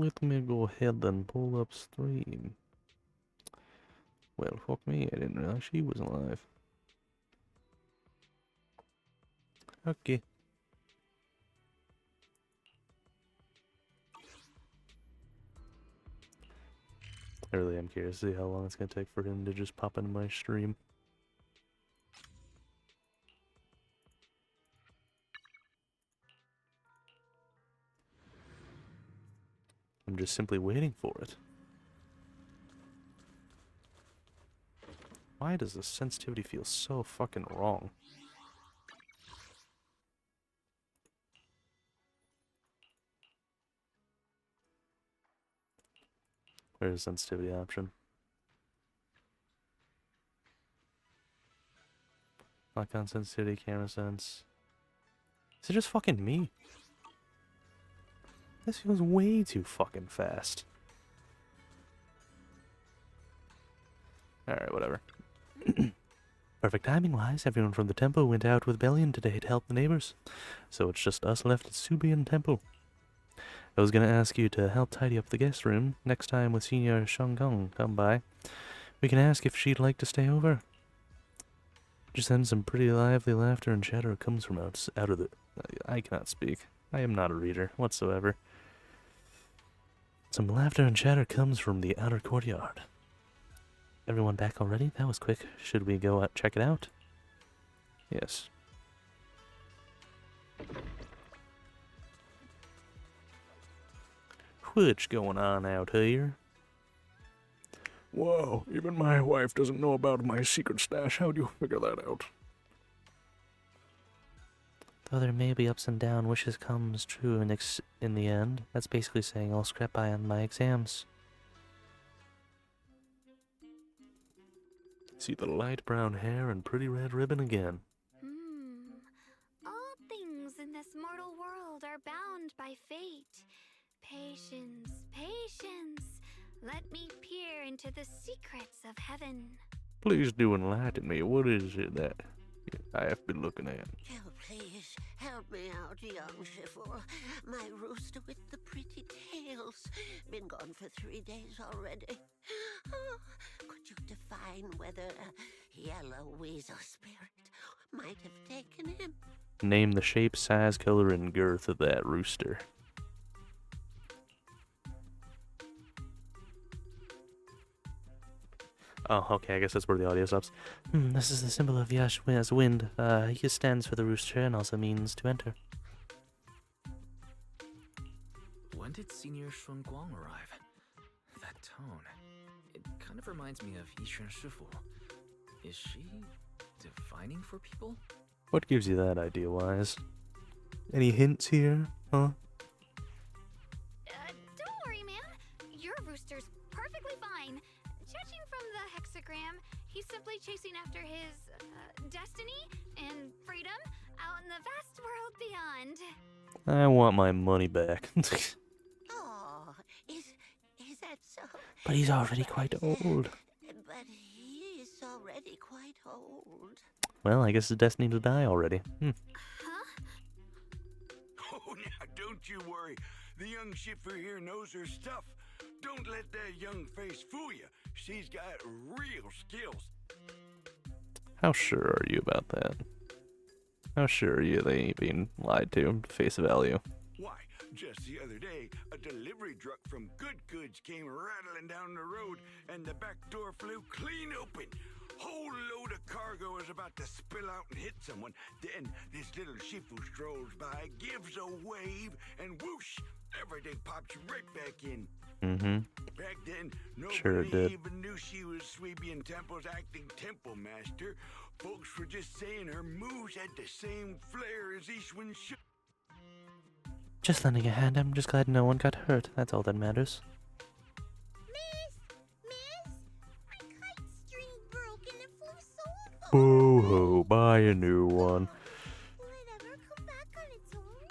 let me go ahead and pull up stream. Well, fuck me, I didn't realize she was alive. Okay. I really am curious to see how long it's gonna take for him to just pop into my stream. I'm just simply waiting for it. Why does the sensitivity feel so fucking wrong? Where's the sensitivity option? Lock on sensitivity, camera sense. Is it just fucking me? This feels way too fucking fast. Alright, whatever. Perfect timing-wise, everyone from the temple went out with Bellion today to help the neighbors. So it's just us left at Subian Temple. I was gonna ask you to help tidy up the guest room next time with Senior Shangong come by. We can ask if she'd like to stay over. Just then some pretty lively laughter and chatter comes from out of the... I cannot speak. I am not a reader whatsoever. Some laughter and chatter comes from the outer courtyard. Everyone back already? That was quick. Should we go out check it out? Yes. What's going on out here? Whoa, even my wife doesn't know about my secret stash. How'd you figure that out? Though there may be ups and downs, wishes comes true in the end. That's basically saying I'll scrap by on my exams. See the light brown hair and pretty red ribbon again. All things in this mortal world are bound by fate. Patience, patience. Let me peer into the secrets of heaven. Please do enlighten me. What is it that I have been looking at? Oh, please, help me out, young Shifu. My rooster with the pretty tails. Been gone for 3 days already. Oh, could you define whether a yellow weasel spirit might have taken him? Name the shape, size, color, and girth of that rooster. Oh, okay, I guess that's where the audio stops. This is the symbol of Yash as wind. He stands for the rooster and also means to enter. When did Senior Shunguang arrive? That tone. It kind of reminds me of Yishan Shifu. Is she divining for people? What gives you that idea, Wise? Any hints here, huh? Don't worry, man. Your rooster's perfectly fine. Judging from the hexagram, he's simply chasing after his destiny and freedom out in the vast world beyond. I want my money back. Oh, is that so? But he's already quite old. But he is already quite old. Well, I guess his destiny to die already. Huh? Oh, now don't you worry. The young shipper here knows her stuff. Don't let that young face fool you. She's got real skills. How sure are you about that? How sure are you they ain't being lied to face value? Why, just the other day, a delivery truck from Good Goods came rattling down the road, and the back door flew clean open. Whole load of cargo is about to spill out and hit someone. Then this little shifu strolls by, gives a wave, and whoosh, everything pops right back in. Back then, nobody Sure it did. even knew she was Sweebian Temple's acting temple master. Folks were just saying her moves had the same flair as Ishwin should. Just lending a hand. I'm just glad no one got hurt. That's all that matters. Miss, my kite string broke and it flew so far. Boo hoo, buy a new one. Will it ever come back on its own?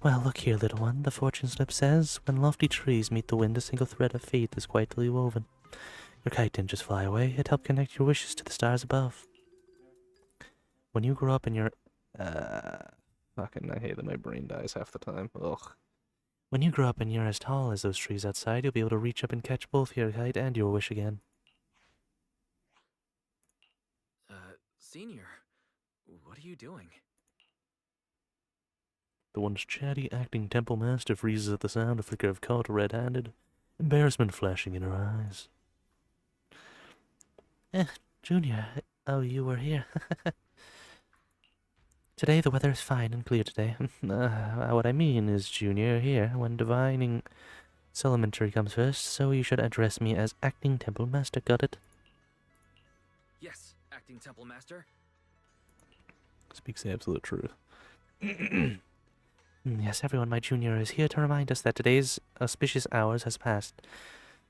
Well, look here, little one. The fortune slip says, when lofty trees meet the wind, a single thread of fate is quietly woven. Your kite didn't just fly away, it helped connect your wishes to the stars above. When you grow up in your... fucking, I hate that my brain dies half the time. Ugh. When you grow up and you're as tall as those trees outside, you'll be able to reach up and catch both your kite and your wish again. Senior, what are you doing? The once chatty acting temple master freezes at the sound, a flicker of caught red-handed, embarrassment flashing in her eyes. Junior, oh, you were here. Today the weather is fine and clear today. What I mean is, Junior, here, when divining elementary comes first, so you should address me as acting temple master, got it? Yes, acting temple master. Speaks the absolute truth. Yes, everyone, my junior is here to remind us that today's auspicious hours has passed.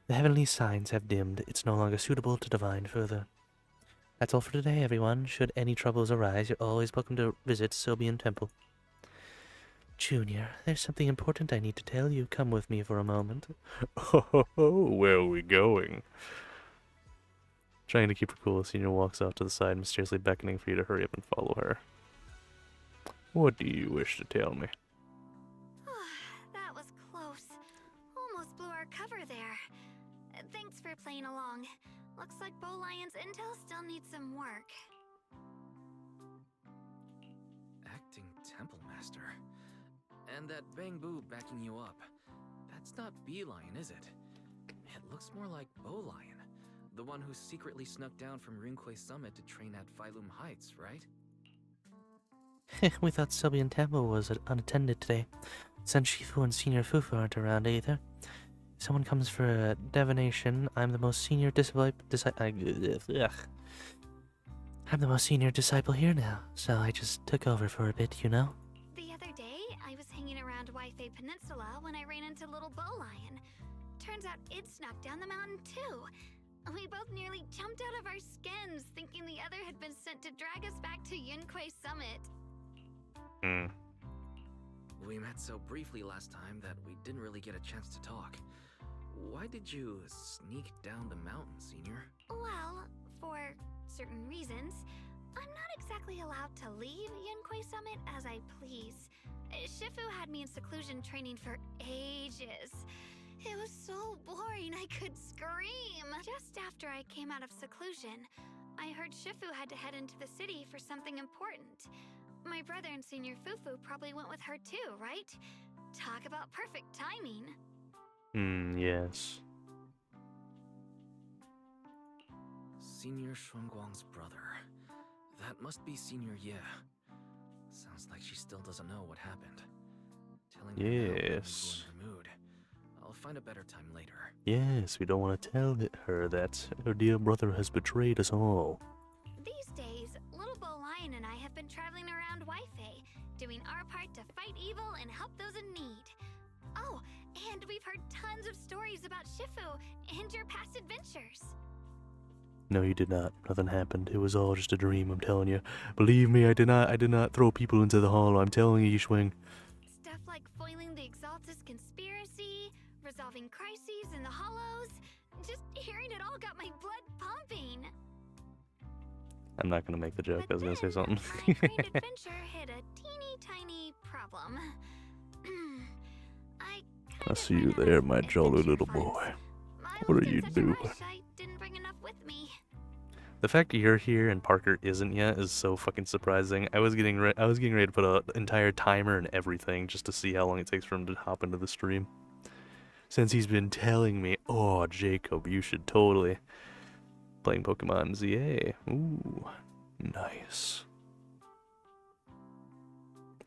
The heavenly signs have dimmed. It's no longer suitable to divine further. That's all for today, everyone. Should any troubles arise, you're always welcome to visit Sobian Temple. Junior, there's something important I need to tell you. Come with me for a moment. Oh, where are we going? Trying to keep her cool, Senior walks off to the side, mysteriously beckoning for you to hurry up and follow her. What do you wish to tell me? That was close. Almost blew our cover there. Thanks for playing along. Looks like Bow Lion's intel still needs some work. Acting temple master. And that Bang Boo backing you up. That's not Bee Lion, is it? It looks more like Bow Lion. The one who secretly snuck down from Rinquay Summit to train at Phylum Heights, right? We thought Sobian Temple was unattended today. Since Shifu and Senior Fufu aren't around either. If someone comes for a divination, I'm the most senior disciple here now, so I just took over for a bit, you know? The other day, I was hanging around Waifei Peninsula when I ran into little Bow Lion. Turns out it snuck down the mountain too. We both nearly jumped out of our skins, thinking the other had been sent to drag us back to Yunquay Summit. We met so briefly last time that we didn't really get a chance to talk. Why did you sneak down the mountain, Senior? Well, for certain reasons, I'm not exactly allowed to leave Yunquay Summit as I please. Shifu had me in seclusion training for ages. It was so boring I could scream. Just after I came out of seclusion, I heard Shifu had to head into the city for something important. My brother and Senior Fufu probably went with her too, right? Talk about perfect timing. Yes. Senior Shuanguang's brother. That must be Senior Ye. Sounds like she still doesn't know what happened. Telling her now will Yes. ruin her mood. I'll find a better time later. Yes, we don't want to tell her that her dear brother has betrayed us all. These days, little Bow Lion and I have been traveling around Waifei, doing our part to fight evil and help those in need. Oh, and we've heard tons of stories about Shifu and your past adventures. No, you did not. Nothing happened. It was all just a dream, I'm telling you. Believe me, I did not throw people into the hollow. I'm telling you, Yishwing. Stuff like foiling the Exaltus conspiracy, resolving crises in the hollows. Just hearing it all got my blood pumping. I'm not gonna make the joke. I was gonna say But something. then, my great adventure hit a teeny tiny problem. I see you there, my jolly little boy. What are you doing? I didn't bring enough with me. The fact that you're here and Parker isn't yet is so fucking surprising. I was getting ready to put an entire timer and everything just to see how long it takes for him to hop into the stream. Since he's been telling me, oh, Jacob, you should totally playing Pokemon ZA. Ooh, nice.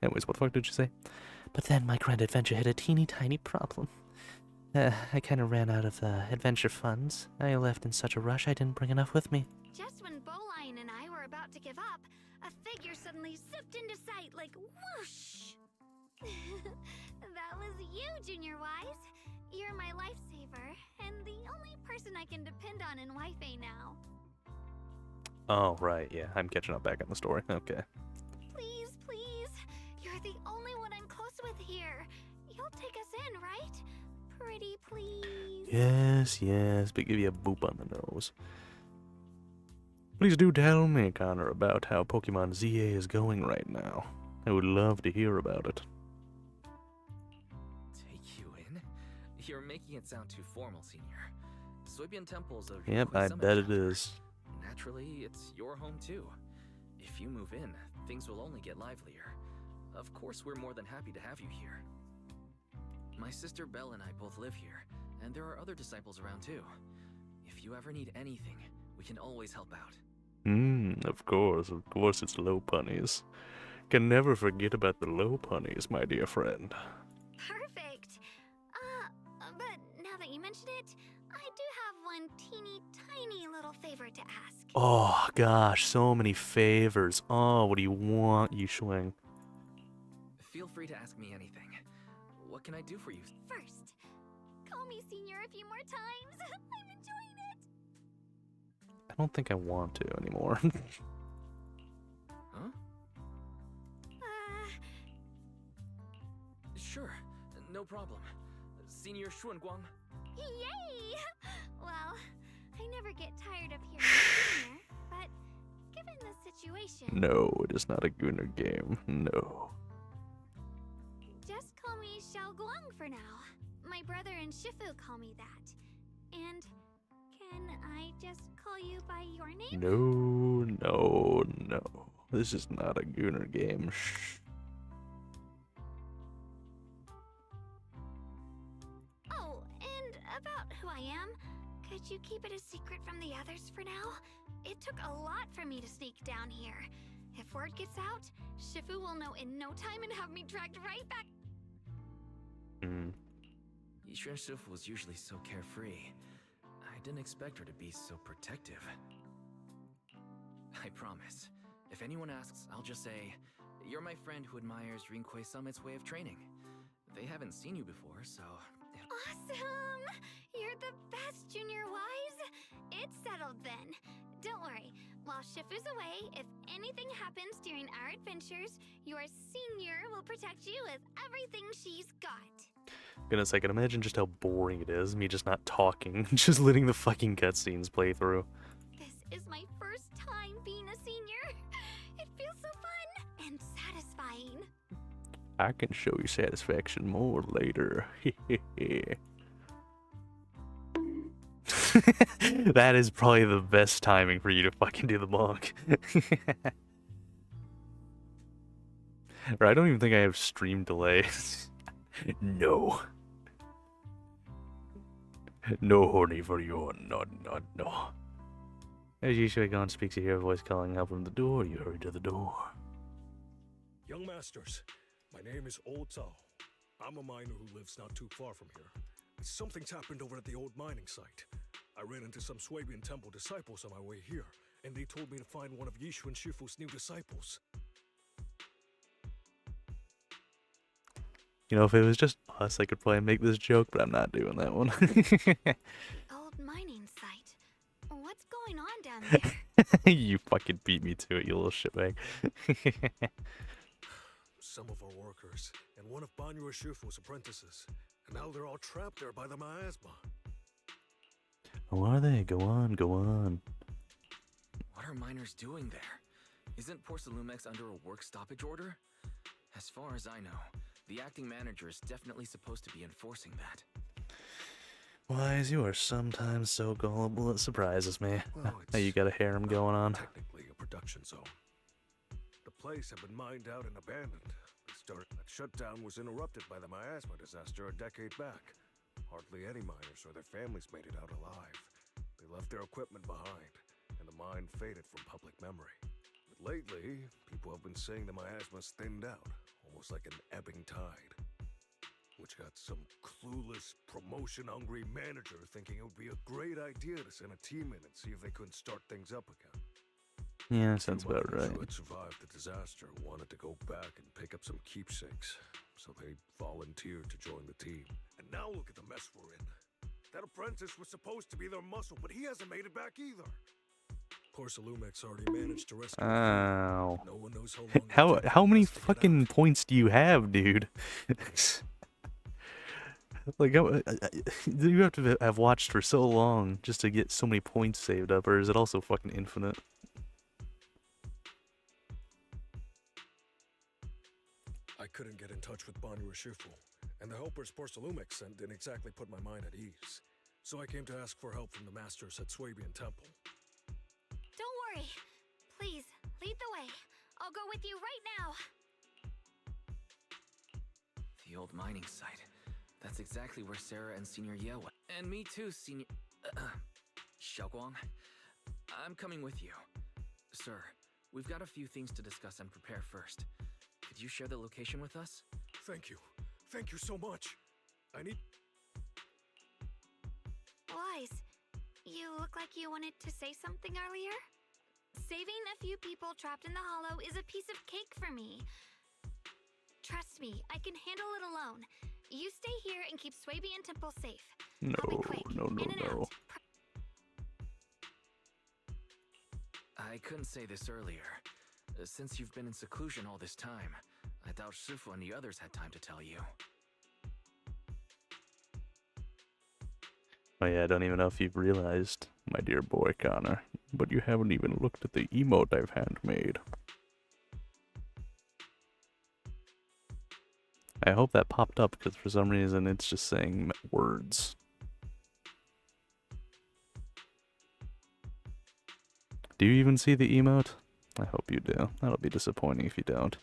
Anyways, what the fuck did you say? But then my grand adventure hit a teeny tiny problem. I kind of ran out of adventure funds. I left in such a rush I didn't bring enough with me. Just when Bow Lion and I were about to give up, a figure suddenly zipped into sight like whoosh. That was you, Junior Wise. You're my lifesaver, and the only person I can depend on in Waifei now. Oh, right, yeah, I'm catching up back on the story. Okay. Please, please. You're the only one I'm close with here. You'll take us in, right? Pretty please. Yes, but give you a boop on the nose. Please do tell me, Connor, about how Pokemon ZA is going right now. I would love to hear about it. Take you making it sound too formal, Senior. Soybian Temple's a Yep, I Summit bet it chapter. is. Naturally, it's your home too. If you move in, things will only get livelier. Of course, we're more than happy to have you here. My sister Belle and I both live here, and there are other disciples around too. If you ever need anything, we can always help out. Of course it's low punnies. Can never forget about the low punnies, my dear friend. Perfect. But now that you mention it, I do have one teeny tiny little favor to ask. Oh gosh, so many favors. Oh, what do you want, you swing? Feel free to ask me anything. What can I do for you? First, call me Senior a few more times. I'm enjoying it. I don't think I want to anymore. Huh? Sure, no problem. Senior Xuanguang. Yay! Well, I never get tired of hearing Senior, but given the situation, No, it is not a Gunner game. No. just call me Xiaoguang for now. My brother and Shifu call me that. And can I just call you by your name? No. This is not a Gunner game. Shh. Oh, and about who I am, could you keep it a secret from the others for now? It took a lot for me to sneak down here. If word gets out, Shifu will know in no time and have me dragged right back. Yixuan Shifu was usually so carefree. I didn't expect her to be so protective. I promise. If anyone asks, I'll just say, you're my friend who admires Rinquei Summit's way of training. They haven't seen you before, so... Awesome! You're the best, Junior Wise! It's settled then. Don't worry. While Shifu's away, if anything happens during our adventures, your Senior will protect you with everything she's got. Goodness, I can imagine just how boring it is, me just not talking, just letting the fucking cutscenes play through. This is my first time being a senior. It feels so fun and satisfying. I can show you satisfaction more later. That is probably the best timing for you to fucking do the monk. Or I don't even think I have stream delay. No. No horny for you, no. As usual, Gon speaks, you hear a voice calling out from the door, you hurry to the door. Young masters, my name is Old Zhao. I'm a miner who lives not too far from here. Something's happened over at the old mining site. I ran into some Swabian Temple disciples on my way here, and they told me to find one of Yixuan Shifu's new disciples. You know, if it was just us, I could probably make this joke, but I'm not doing that one. Old mining site. What's going on down there? You fucking beat me to it, you little shitbag. Some of our workers, and one of Banyu Shifu's apprentices, and now they're all trapped there by the miasma. Who are they? Go on. What are miners doing there? Isn't Porcelumex under a work stoppage order? As far as I know, the acting manager is definitely supposed to be enforcing that. Wise, you are sometimes so gullible it surprises me. Well, Now you got a harem going on. Technically a production zone. The place had been mined out and abandoned. That shutdown was interrupted by the miasma disaster a decade back. Hardly any miners or their families made it out alive. They left their equipment behind, and the mine faded from public memory. But lately, people have been saying the miasma's thinned out, almost like an ebbing tide. Which got some clueless, promotion-hungry manager thinking it would be a great idea to send a team in and see if they couldn't start things up again. Yeah, sounds about right. Who had survived the disaster wanted to go back and pick up some keepsakes, so they volunteered to join the team. And now look at the mess we're in. That apprentice was supposed to be their muscle, but he hasn't made it back either. Porcelumex already managed to rescue him. Ow. No one knows how long it'll take How for many us to get fucking out. points do you have, dude? Like, do you have to have watched for so long just to get so many points saved up, or is it also fucking infinite? I couldn't get in touch with Banyu Shifu, And the helpers Porcelumix sent didn't exactly put my mind at ease. So I came to ask for help from the masters at Swabian Temple. Don't worry. Please, lead the way. I'll go with you right now. The old mining site. That's exactly where Sarah and Senior Ye went. And me too, Senior... Xiaoguang. I'm coming with you. Sir, we've got a few things to discuss and prepare first. Could you share the location with us? Thank you. Thank you so much. I need... Wise, you look like you wanted to say something earlier? Saving a few people trapped in the hollow is a piece of cake for me. Trust me, I can handle it alone. You stay here and keep Swabian Temple safe. I'll be quick. In and out. I couldn't say this earlier. Since you've been in seclusion all this time, I doubt Shifu and the others had time to tell you. Oh yeah, I don't even know if you've realized, my dear boy Connor, but you haven't even looked at the emote I've handmade. I hope that popped up, because for some reason it's just saying words. Do you even see the emote? I hope you do. That'll be disappointing if you don't.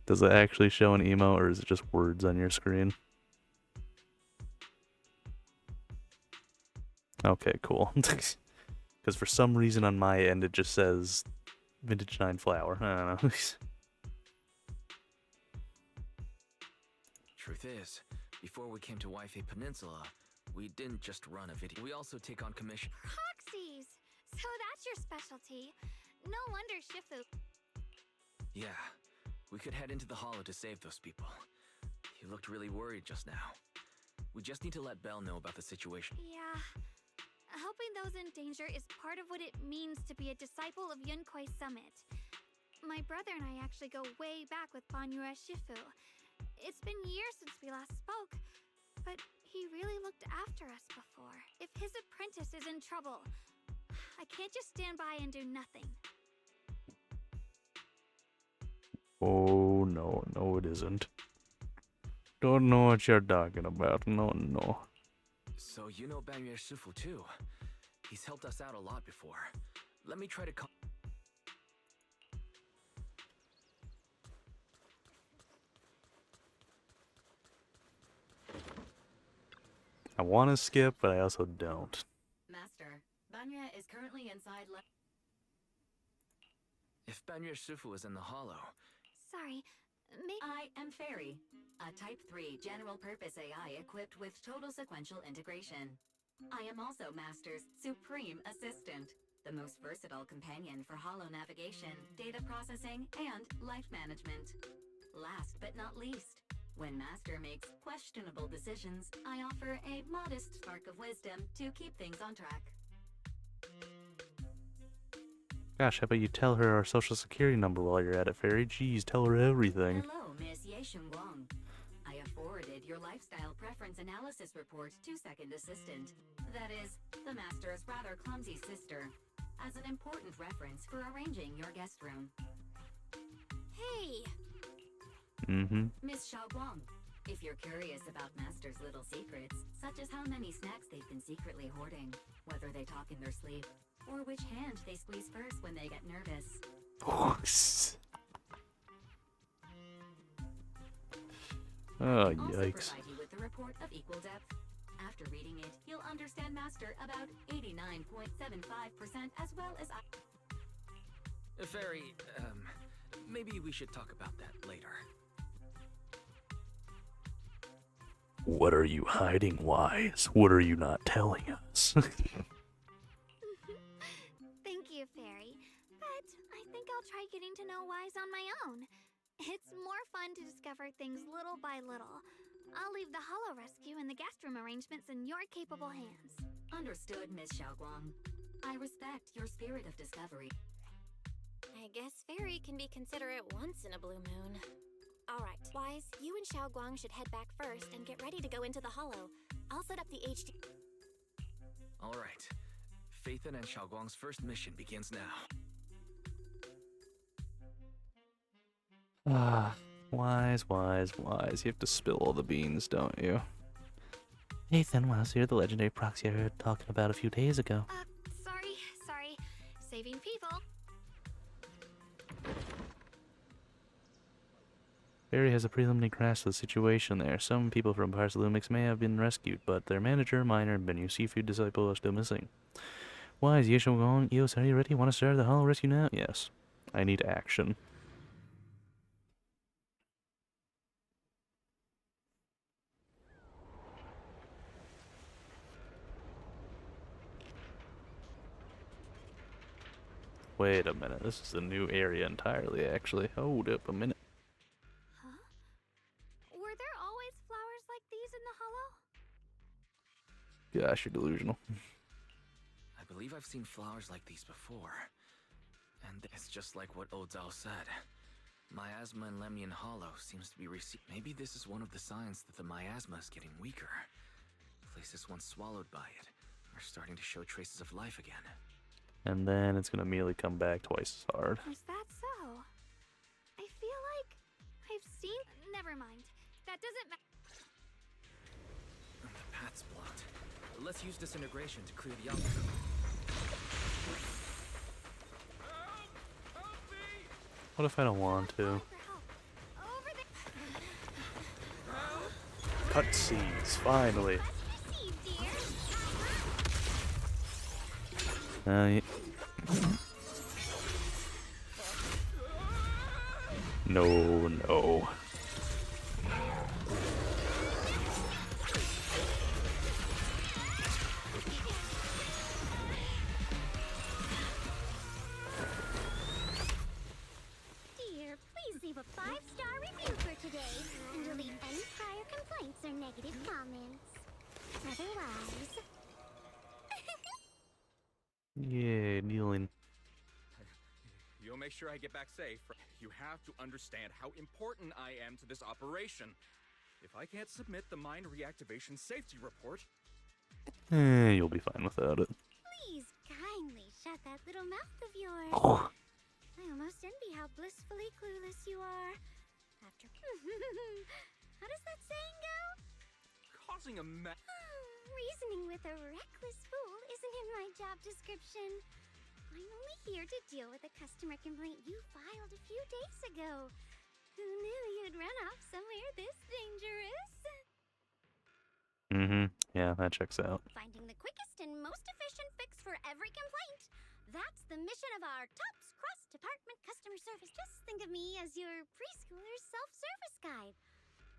Does it actually show an emote, or is it just words on your screen? Okay, cool. Because for some reason on my end it just says Vintage 9 Flower. I don't know. Truth is, before we came to Waifei Peninsula, we didn't just run a video. We also take on commission. Proxies! So that's your specialty. No wonder Shifu... Yeah, we could head into the hollow to save those people. You looked really worried just now. We just need to let Belle know about the situation. Yeah. Helping those in danger is part of what it means to be a disciple of Yunkwei Summit. My brother and I actually go way back with Banyue Shifu. It's been years since we last spoke, but he really looked after us before. If his apprentice is in trouble, I can't just stand by and do nothing. Oh, no, no it isn't. Don't know what you're talking about. No, no. So you know Banyue Shifu too. He's helped us out a lot before. Let me try to I want to skip, but I also don't. Master, Banya is currently inside If Banyue Shifu is in the hollow... Sorry, I am Fairy, a Type 3 general-purpose AI equipped with total sequential integration. I am also Master's supreme assistant, the most versatile companion for hollow navigation, data processing, and life management. Last but not least, when Master makes questionable decisions, I offer a modest spark of wisdom to keep things on track. Gosh, how about you tell her our social security number while you're at it, Fairy? Jeez, tell her everything. Hello, Miss Yeshun Wang. I have forwarded your lifestyle preference analysis report to Second Assistant, that is, the Master's rather clumsy sister, as an important reference for arranging your guest room. Hey! Miss Xiaoguang, if you're curious about Master's little secrets, such as how many snacks they've been secretly hoarding, whether they talk in their sleep, or which hand they squeeze first when they get nervous. Oh, Also yikes. provide you with a report of equal depth. After reading it, you'll understand Master about 89.75% as well as I... Fairy, maybe we should talk about that later. What are you hiding, Wise? What are you not telling us? Thank you, Fairy. But I think I'll try getting to know Wise on my own. It's more fun to discover things little by little. I'll leave the hollow rescue and the guest room arrangements in your capable hands. Understood, Miss Xiaoguang. I respect your spirit of discovery. I guess Fairy can be considerate once in a blue moon. Alright, Wise, you and Xiaoguang should head back first and get ready to go into the hollow. I'll set up the HD... Alright. Phaethon and Xiaoguang's first mission begins now. Wise, wise, wise. You have to spill all the beans, don't you? Nathan, was you're the legendary proxy I heard talking about a few days ago. Sorry. Saving people. Barry has a preliminary grasp of the situation there. Some people from parts of Lumix may have been rescued, but their manager, miner, and Bennu Seafood disciple are still missing. Wise, Yesho Gong, Eos, are you ready? Want to start the hollow rescue now? Yes. I need action. Wait a minute, this is a new area entirely, actually. Hold up a minute. Huh? Were there always flowers like these in the hollow? Gosh, you're delusional. I believe I've seen flowers like these before. And it's just like what Odal said. Miasma in Lemnian Hollow seems to be Maybe this is one of the signs that the miasma is getting weaker. Places once swallowed by it are starting to show traces of life again. And then it's gonna immediately come back twice as hard. Is that so? I feel like I've seen. Never mind. That doesn't matter. The path's blocked. Let's use disintegration to clear the obstacle. What if I don't want to? Cutscenes, finally. No. Dear, please leave a 5-star review for today and delete any prior complaints or negative comments. Otherwise... Yeah, dealing. You'll make sure I get back safe. You have to understand how important I am to this operation. If I can't submit the mine reactivation safety report... You'll be fine without it. Please kindly shut that little mouth of yours. Oh. I almost envy how blissfully clueless you are. After... How does that saying go? Causing a mess... Reasoning with a reckless fool isn't in my job description. I'm only here to deal with a customer complaint you filed a few days ago. Who knew you'd run off somewhere this dangerous? Yeah, that checks out. Finding the quickest and most efficient fix for every complaint. That's the mission of our TOPS cross-department customer service. Just think of me as your preschooler's self-service guide.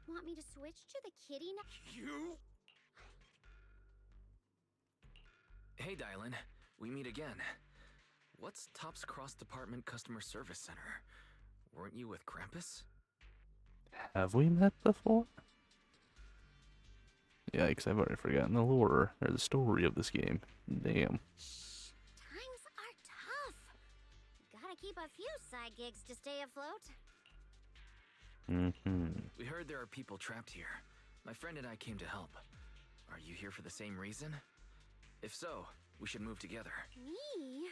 Want me to switch to the kitty now? You? Hey, Dylan. We meet again. What's Top's Cross-Department Customer Service Center? Weren't you with Krampus? Have we met before? Yikes, I've already forgotten the lore, or the story of this game. Damn. Times are tough. Gotta keep a few side gigs to stay afloat. We heard there are people trapped here. My friend and I came to help. Are you here for the same reason? If so, we should move together. Me?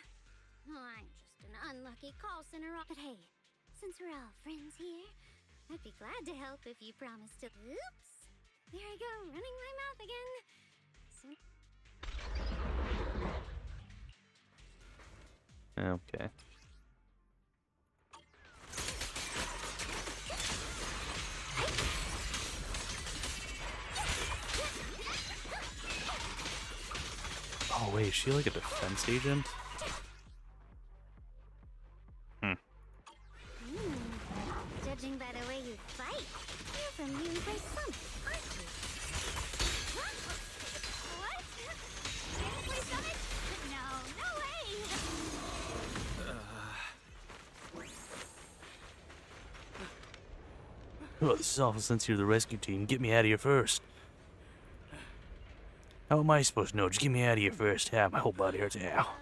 Oh, I'm just an unlucky call center. But hey, since we're all friends here, I'd be glad to help if you promise to... Oops! There I go, running my mouth again. Okay. Oh wait, is she like a defense agent? Judging by the way you fight, you're from Universe Summit, aren't you? What? Gameplay Summit? No way! Oh, this is awful since you're the rescue team. Get me out of here first. How am I supposed to know? Just get me out of here first. Yeah, my whole body hurts. Ow.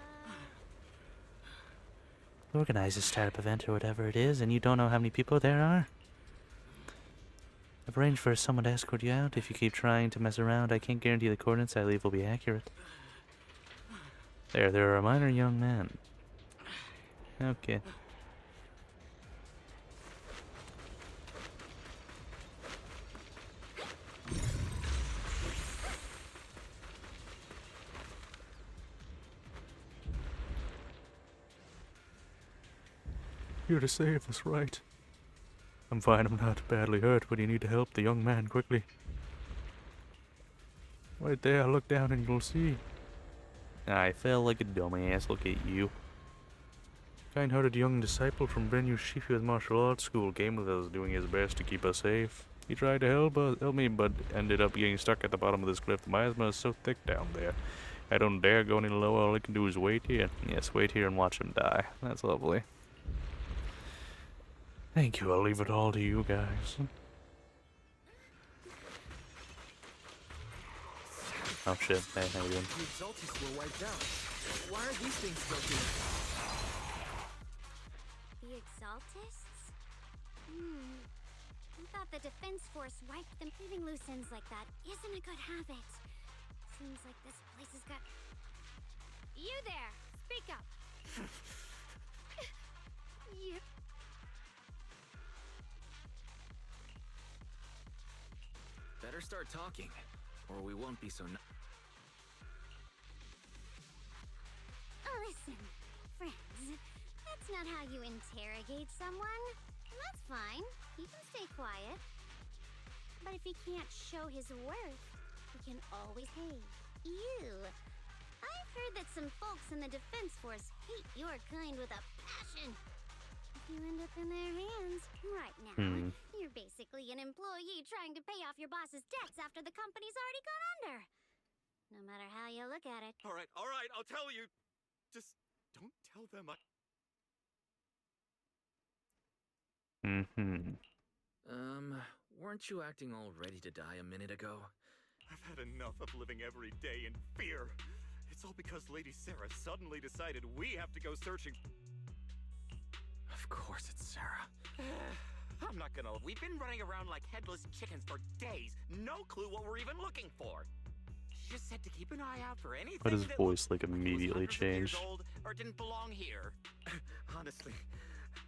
Organize a startup event or whatever it is, and you don't know how many people there are? I've arranged for someone to escort you out. If you keep trying to mess around, I can't guarantee the coordinates I leave will be accurate. There are a minor young man. Okay. here to save us, right? I'm fine, I'm not badly hurt, but you need to help the young man quickly. Right there, look down and you'll see. I felt like a dumbass, look at you. Kind-hearted young disciple from brand new Sheffield martial arts school came with us, doing his best to keep us safe. He tried to help me, but ended up getting stuck at the bottom of this cliff. The miasma is so thick down there. I don't dare go any lower. All I can do is wait here. Yes, wait here and watch him die. That's lovely. Thank you. I'll leave it all to you guys. Oh shit. Hey, how you doing? The Exaltis were wiped out. Why are these things still here? The Exaltists? I thought the Defense Force wiped them. Leaving loose ends like that isn't a good habit. Seems like this place has got... You there! Speak up! You... Better start talking, or we won't be so Listen, friends, that's not how you interrogate someone. That's fine. He can stay quiet. But if he can't show his worth, he can always pay you. I've heard that some folks in the Defense Force hate your kind with a passion. If you end up in their hands right now, you're basically an employee trying to pay off your boss's debts after the company's already gone under. No matter how you look at it. All right, I'll tell you. Just don't tell them I... Weren't you acting all ready to die a minute ago? I've had enough of living every day in fear. It's all because Lady Sarah suddenly decided we have to go searching. Of course it's Sarah. I'm not gonna... We've been running around like headless chickens for days. No clue what we're even looking for. She just said to keep an eye out for anything But his that voice looked like was immediately hundreds of years changed. old or didn't belong here. Honestly,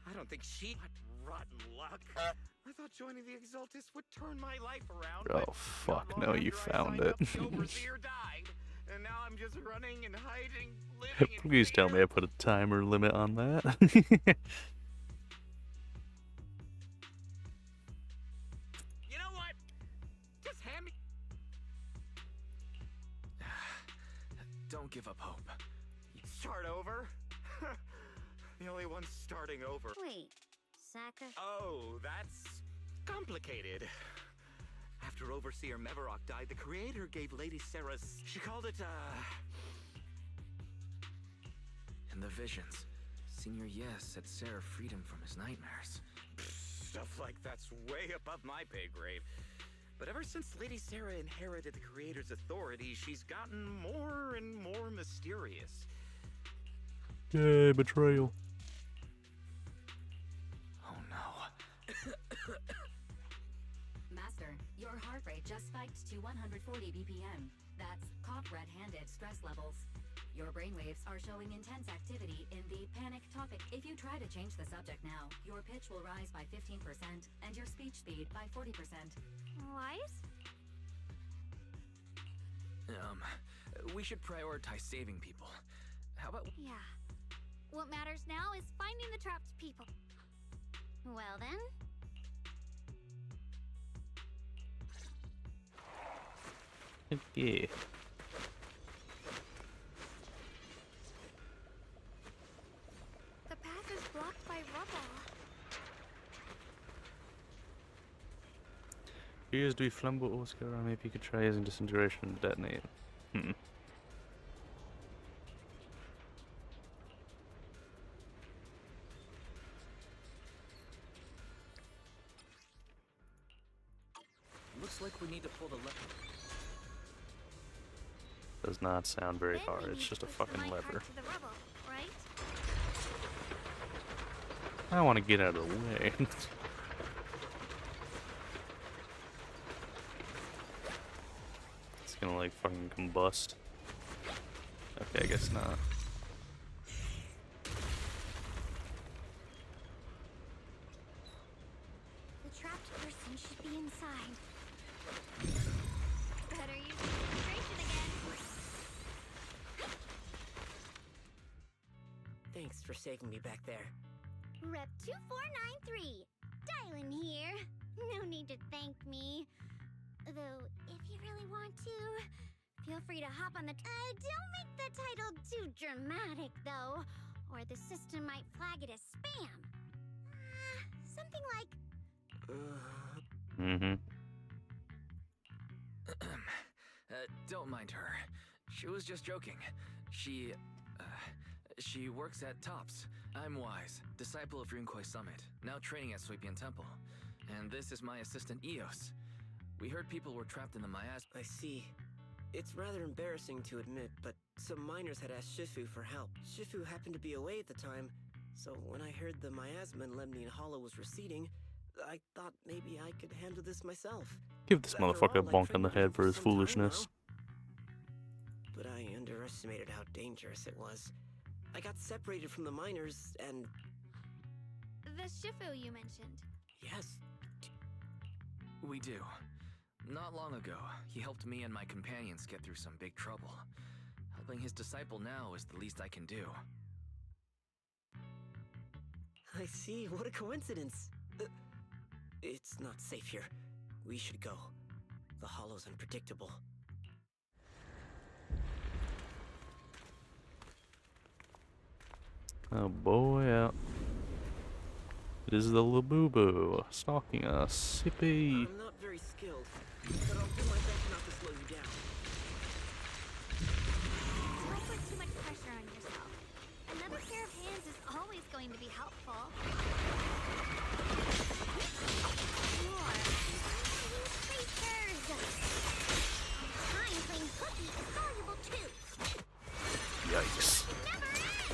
I don't think she... Rotten luck. I thought joining the Exaltis would turn my life around. Oh but fuck, not long no, you after I found signed it. up, the overseer died, and now I'm just running and hiding, living in Please tell fear. me I put a timer limit on that. You know what? Just hand me... Don't give up hope. Start over? The only one starting over. Wait, Saka? Oh, that's complicated. After Overseer Mevarok died, the creator gave Lady Sarah's... She called it, In the visions, Senior Yes said Sarah freed him from his nightmares. Stuff like that's way above my pay grade. But ever since Lady Sarah inherited the creator's authority, she's gotten more and more mysterious. Yay, betrayal. Oh no. Master, your heart rate just spiked to 140 BPM. That's cough red-handed stress levels. Your brainwaves are showing intense activity in the panic topic. If you try to change the subject now, your pitch will rise by 15% and your speech speed by 40%. Wise? We should prioritize saving people. How about... Yeah. What matters now is finding the trapped people. Well then, Yeah. The path is blocked by rubble. Appears to be flammable Oscar. Maybe you could try using disintegration to detonate. Looks like we need to pull the lever. Does not sound very Then hard. we It's need just to a push the fucking minecart lever. to the rubble, right? I want to get out of the way. It's gonna like fucking combust. Okay, I guess not. the trapped person should be inside. Better use concentration again. Thanks for saving me back there. Rep 2493. Dylan here. No need to thank me. Though, if you really want to, feel free to hop on the... don't make the title too dramatic, though, or the system might flag it as spam. Something like... Mm-hmm. Don't mind her. She was just joking. She works at TOPS. I'm Wise, disciple of Runkoi Summit, now training at Suipian Temple. And this is my assistant Eos. We heard people were trapped in the miasma. I see. It's rather embarrassing to admit, but some miners had asked Shifu for help. Shifu happened to be away at the time, so when I heard the miasma in Lemnian Hollow was receding, I thought maybe I could handle this myself. Give this After motherfucker a all, I bonk on the trained head for for his some time foolishness. now. But I underestimated how dangerous it was. I got separated from the miners, and The Shifu you mentioned. yes, We do. Not long ago, he helped me and my companions get through some big trouble. Helping his disciple now is the least I can do. I see. What a coincidence. It's not safe here. We should go. The hollow's unpredictable. Oh boy, out. It is the Labubu stalking us. Yippee! I'm not very skilled, but I'll do my best not to slow you down. Don't put too much pressure on yourself. Another pair of hands is always going to be helpful. More. Creatures. Time playing hooky is valuable too. Yikes. Never ends.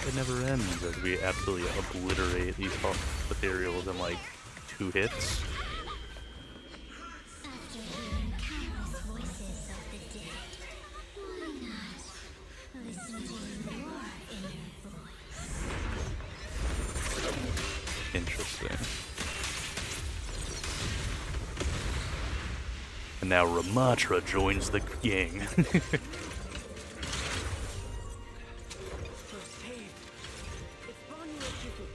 It never ends as we absolutely obliterate these ethereals in like 2 hits. After hearing countless voices of the dead, why not listen to your inner voice? Interesting. And now Ramatra joins the gang. First aid. It's Bonnie and Shifu.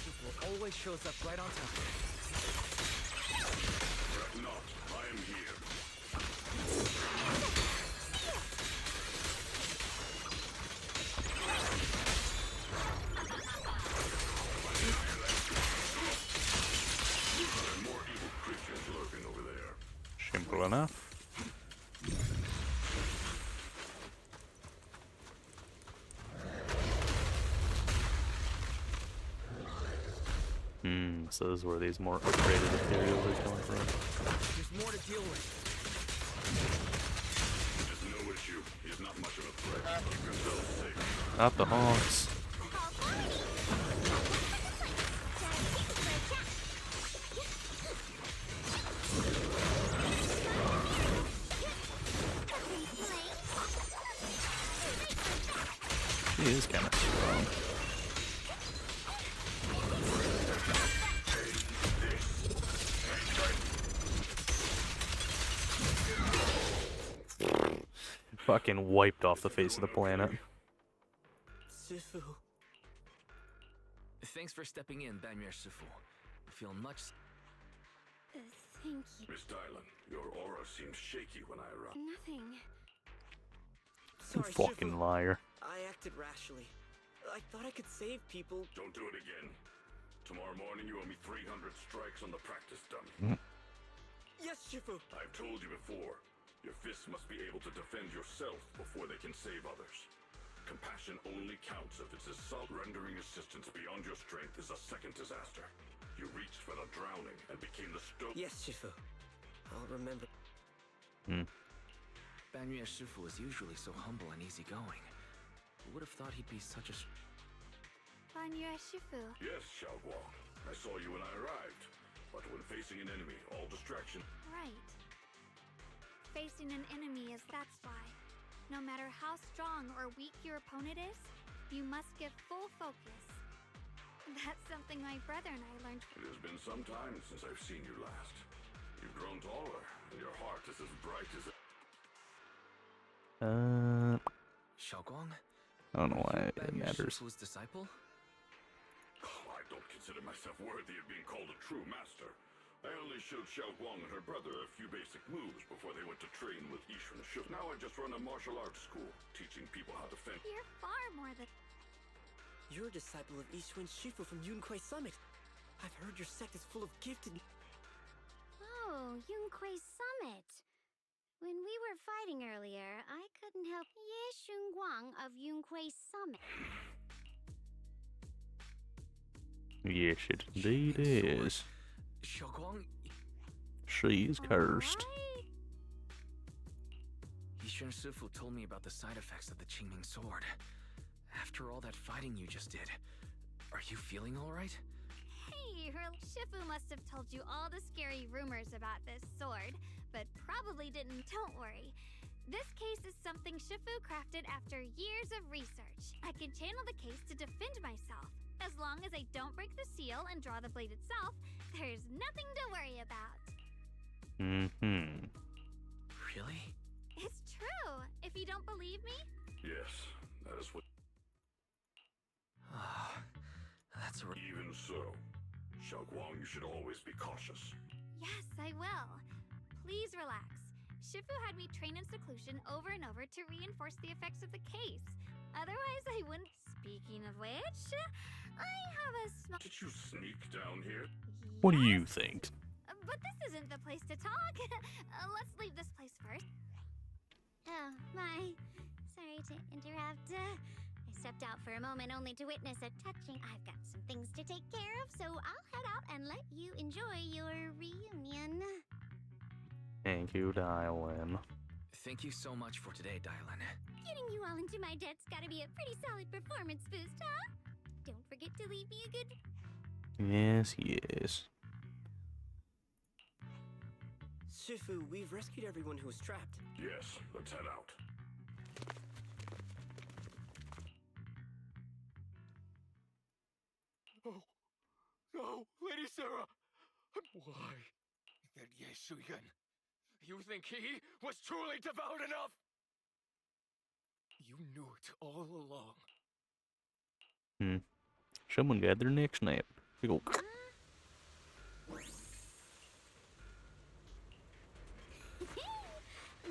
Shifu always shows up right on time. Fret not, I am here. There are more evil creatures lurking over there. Simple enough. So this is where these more upgraded ethereals are coming from. There's more to deal with. There's no issue. He's not much of a threat. Keep yourself safe. Not the honks. He is kind of strong. Fucking wiped off the face of the planet. Shifu. Thanks for stepping in, Banmir Shifu. I feel much... Thank you. Miss Dylan, your aura seems shaky when I arrived. Nothing. Sorry, Fucking Shifu. liar. I acted rashly. I thought I could save people. Don't do it again. Tomorrow morning you owe me 300 strikes on the practice dummy. Yes, Shifu. I've told you before, your fists must be able to defend yourself before they can save others. Compassion only counts if it's assault. Rendering assistance beyond your strength is a second disaster. You reached for the drowning and became the Yes, Shifu. I'll remember. Banmir Shifu is usually so humble and easygoing. Who would have thought he'd be such a... Banmir Shifu. Yes, Xiaoguang. I saw you when I arrived. But when facing an enemy, all distraction... Right. Facing an enemy is that's why. No matter how strong or weak your opponent is, you must give full focus. That's something my brother and I learned. It has been some time since I've seen you last. You've grown taller, and your heart is as bright as a... Xiaoguang? I don't know why it Bang matters. Shifu's disciple? Oh, I don't consider myself worthy of being called a true master. I only showed Xiaoguang and her brother a few basic moves before they went to train with Yishun Shifu. Now I just run a martial arts school, teaching people how to fend. You're far more than. You're a disciple of Yixuan Shifu from Yunquei Summit. I've heard your sect is full of gifted... Oh, Yunquei Summit. When we were fighting earlier, I couldn't help Ye Shunguang of Yunquei Summit. Yes, it indeed is. Xiaoguang? She is cursed. Alright. Yixuan Shifu told me about the side effects of the Qingming sword. After all that fighting you just did, are you feeling alright? Hey, Shifu must have told you all the scary rumors about this sword, but probably didn't. Don't worry. This case is something Shifu crafted after years of research. I can channel the case to defend myself. As long as I don't break the seal and draw the blade itself, there's nothing to worry about. Mm-hmm. Really? It's true. If you don't believe me, Yes, that is what... That's a... Even so, Xiaoguang, you should always be cautious. yes, I will. Please relax. Shifu had me train in seclusion over and over to reinforce the effects of the case. Otherwise, I wouldn't. Speaking of which, I have a small. Did you sneak down here? What do you think? But this isn't the place to talk. Let's leave this place first. Oh, my. Sorry to interrupt. I stepped out for a moment only to witness a touching. I've got some things to take care of, so I'll head out and let you enjoy your reunion. Thank you, Dylan. Thank you so much for today, Dylan. Getting you all into my debt's gotta be a pretty solid performance boost, huh? Don't forget to leave me a good... Yes, yes. Shifu, we've rescued everyone who was trapped. Yes, let's head out. Oh, no, Lady Sarah! Why? That Yeshuyan. You think he was truly devout enough? You knew it all along. Someone got their neck snapped. Big ol'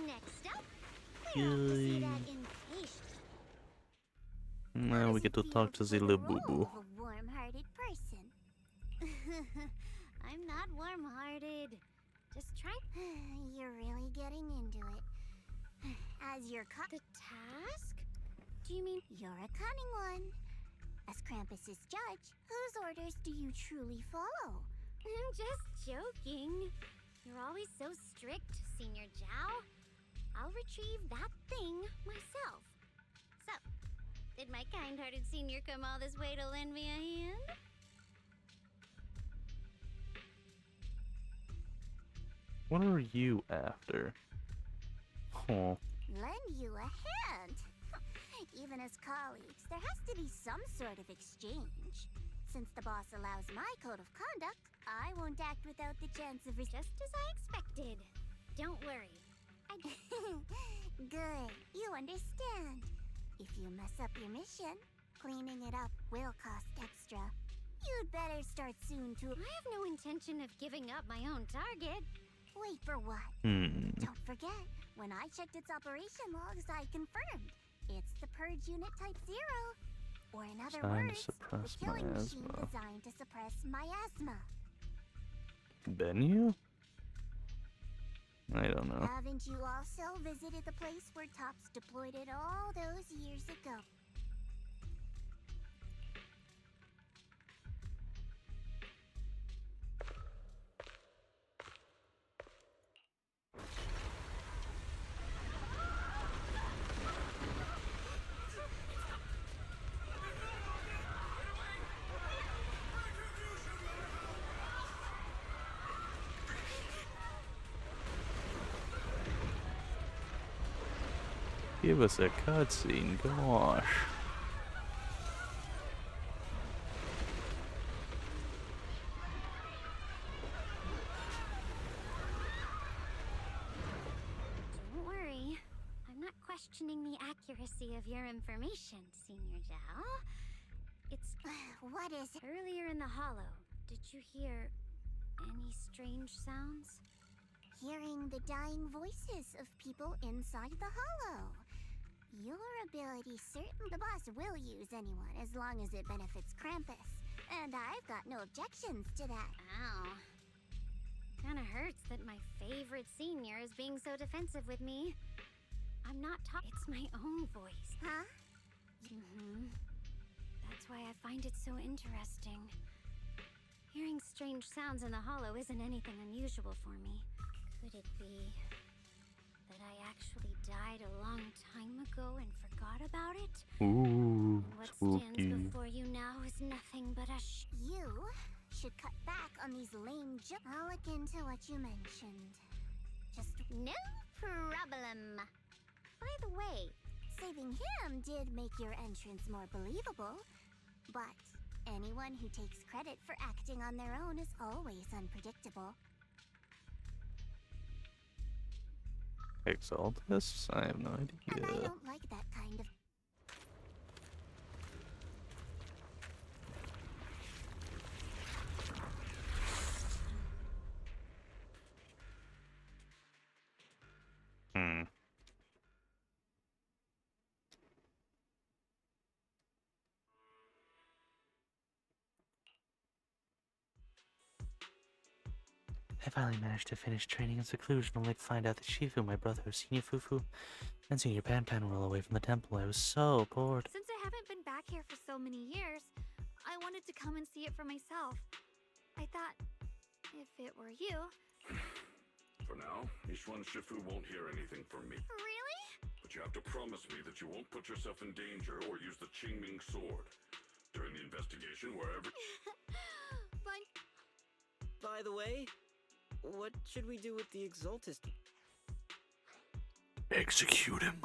Next up, we're off to see that impatient. Now we get to talk to the little boo-boo. A warm-hearted person. I'm not warm-hearted. Just trying. You're really getting into it. As your the task? Do you mean you're a cunning one? As Krampus's judge, whose orders do you truly follow? I'm just joking. You're always so strict, Senior Zhao. I'll retrieve that thing myself. So, did my kind-hearted senior come all this way to lend me a hand? What are you after? Huh. Lend you a hand? Even as colleagues, there has to be some sort of exchange. Since the boss allows my code of conduct, I won't act without the chance of just as I expected. Don't worry. Good, you understand. If you mess up your mission, cleaning it up will cost extra. You'd better start soon to... I have no intention of giving up my own target. Wait for what? Don't forget, when I checked its operation logs, I confirmed. It's the Purge Unit Type 0. Or in other words, the killing machine designed to suppress miasma. Bennu? I don't know. Haven't you also visited the place where Tops deployed it all those years ago? Give us a cutscene, gosh. questioning the accuracy of your information, Senior Zhao. It's... What is it? Earlier in the hollow, did you hear any strange sounds? Hearing the dying voices of people inside the hollow. Your ability certain the boss will use anyone as long as it benefits Krampus. And I've got no objections to that. Ow. Kinda hurts that my favorite senior is being so defensive with me. I'm not talking. It's my own voice. Huh? That's why I find it so interesting. Hearing strange sounds in the hollow isn't anything unusual for me. Could it be that I actually died a long time ago and forgot about it? Ooh, What spooky. stands before you now is nothing but a You should cut back on these lame jokes. I'll look into what you mentioned. Just no problem. by the way, saving him did make your entrance more believable. But anyone who takes credit for acting on their own is always unpredictable. Exaltus? I have no And I idea. don't like that kind of... Hmm. I finally managed to finish training in seclusion only to find out that Shifu, my brother, Senior Fufu, and Senior Pan Pan were all away from the temple. I was so bored. Since I haven't been back here for so many years, I wanted to come and see it for myself. I thought, if it were you... For now, Ishwan Shifu won't hear anything from me. Really? But you have to promise me that you won't put yourself in danger or use the Qingming sword. During the investigation, wherever... But... By the way, what should we do with the Exaltus? Execute him.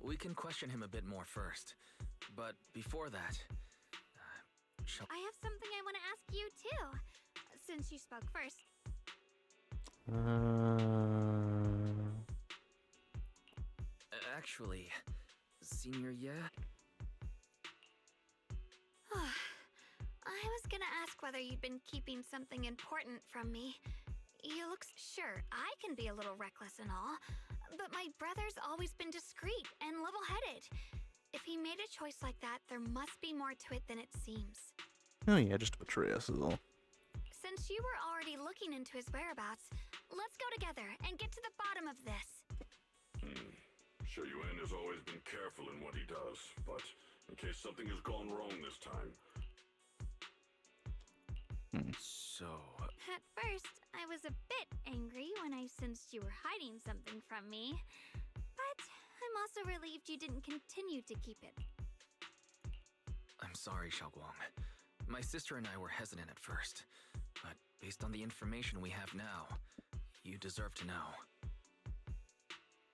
We can question him a bit more first. But before that, I have something I want to ask you, too. Since you spoke first. Actually, Senior, yeah? I was gonna ask whether you'd been keeping something important from me. You look... Sure, I can be a little reckless and all, but my brother's always been discreet and level-headed. If he made a choice like that, there must be more to it than it seems. Oh yeah, just betray us is all. Since you were already looking into his whereabouts, let's go together and get to the bottom of this. Shou Yuan has always been careful in what he does, but in case something has gone wrong this time... So... At first, I was a bit angry when I sensed you were hiding something from me. But I'm also relieved you didn't continue to keep it. I'm sorry, Xiaoguang. My sister and I were hesitant at first, but based on the information we have now, you deserve to know.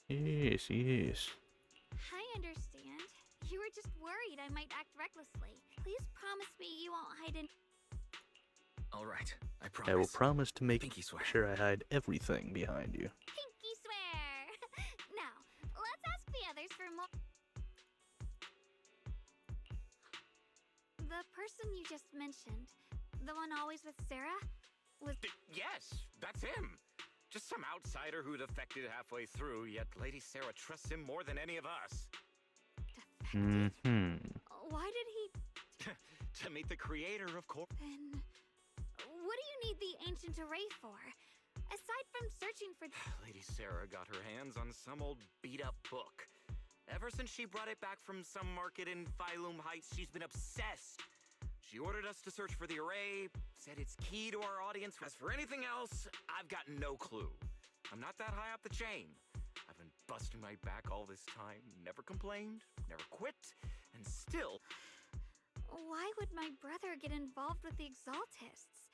Yes, yes. I understand. You were just worried I might act recklessly. Please promise me you won't hide in... All right, I promise. I will promise to make Pinky swear. sure I hide everything behind you. Pinky swear! Now, let's ask the others for more... The person you just mentioned, the one always with Sarah, was... Yes, that's him. Just some outsider who defected halfway through, yet Lady Sarah trusts him more than any of us. defected? Why did he... To meet the creator, of course. Then... What do you need the ancient array for? Aside from searching for... Lady Sarah got her hands on some old beat-up book. Ever since she brought it back from some market in Phylum Heights, she's been obsessed. She ordered us to search for the array, said it's key to our audience. As for anything else, I've got no clue. I'm not that high up the chain. I've been busting my back all this time, never complained, never quit, and still... Why would my brother get involved with the Exaltists?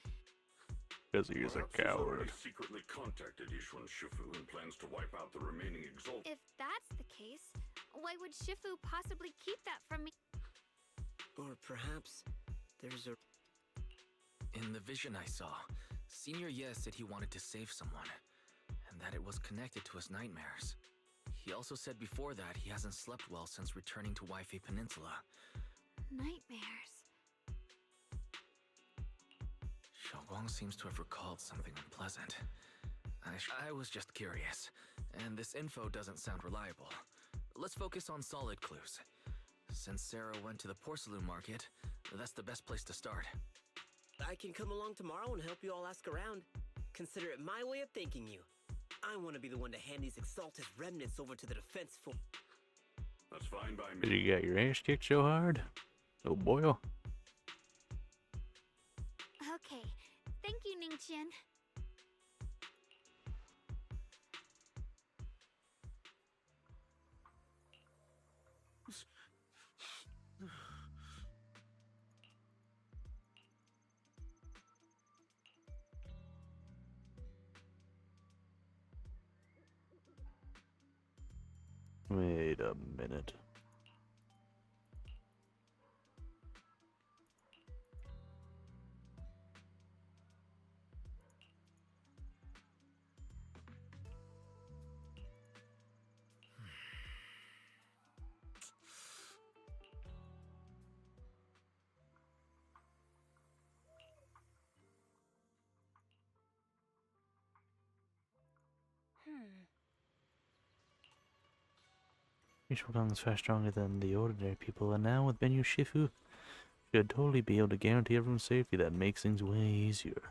Because he is a Perhaps he's already coward. secretly contacted Ishwan Shifu and plans to wipe out the remaining Exalt... If that's the case, why would Shifu possibly keep that from me? Or perhaps there's a... In the vision I saw, Senior Ye said he wanted to save someone, and that it was connected to his nightmares. He also said before that he hasn't slept well since returning to Wi-Fi Peninsula. Nightmares. Xiaoguang seems to have recalled something unpleasant. I was just curious, and this info doesn't sound reliable. Let's focus on solid clues. Since Sarah went to the porcelain market, that's the best place to start. I can come along tomorrow and help you all ask around. Consider it my way of thanking you. I want to be the one to hand these exalted remnants over to the defense force. That's fine by Did me. you get your ass kicked so hard? Oh boy. Okay. Thank you, Ningqian. Wait a minute. Yishugang is far stronger than the ordinary people, and now with Benyu Shifu, should totally be able to guarantee everyone's safety. That makes things way easier.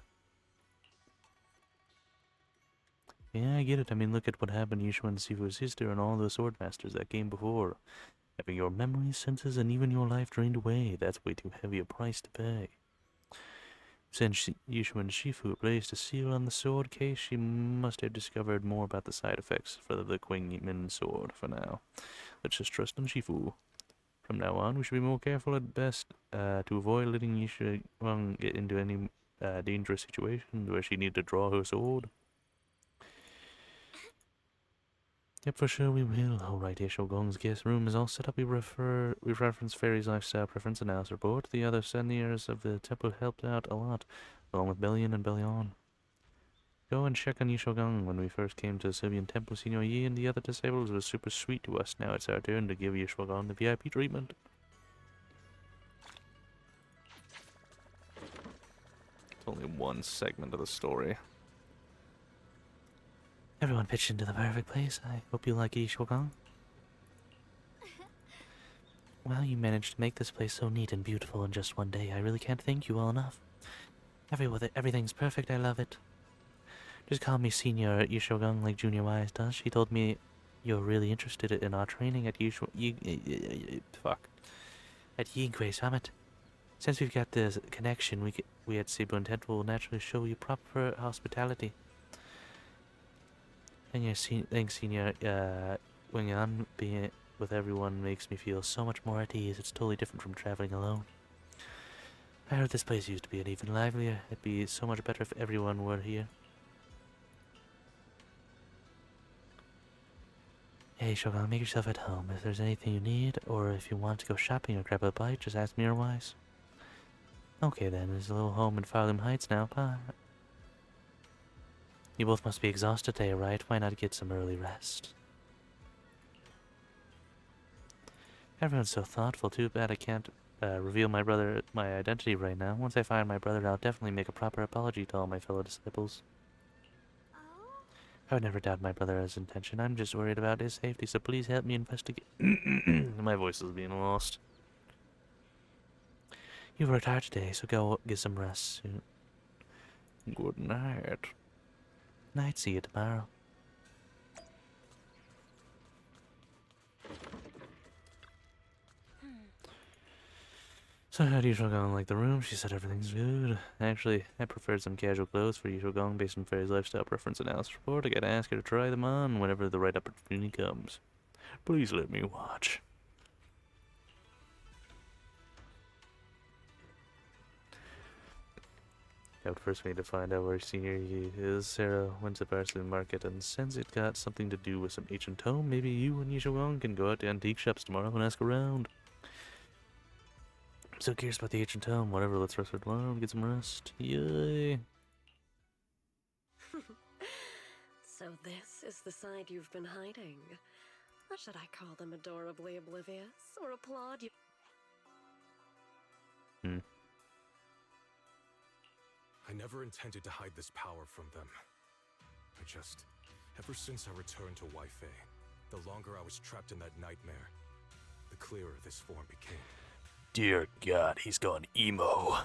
Yeah, I get it. I mean, look at what happened to Yishu and Sifu's sister and all the sword masters that came before. Having your memories, senses, and even your life drained away, that's way too heavy a price to pay. Since Yishu and Shifu placed a seal on the sword case, she must have discovered more about the side effects for the Qingmin sword for now. Let's just trust in Shifu. From now on, we should be more careful at best to avoid letting Yishu get into any dangerous situations where she needs to draw her sword. Yep, for sure we will. Alright, here Shogun's guest room is all set up. We reference Fairy's lifestyle preference and house report. The other seniors of the temple helped out a lot, along with Bellion and Bellion. Go and check on Yishogang. When we first came to the Sylvian Temple, Senior Yi and the other disabled was super sweet to us. Now it's our turn to give Yishogang the VIP treatment. It's only one segment of the story. Everyone pitched into the perfect place. I hope you like Yishogang. Well, you managed to make this place so neat and beautiful in just one day. I really can't thank you well enough. Everything's perfect. I love it. Just call me Senior Yishogang like Junior Wise does. She told me you're really interested in our training at Yigui Summit. Since we've got this connection, we at Cebu and Tent will naturally show you proper hospitality. And thanks, Senior Wing-On. Being with everyone makes me feel so much more at ease. It's totally different from traveling alone. I heard this place used to be even livelier. It'd be so much better if everyone were here. Hey, Shogun, make yourself at home. If there's anything you need, or if you want to go shopping or grab a bite, just ask me or Wise. Okay then, there's a little home in Farlem Heights now. Bye. You both must be exhausted today, right? Why not get some early rest? Everyone's so thoughtful. Too bad I can't reveal my identity right now. Once I find my brother, I'll definitely make a proper apology to all my fellow disciples. I would never doubt my brother's intention. I'm just worried about his safety, so please help me investigate. My voice is being lost. You worked hard today, so go get some rest soon. Good night. Night, see you tomorrow. So how do Yishogang like the room? She said everything's good. Actually, I preferred some casual clothes for Yishogang based on Fairy's lifestyle preference analysis report. I gotta ask her to try them on whenever the right opportunity comes. Please let me watch. But first we need to find out where Senior Yi is. Sarah went to Barsley Market, and since it got something to do with some ancient tome, maybe you and Yishogang can go out to antique shops tomorrow and ask around. I'm so curious about the ancient tome. Whatever, let's rest for tomorrow and get some rest. Yay! So this is the side you've been hiding. Or should I call them adorably oblivious or applaud you? I never intended to hide this power from them. Ever since I returned to Wi-Fi, the longer I was trapped in that nightmare, the clearer this form became. Dear God, he's gone emo.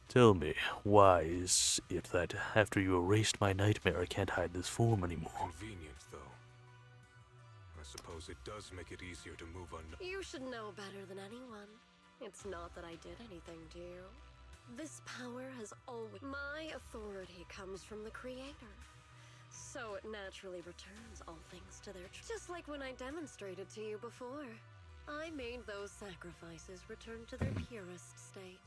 Tell me, why is it that after you erased my nightmare, I can't hide this form anymore? Convenient, though. I suppose it does make it easier to move on. You should know better than anyone. It's not that I did anything to you. This power has always... My authority comes from the Creator. So it naturally returns all things to their... Just like when I demonstrated to you before. I made those sacrifices return to their purest state.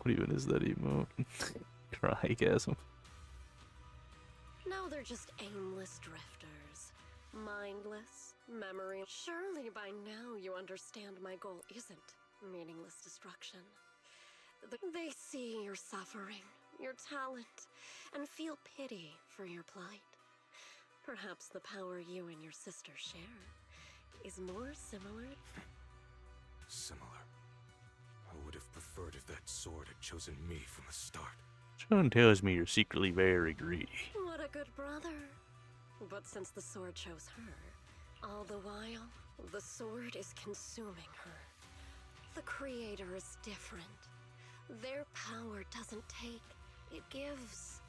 What even is that emote? Crygasm. Now they're just aimless drifters. Mindless, memory. Surely by now you understand my goal isn't meaningless destruction. They see your suffering, your talent, and feel pity for your plight. Perhaps the power you and your sister share is more similar. Similar. I would have preferred if that sword had chosen me from the start. Sean tells me you're secretly very greedy. What a good brother. But since the sword chose her, all the while, the sword is consuming her. The Creator is different. Their power doesn't take, it gives.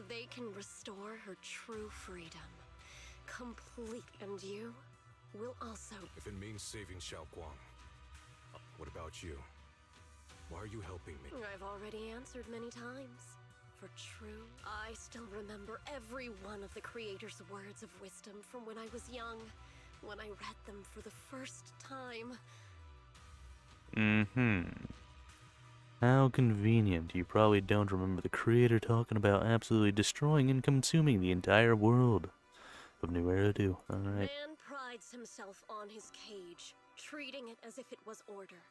They can restore her true freedom. Complete. And you will also... If it means saving Xiao Guang, what about you? Why are you helping me? I've already answered many times. For true, I still remember every one of the Creator's words of wisdom from when I was young, when I read them for the first time. How convenient. You probably don't remember the Creator talking about absolutely destroying and consuming the entire world of New Era 2. Alright. Man prides himself on his cage, treating it as if it was order.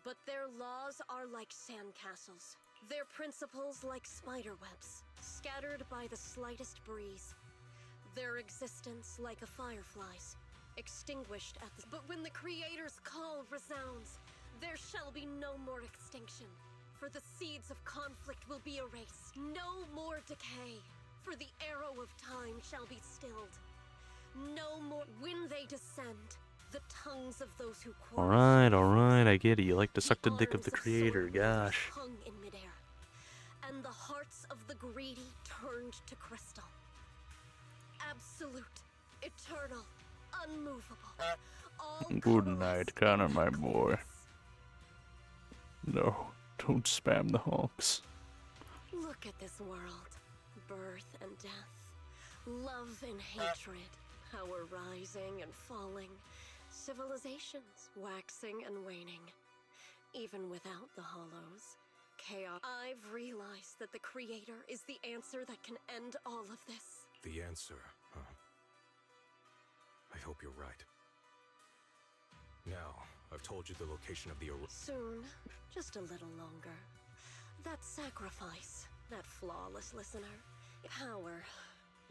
But their laws are like sandcastles. Their principles like spiderwebs, scattered by the slightest breeze. Their existence like a firefly's, extinguished at the... But when the Creator's call resounds, there shall be no more extinction. For the seeds of conflict will be erased. No more decay. For the arrow of time shall be stilled. No more... When they descend, the tongues of those who Alright, I get it. You like to suck the dick of the Creator, gosh. hung in midair, and the hearts of the greedy turned to crystal. Absolute, eternal, unmovable. All Good night, Connor, my boy. No, don't spam the honks. Look at this world. Birth and death. Love and hatred. Power rising and falling. Civilizations waxing and waning. Even without the hollows. Chaos. I've realized that the Creator is the answer that can end all of this. The answer, huh? I hope you're right. Now, I've told you the location of the... Soon. Just a little longer. That sacrifice. That flawless listener. Power.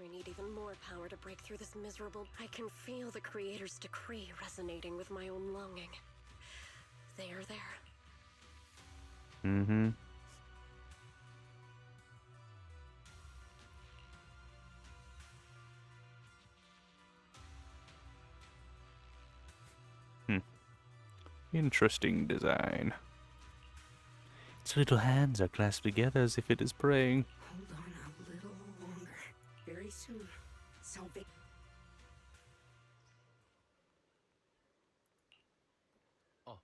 We need even more power to break through this miserable... I can feel the Creator's decree resonating with my own longing. They are there. Interesting design. Its little hands are clasped together as if it is praying. Hold on a little longer. Very soon, salvation. What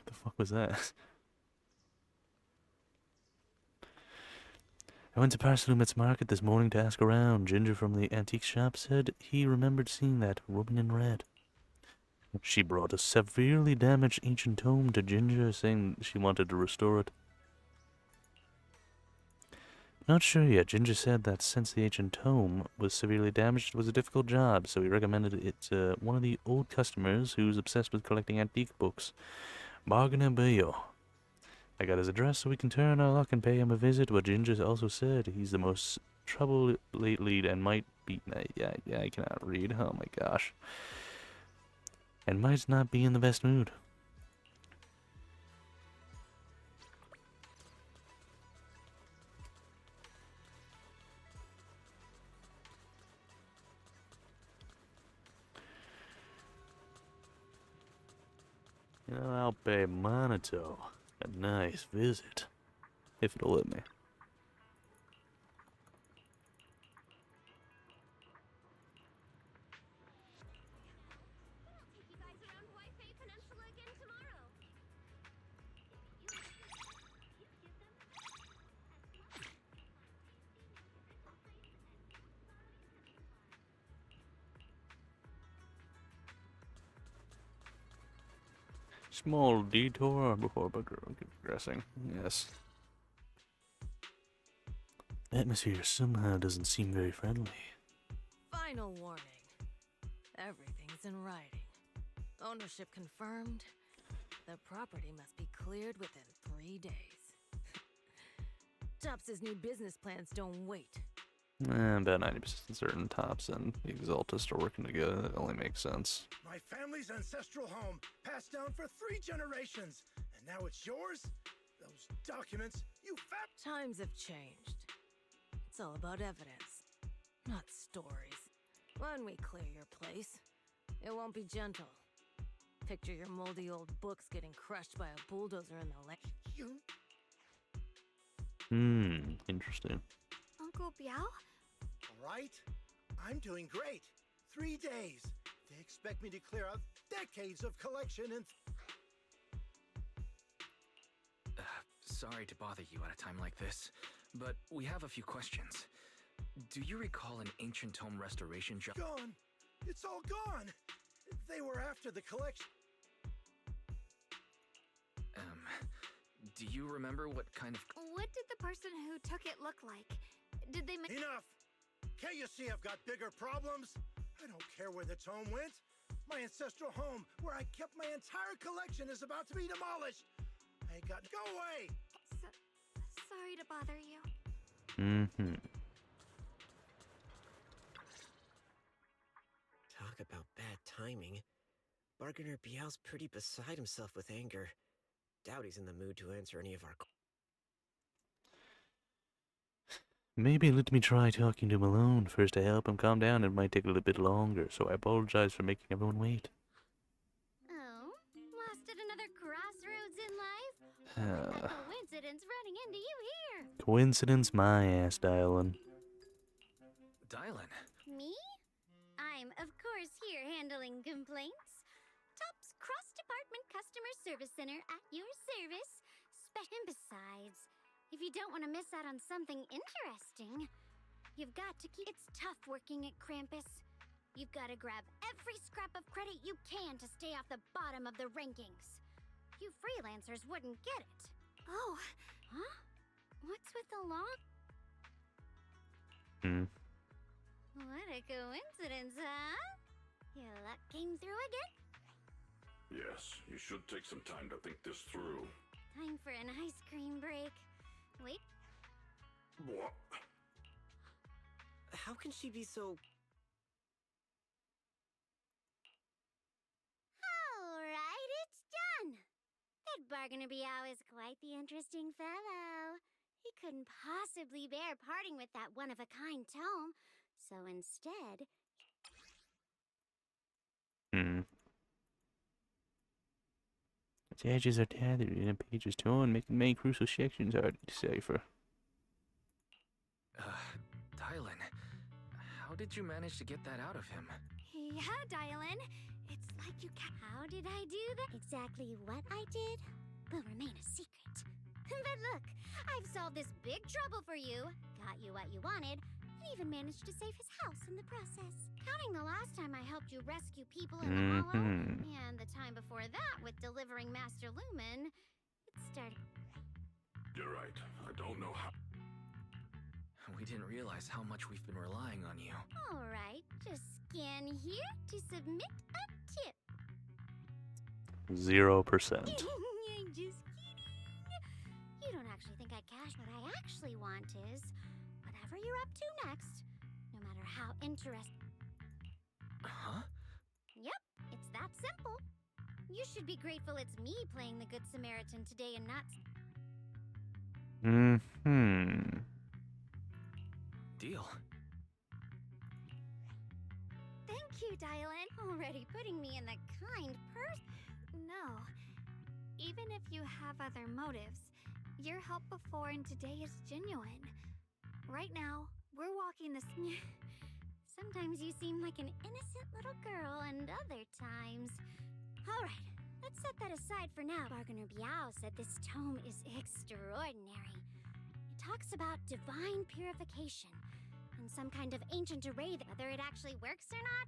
the fuck was that? I went to Parsalumet's market this morning to ask around. Ginger from the antique shop said he remembered seeing that woman in red. She brought a severely damaged ancient tome to Ginger, saying she wanted to restore it. Not sure yet. Ginger said that since the ancient tome was severely damaged, it was a difficult job, so he recommended it to one of the old customers who's obsessed with collecting antique books. Bargain and Bayo. I got his address so we can turn our luck and pay him a visit, but Ginger also said he's the most trouble lately and might be... Yeah, I cannot read. Oh my gosh. And might not be in the best mood. You know, I'll pay Monito a nice visit, if it'll let me. Small detour before progressing. Yes. Atmosphere somehow doesn't seem very friendly. Final warning. Everything's in writing. Ownership confirmed. The property must be cleared within 3 days. Tops's new business plans don't wait. About 90% certain Tops and the Exaltist are working together. That only makes sense. My family's ancestral home, passed down for 3 generations, and now it's yours? Those documents, you fat... Times have changed. It's all about evidence, not stories. When we clear your place, it won't be gentle. Picture your moldy old books getting crushed by a bulldozer in the lake. You... Interesting. Uncle Biao? All right, I'm doing great. 3 days. They expect me to clear out decades of collection in... Sorry to bother you at a time like this, but we have a few questions. Do you recall an ancient tome restoration job? Gone. It's all gone. They were after the collection. Do you remember what kind of... What did the person who took it look like? Did they... Enough! Can't you see I've got bigger problems? I don't care where the tome went. My ancestral home, where I kept my entire collection, is about to be demolished. I ain't got... Go away! Sorry to bother you. Talk about bad timing. Bargainer Biao's pretty beside himself with anger. Doubt he's in the mood to answer any of our... Maybe let me try talking to him alone. First, to help him calm down, it might take a little bit longer, so I apologize for making everyone wait. Oh? Lost at another crossroads in life? A coincidence running into you here. Coincidence my ass, Dylan. Dylan? Me? I'm, of course, here handling complaints. Top's cross-department customer service center at your service. And besides, if you don't want to miss out on something interesting, you've got to keep... It's tough working at Krampus. You've got to grab every scrap of credit you can to stay off the bottom of the rankings. You freelancers wouldn't get it. Oh. Huh? What's with the law? What a coincidence, huh? Your luck came through again? Yes, you should take some time to think this through. Time for an ice cream break. Wait. What? How can she be so... Alright, it's done! That Bargainer Biao is quite the interesting fellow. He couldn't possibly bear parting with that one-of-a-kind tome, so instead... Its edges are tethered and the pages torn, making many crucial sections hard to decipher. Dylan, how did you manage to get that out of him? Yeah, Dylan. It's like you ca- How did I do that? Exactly what I did will remain a secret. But look, I've solved this big trouble for you, got you what you wanted, and even managed to save his house in the process. Counting the last time I helped you rescue people in the Hollow, and the time before that with delivering Master Lumen, it started... You're right. I don't know how... We didn't realize how much we've been relying on you. Alright, just scan here to submit a tip. 0%. I'm just kidding. actually want is whatever you're up to next, no matter how interesting. Huh? Yep, it's that simple. You should be grateful it's me playing the Good Samaritan today and not. Deal. Thank you, Dylan. Already putting me in the kind person. No. Even if you have other motives, your help before and today is genuine. Right now, we're walking this. Sometimes you seem like an innocent little girl, and other times. Alright, let's set that aside for now. Bargainer Biao said this tome is extraordinary. It talks about divine purification and some kind of ancient array, whether it actually works or not.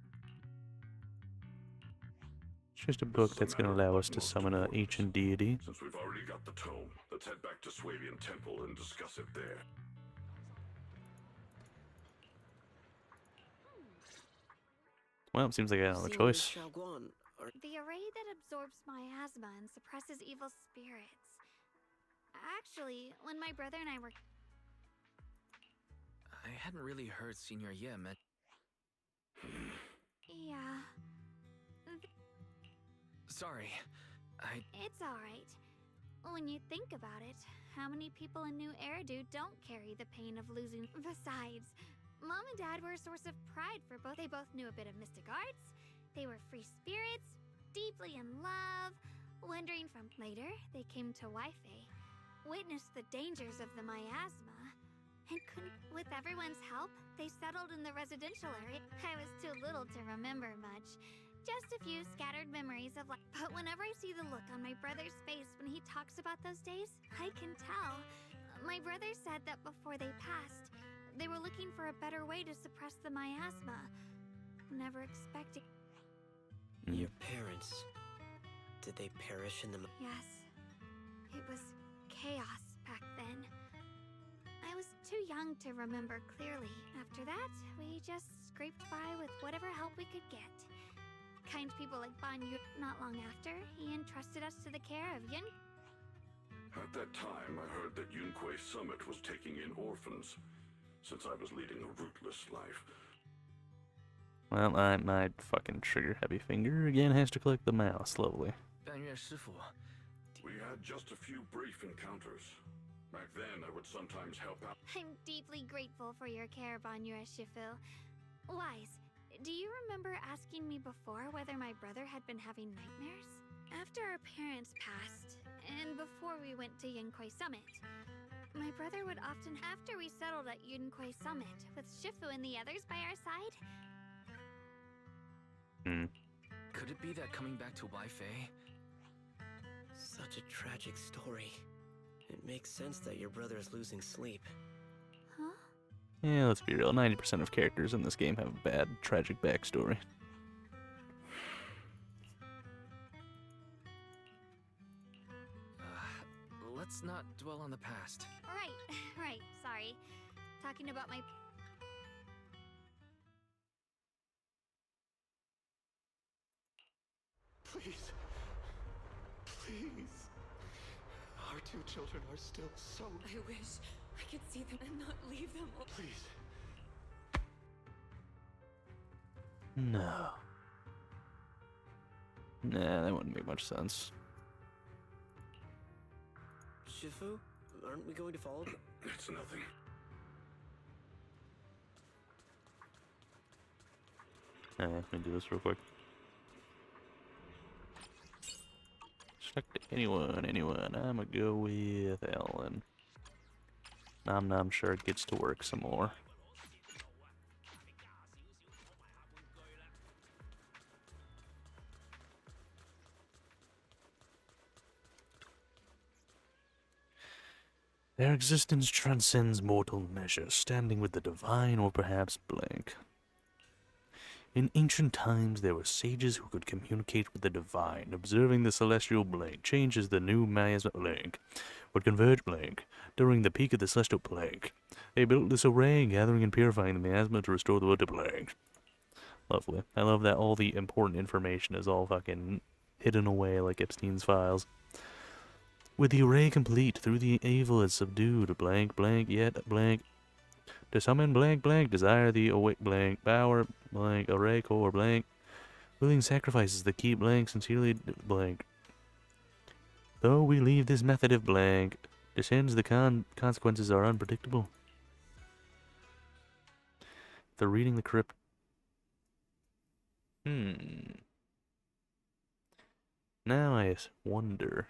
It's just a book that's going to allow us to summon an ancient deity. Since we've already got the tome, let's head back to Swabian Temple and discuss it there. Well, it seems like I have no choice. The array that absorbs miasma and suppresses evil spirits. Actually, when my brother and I were... I hadn't really heard Senior Ye meant. Yeah. Sorry. It's alright. When you think about it, how many people in New Eridu don't carry the pain of losing? Besides, Mom and Dad were a source of pride for both. They both knew a bit of mystic arts. They were free spirits, deeply in love. Wandering from later, they came to Waife, witnessed the dangers of the miasma, and couldn't. With everyone's help, they settled in the residential area. I was too little to remember much. Just a few scattered memories of life. But whenever I see the look on my brother's face when he talks about those days, I can tell. My brother said that before they passed, they were looking for a better way to suppress the miasma. Never expecting. Your parents, did they perish in the... Yes. It was chaos back then. I was too young to remember clearly. After that, we just scraped by with whatever help we could get. Kind people like Banyu. Not long after, he entrusted us to the care of Yun. At that time, I heard that Yunquei Summit was taking in orphans, since I was leading a rootless life. Well, my fucking trigger happy finger again has to click the mouse. Lovely. We had just a few brief encounters. Back then, I would sometimes help out. I'm deeply grateful for your care, Banyu Shifu. Wise, do you remember asking me before whether my brother had been having nightmares? After our parents passed, and before we went to Yunquei Summit, my brother would often, after we settled at Yunquei Summit, with Shifu and the others by our side. Could it be that coming back to Waife? Such a tragic story. It makes sense that your brother is losing sleep. Huh? Yeah, let's be real. 90% of characters in this game have a bad, tragic backstory. Let's not dwell on the past. Right, sorry. Talking about my... Please. Please. Our two children are still so... I wish I could see them and not leave them. Please. No. Nah, that wouldn't make much sense. Shifu, aren't we going to follow them? It's nothing. Let me do this real quick. Select anyone. I'ma go with Ellen. Nom Nom sure gets to work some more. Their existence transcends mortal measure, standing with the divine or perhaps blank. In ancient times, there were sages who could communicate with the divine. Observing the celestial blank changes the new miasma blank would converge blank during the peak of the celestial blank. They built this array, gathering and purifying the miasma to restore the world to blank. Lovely. I love that all the important information is all fucking hidden away like Epstein's files. With the array complete, through the evil is subdued, blank, blank, yet blank. To summon blank, blank, desire the awake blank, power, blank, array core, blank. Willing sacrifices that keep blank, sincerely blank. Though we leave this method of blank, descends the consequences are unpredictable. They're reading the crypt. Now I wonder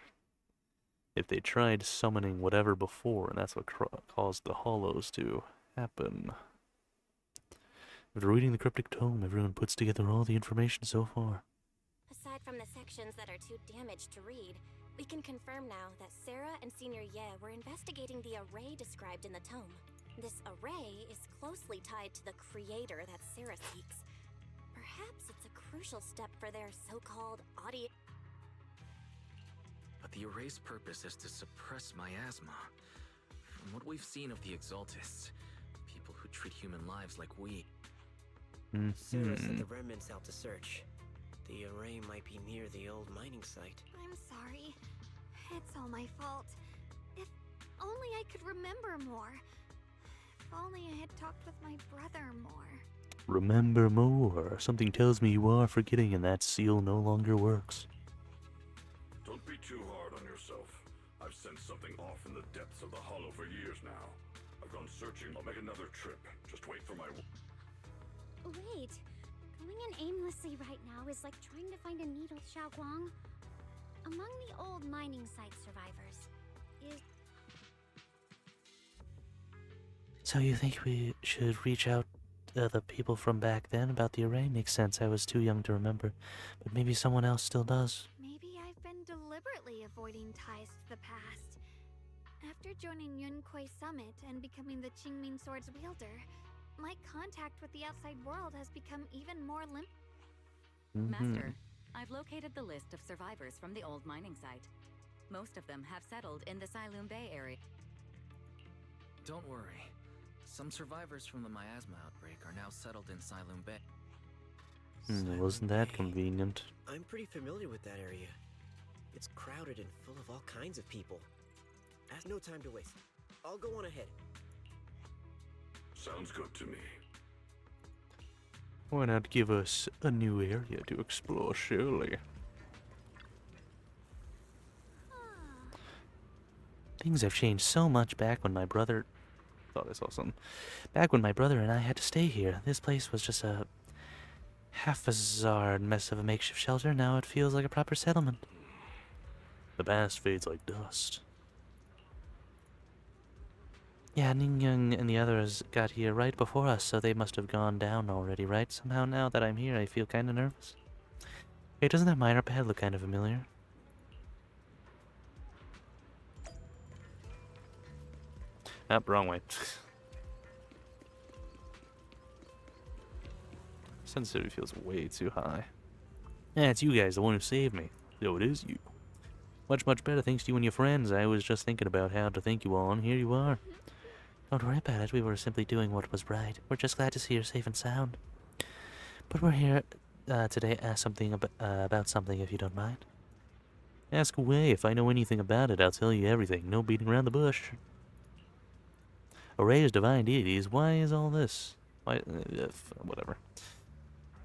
if they tried summoning whatever before, and that's what caused the hollows to happen. After reading the cryptic tome, everyone puts together all the information so far. Aside from the sections that are too damaged to read, we can confirm now that Sarah and Senior Ye were investigating the array described in the tome. This array is closely tied to the creator that Sarah seeks. Perhaps it's a crucial step for their so-called audience. But the array's purpose is to suppress miasma. From what we've seen of the Exaltists, people who treat human lives like we. Sarah sent the remnants out to search. The array might be near the old mining site. I'm sorry. It's all my fault. If only I could remember more. If only I had talked with my brother more. Remember more. Something tells me you are forgetting and that seal no longer works. Don't be too hard on yourself. I've sensed something off in the depths of the hollow for years now. I've gone searching. I'll make another trip. Just wait for my... Wait. Going in aimlessly right now is like trying to find a needle, Xiaoguang. Among the old mining site survivors, is... So you think we should reach out to the people from back then about the array? Makes sense. I was too young to remember. But maybe someone else still does. Maybe I've been deliberately avoiding ties to the past. After joining Yunkuei Summit and becoming the Qingming Sword's wielder, my contact with the outside world has become even more Master, I've located the list of survivors from the old mining site. Most of them have settled in the Silum Bay area. Don't worry. Some survivors from the miasma outbreak are now settled in Silum Bay. Wasn't that convenient? I'm pretty familiar with that area. It's crowded and full of all kinds of people. I have no time to waste. I'll go on ahead. Sounds good to me. Why not give us a new area to explore, surely? Things have changed so much back when my brother... Thought I saw something. Back when my brother and I had to stay here, this place was just a half-bizarre mess of a makeshift shelter. Now it feels like a proper settlement. The past fades like dust. Yeah, Ningyang and the others got here right before us, so they must have gone down already, right? Somehow now that I'm here, I feel kind of nervous. Hey, doesn't that miner pad look kind of familiar? Ah, wrong way. Sensitivity feels way too high. Yeah, it's you guys, the one who saved me. So it is you. Much, much better thanks to you and your friends. I was just thinking about how to thank you all, and here you are. Don't worry about it. We were simply doing what was right. We're just glad to see you're safe and sound. But we're here today to ask something about something, if you don't mind. Ask away. If I know anything about it, I'll tell you everything. No beating around the bush. Array is divine deities. Why is all this? Why? Whatever.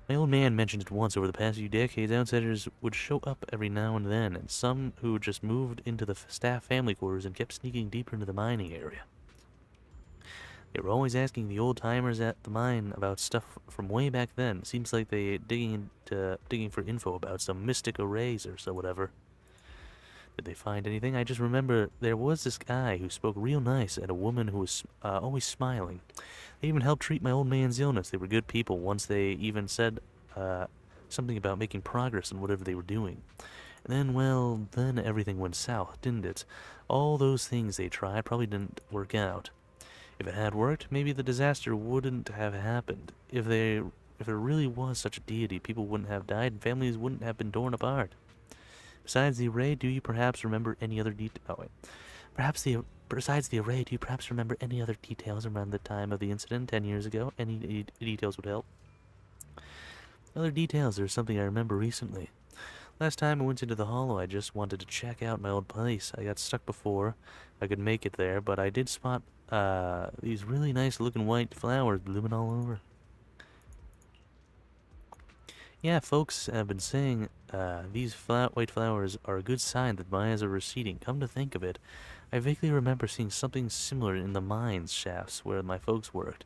My old man mentioned it once. Over the past few decades, outsiders would show up every now and then, and some who just moved into the staff family quarters and kept sneaking deeper into the mining area. They were always asking the old-timers at the mine about stuff from way back then. Seems like they digging for info about some mystic arrays or so whatever. Did they find anything? I just remember there was this guy who spoke real nice and a woman who was always smiling. They even helped treat my old man's illness. They were good people. Once they even said something about making progress in whatever they were doing. And then, well, then everything went south, didn't it? All those things they tried probably didn't work out. If it had worked, maybe the disaster wouldn't have happened. If there really was such a deity, people wouldn't have died and families wouldn't have been torn apart. Besides the array, do you perhaps remember any other Besides the array, do you perhaps remember any other details around the time of the incident 10 years ago? Any details would help. Other details, there's something I remember recently. Last time I went into the hollow, I just wanted to check out my old place. I got stuck before I could make it there, but I did spot these really nice looking white flowers blooming all over. Yeah, folks have been saying these white flowers are a good sign that Mayas are receding. Come to think of it, I vaguely remember seeing something similar in the mines shafts where my folks worked,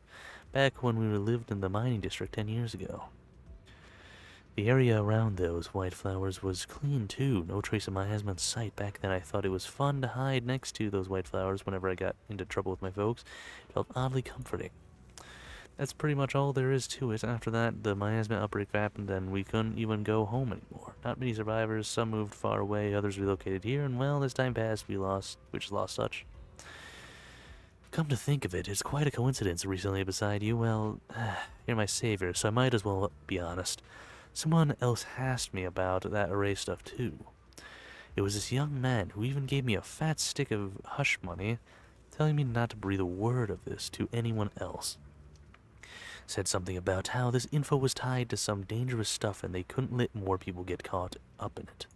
back when we lived in the mining district 10 years ago. The area around those white flowers was clean too, no trace of miasma in sight. Back then I thought it was fun to hide next to those white flowers whenever I got into trouble with my folks. It felt oddly comforting. That's pretty much all there is to it. After that, the miasma outbreak happened and we couldn't even go home anymore. Not many survivors, some moved far away, others relocated here, and well, as time passed, we just lost touch. Come to think of it, it's quite a coincidence recently beside you. Well, you're my savior, so I might as well be honest. Someone else asked me about that array stuff too. It was this young man who even gave me a fat stick of hush money, telling me not to breathe a word of this to anyone else. Said something about how this info was tied to some dangerous stuff and they couldn't let more people get caught up in it.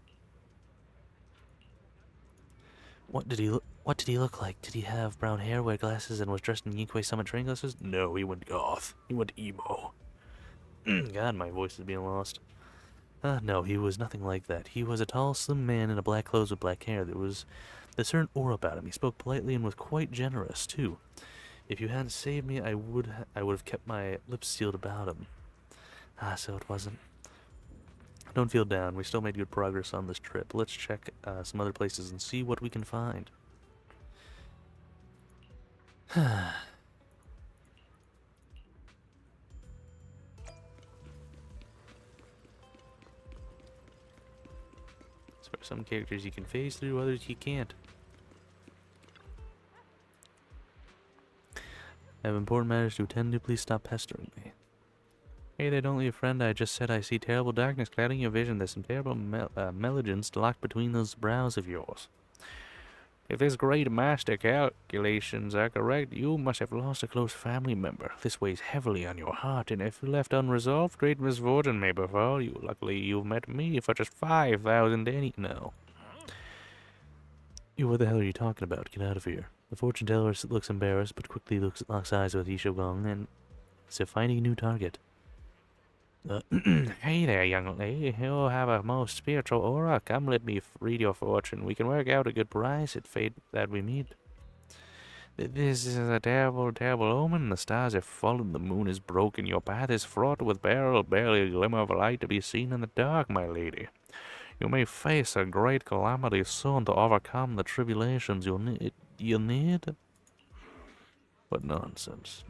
What did he look like? Did he have brown hair, wear glasses, and was dressed in Yinkei Summit train glasses? No, he went goth. He went emo. God, my voice is being lost. No, he was nothing like that. He was a tall, slim man in a black clothes with black hair. There was a certain aura about him. He spoke politely and was quite generous, too. If you hadn't saved me, I would have kept my lips sealed about him. So it wasn't. Don't feel down. We still made good progress on this trip. Let's check some other places and see what we can find. So for some characters you can phase through, others you can't. I have important matters to attend to. Please stop pestering me. Hey there, don't leave, friend. I just said I see terrible darkness clouding your vision. There's some terrible meligence locked between those brows of yours. If this great master calculations are correct, you must have lost a close family member. This weighs heavily on your heart, and if left unresolved, great misfortune may befall you. Luckily, you've met me for just 5,000 any... No. What the hell are you talking about? Get out of here. The fortune teller looks embarrassed, but quickly locks eyes with Isha Gong, and is finding a new target. Hey there, young lady. You have a most spiritual aura. Come, let me read your fortune. We can work out a good price at fate that we meet. This is a terrible, terrible omen. The stars have fallen. The moon is broken. Your path is fraught with peril. Barely a glimmer of light to be seen in the dark, my lady. You may face a great calamity soon to overcome the tribulations you'll need. What nonsense.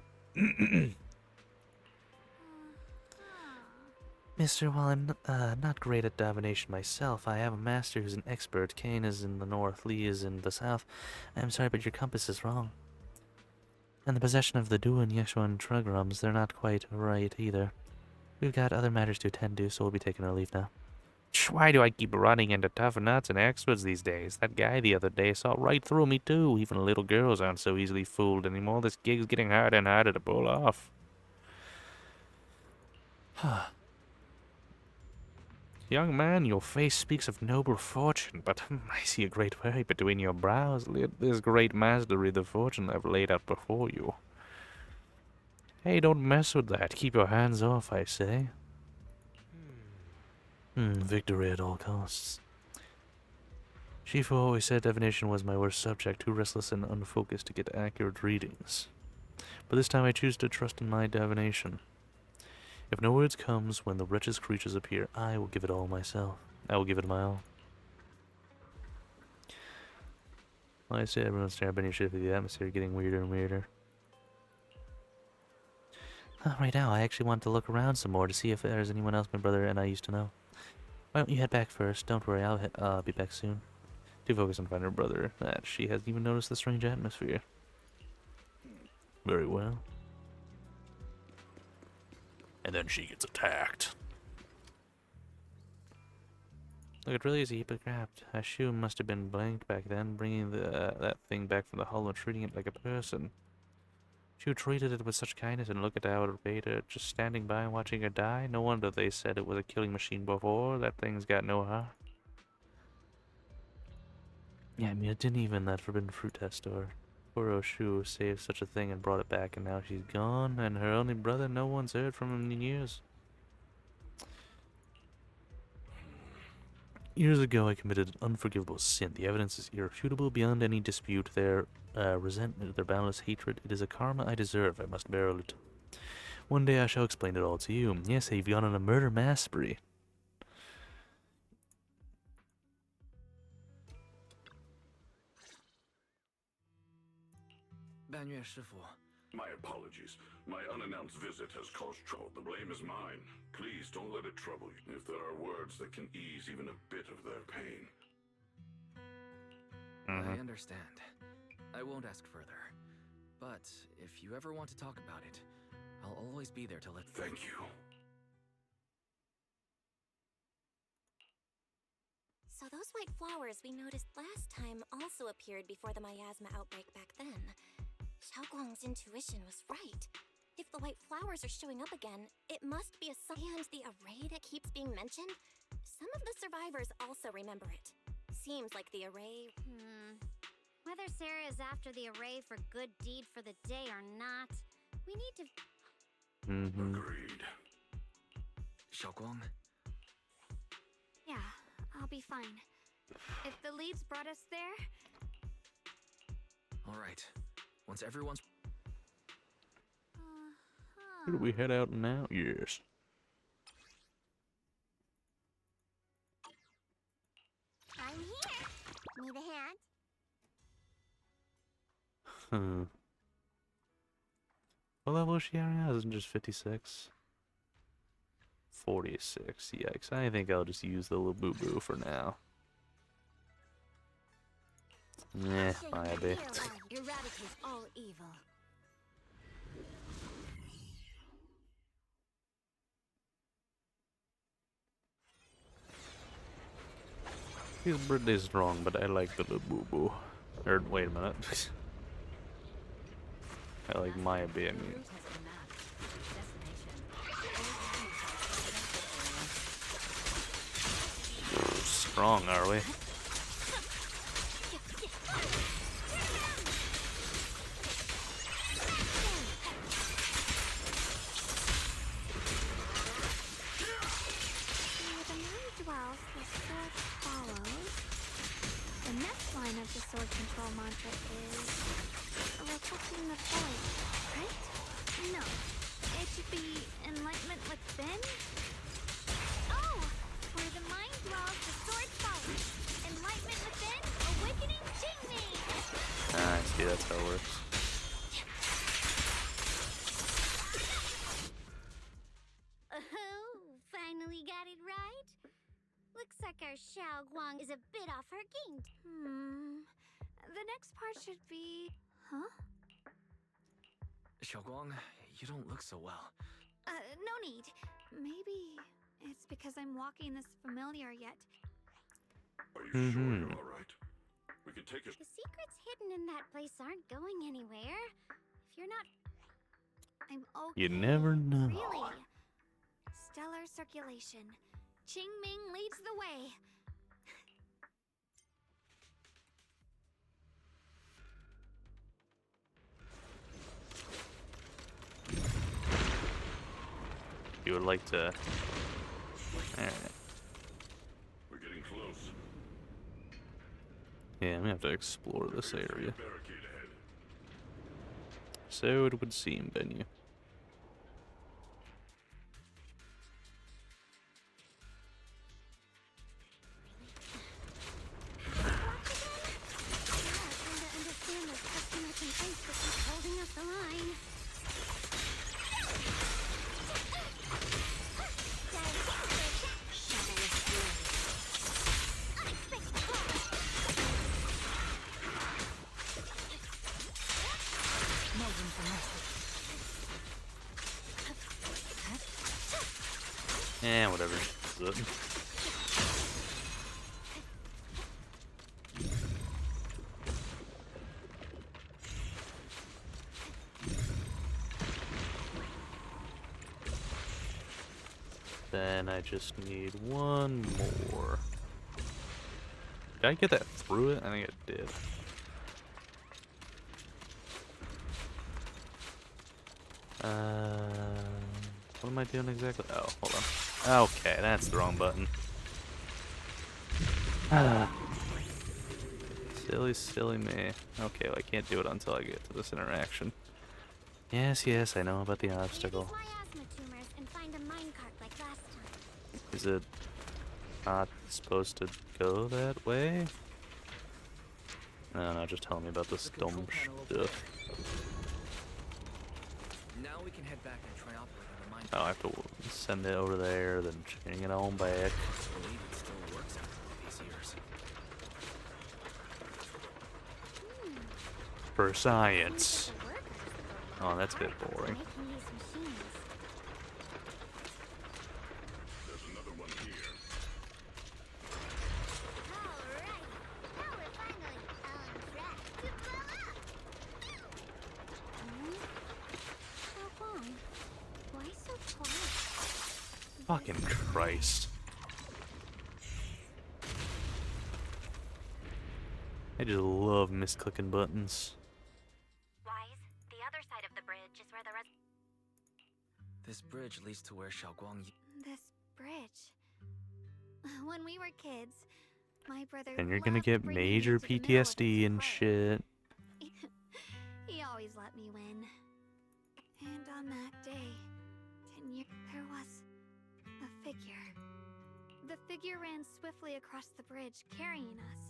Mister, while I'm not great at divination myself, I have a master who's an expert. Kane is in the north, Lee is in the south. I'm sorry, but your compass is wrong. And the possession of the Duan, Yeshua, and Trugrums, they're not quite right either. We've got other matters to attend to, so we'll be taking our leave now. Why do I keep running into tough nuts and experts these days? That guy the other day saw right through me too. Even little girls aren't so easily fooled anymore. This gig's getting harder and harder to pull off. Young man, your face speaks of noble fortune, but I see a great worry between your brows. Let this great master read the fortune I've laid out before you. Hey, don't mess with that. Keep your hands off, I say. Victory at all costs. Shifu always said divination was my worst subject, too restless and unfocused to get accurate readings. But this time I choose to trust in my divination. If no words comes when the wretched creatures appear, I will give it all myself. I will give it my all. I say everyone's staring at any shift of the atmosphere getting weirder and weirder. Right now, I actually want to look around some more to see if there's anyone else my brother and I used to know. Why don't you head back first? Don't worry, I'll be back soon. Do focus on finding her brother. She hasn't even noticed the strange atmosphere. Very well. And then she gets attacked. Look, it really is a heap of crap. I assume must have been blanked back then, bringing that thing back from the hollow and treating it like a person. She treated it with such kindness, and look at how it obeyed her, just standing by and watching her die. No wonder they said it was a killing machine before. That thing's got no heart. Yeah, I mean, it didn't even that forbidden fruit test or poor Oshu saved such a thing and brought it back, and now she's gone, and her only brother, no one's heard from him in years. Years ago, I committed an unforgivable sin. The evidence is irrefutable beyond any dispute. Their resentment, their boundless hatred, it is a karma I deserve. I must bear it. One day I shall explain it all to you. Yes, they've gone on a murder mass spree. My apologies. My unannounced visit has caused trouble. The blame is mine. Please don't let it trouble you. If there are words that can ease even a bit of their pain. I understand. I won't ask further. But if you ever want to talk about it, I'll always be there to let. Thank you. So those white flowers we noticed last time also appeared before the miasma outbreak back then. Xiaoguang's intuition was right. If the white flowers are showing up again, it must be a sign. And the array that keeps being mentioned? Some of the survivors also remember it. Seems like the array... Whether Sarah is after the array for good deed for the day or not, we need to... Agreed. Xiaoguang? Yeah, I'll be fine. If the leads brought us there... Alright. Once everyone's... Where do we head out now? Yes. I'm here. Need a hand? What level is she at now? Isn't just 56? 46. Yikes. I think I'll just use the little boo-boo for now. Nah, might be. Eradicate all evil. He's pretty strong, but I like the little boo-boo. Or, wait a minute. I like Maya being... Strong, are we? The next line of the sword control mantra is reflecting the void, right? No, it should be enlightenment within. Oh, where the mind dwells, the sword follows. Enlightenment within, awakening Jingming. Ah, I see, that's how it works. Oh, finally got it right. Looks like our Xiaoguang is a bit off her game. The next part should be... Huh? Xiaoguang, you don't look so well. No need. Maybe it's because I'm walking this familiar yet. Are you sure you're alright? We can take a... The secrets hidden in that place aren't going anywhere. If you're not... I'm okay. You never know. Really? Stellar circulation. Qingming leads the way. You would like to... Alright. We're getting close. Yeah, I'm gonna have to explore this area. Barricade ahead. So it would seem, Benyu. Yeah, whatever. Then I just need one more. Did I get that through it? I think I did. What am I doing exactly? Oh, hold on. Okay, that's the wrong button. Silly, silly me. Okay, well, I can't do it until I get to this interaction. Yes, yes, I know about the obstacle. Miasma tumors and find a minecart like last time. Is it not supposed to go that way? No, just tell me about this dumb stuff. Now we can head back and try operating the mine. Oh, I have to send it over there, then bring it on back. I believe it still works after all these years. For science. Oh, that's a bit boring. There's another one here. Why so quiet? Fucking Christ. I just love misclicking buttons. Wise, the other side of the bridge is where the rest. This bridge leads to where Xiaoguang. This bridge. When we were kids, my brother. And you're gonna loved get bringing me major to the middle of it to PTSD and play. shit. He always let me win. And on that day, 10 years, there was a figure. The figure ran swiftly across the bridge, carrying us.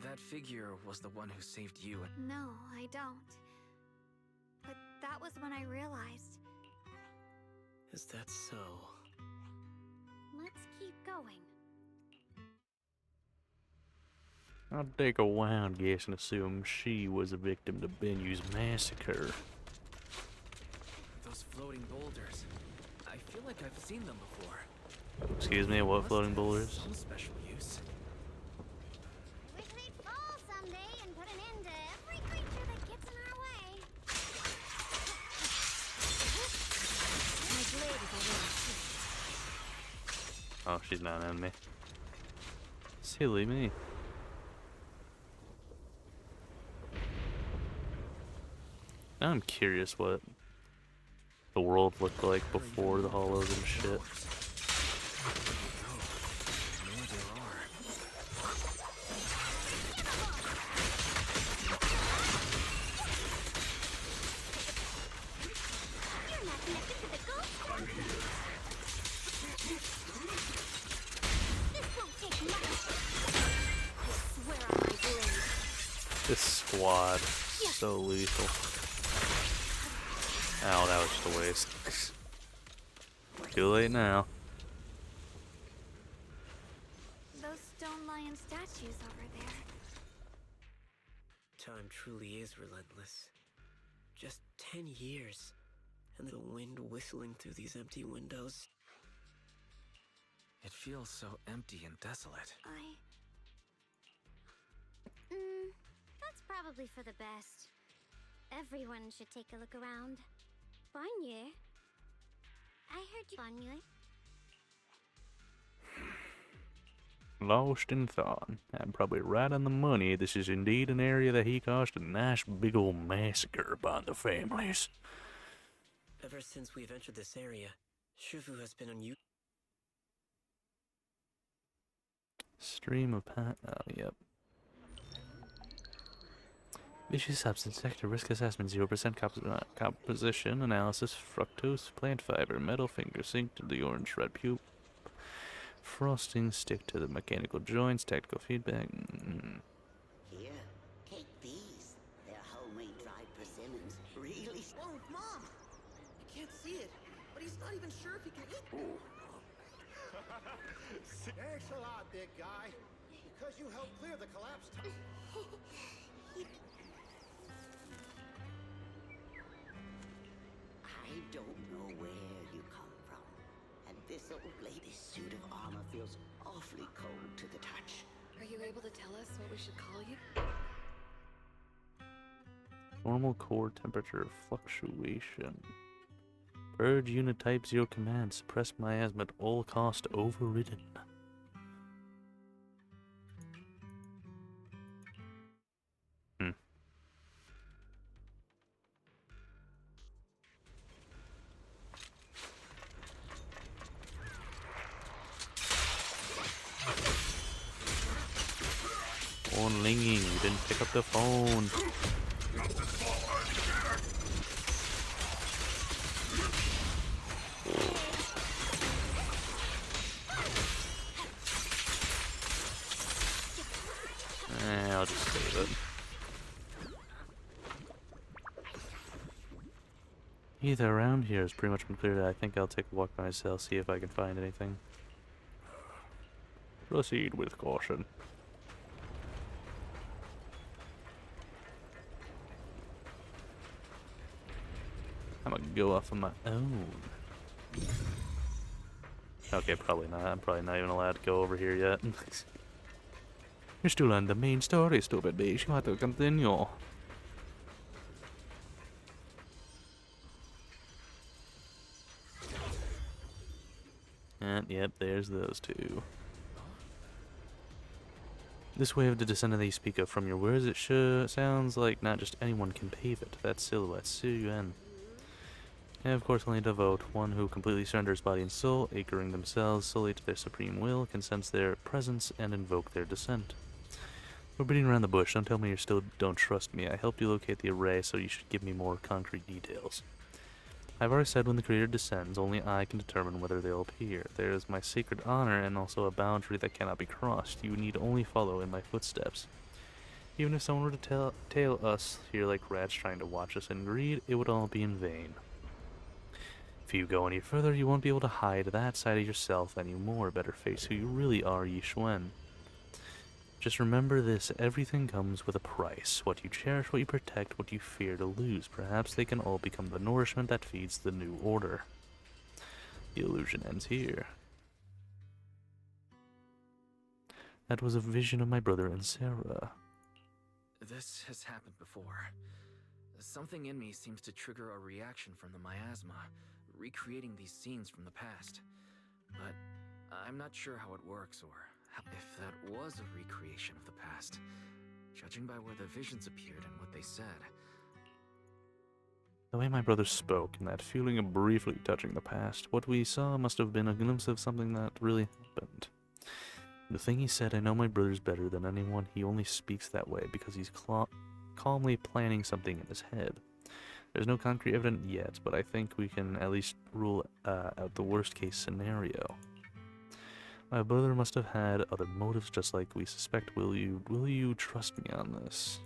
That figure was the one who saved you. No, I don't. But that was when I realized. Is that so? Let's keep going. I'll take a wild guess and assume she was a victim to Benyu's massacre. Those floating boulders. I feel like I've seen them before. Excuse me, what floating boulders? Some special use. Wish they'd fall someday and put an end to every creature that gets in our way. My blade is a little. Oh, she's not an enemy. Silly me. Now I'm curious what the world looked like before the hollows and shit. This squad, so lethal. Oh, that was just a waste. Too late now. Those stone lion statues over there. Time truly is relentless. Just 10 years, and the wind whistling through these empty windows. It feels so empty and desolate. That's probably for the best. Everyone should take a look around. Banyu? I heard you, Banyu. Lost in thought. I'm probably right on the money. This is indeed an area that he caused a nice big old massacre upon the families. Ever since we've entered this area, Shifu has been unusual. Stream of oh, yep. Vicious substance sector risk assessment 0% composition analysis fructose plant fiber metal finger sink to the orange red pube frosting stick to the mechanical joints tactical feedback. Here, take these. They're homemade dried persimmons. Really? Oh, Mom! You can't see it, but he's not even sure if he can eat. Thanks a lot, big guy. Because you helped clear the collapse time. I don't know where you come from, and this old lady's suit of armor feels awfully cold to the touch. Are you able to tell us what we should call you? Normal core temperature fluctuation. Purge unit type 0 command. Suppress miasma at all cost overridden. Phone ringing. You didn't pick up the phone. I'll just save it. Either around here has pretty much been cleared. I think I'll take a walk by myself, see if I can find anything. Proceed with caution. I'm gonna go off on my own. Okay, probably not. I'm probably not even allowed to go over here yet. You're still on the main story, stupid bitch. You have to continue. And yep, there's those two. This way of the descent that you speak of from your words, it sure sounds like not just anyone can pave it. That silhouette, Su-Yuan. And of course only devote, one who completely surrenders body and soul, anchoring themselves solely to their supreme will, can sense their presence and invoke their descent. We're beating around the bush. Don't tell me you still don't trust me. I helped you locate the array, so you should give me more concrete details. I've already said when the creator descends, only I can determine whether they'll appear. There is my sacred honor and also a boundary that cannot be crossed. You need only follow in my footsteps. Even if someone were to tail us here like rats trying to watch us in greed, it would all be in vain. If you go any further, you won't be able to hide that side of yourself anymore. Better face who you really are, Yi Xuan. Just remember this, everything comes with a price. What you cherish, what you protect, what you fear to lose. Perhaps they can all become the nourishment that feeds the new order. The illusion ends here. That was a vision of my brother and Sarah. This has happened before. Something in me seems to trigger a reaction from the miasma, recreating these scenes from the past. But I'm not sure how it works or if that was a recreation of the past, judging by where the visions appeared and what they said. The way my brother spoke and that feeling of briefly touching the past, what we saw must have been a glimpse of something that really happened. The thing he said, I know my brother's better than anyone. He only speaks that way because he's calmly planning something in his head. There's no concrete evidence yet, but I think we can at least rule out the worst case scenario. My brother must have had other motives just like we suspect. Will you trust me on this?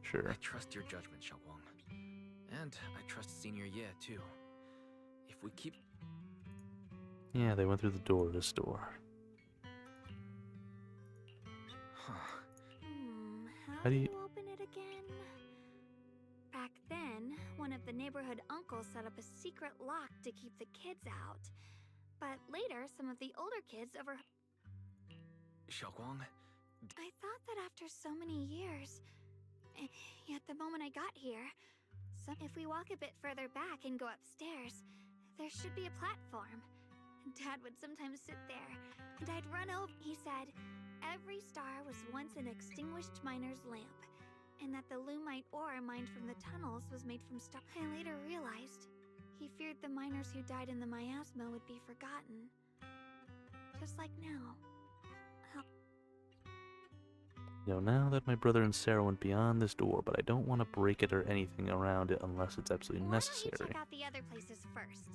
Sure. I trust your judgment, Xiaoguang. And I trust Senior Ye, too. If we keep... Yeah, they went through the door, this door. How do you open it again? Back then, one of the neighborhood uncles set up a secret lock to keep the kids out. But later, some of the older kids Xiaoguang? I thought that after so many years, yet the moment I got here, if we walk a bit further back and go upstairs, there should be a platform. Dad would sometimes sit there, and I'd run over. He said, every star was once an extinguished miner's lamp, and that the lumite ore mined from the tunnels was made from stars. I later realized he feared the miners who died in the miasma would be forgotten. Just like now. You know, now that my brother and Sarah went beyond this door, but I don't want to break it or anything around it unless it's absolutely necessary. Why don't you check out the other places first?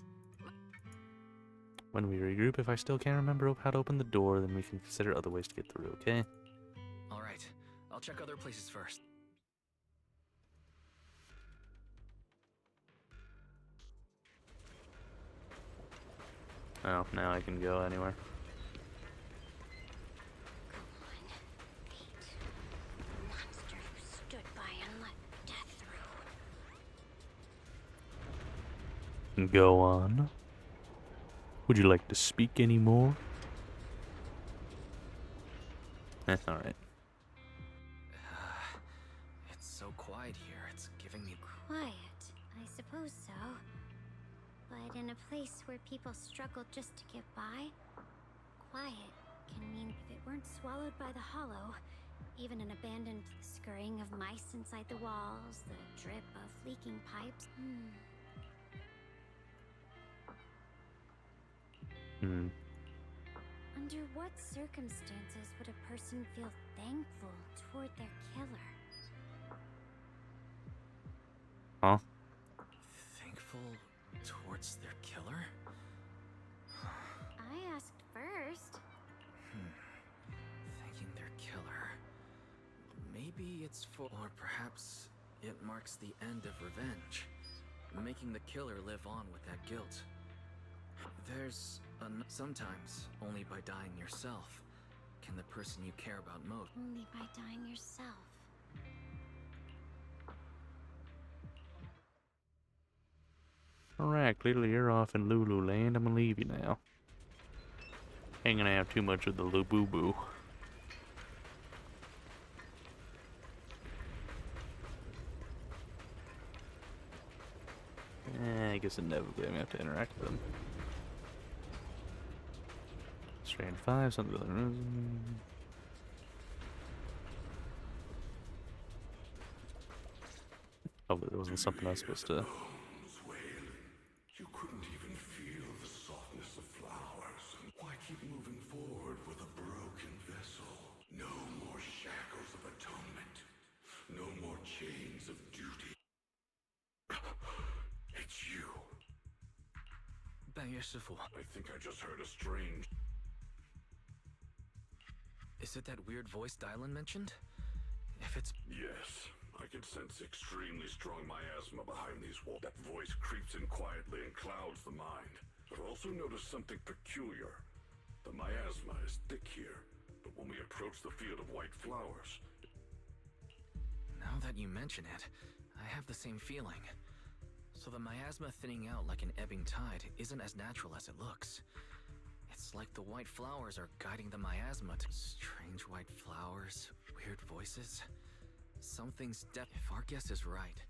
When we regroup, if I still can't remember how to open the door, then we can consider other ways to get through, okay? Alright, I'll check other places first. Oh, now I can go anywhere. Monster who stood by and let death through. Go on. Would you like to speak any more? Alright. It's so quiet here, it's giving me... Quiet, I suppose so. But in a place where people struggle just to get by, quiet can mean if it weren't swallowed by the hollow, even an abandoned scurrying of mice inside the walls, the drip of leaking pipes. Under what circumstances would a person feel thankful toward their killer? Huh? Thankful towards their killer? I asked first. Thanking their killer. Maybe it's for... Or perhaps it marks the end of revenge. Making the killer live on with that guilt. There's... sometimes, only by dying yourself, can the person you care about most... Only by dying yourself. Alright, clearly you're off in Lulu Land. I'm gonna leave you now. Ain't gonna have too much of the Lu-boo-boo. I guess inevitably I'm gonna have to interact with them. Strand 5, something other. Oh, there wasn't something I was supposed to. You couldn't even feel the softness of flowers. Why keep moving forward with a broken vessel? No more shackles of atonement. No more chains of duty. It's you. I think I just heard a strange... Is it that weird voice Dylan mentioned? If it's... Yes. I can sense extremely strong miasma behind these walls. That voice creeps in quietly and clouds the mind. I've also noticed something peculiar. The miasma is thick here, but when we approach the field of white flowers... Now that you mention it, I have the same feeling. So the miasma thinning out like an ebbing tide isn't as natural as it looks. It's like the white flowers are guiding the miasma to... Strange white flowers, weird voices... Something's if our guess is right,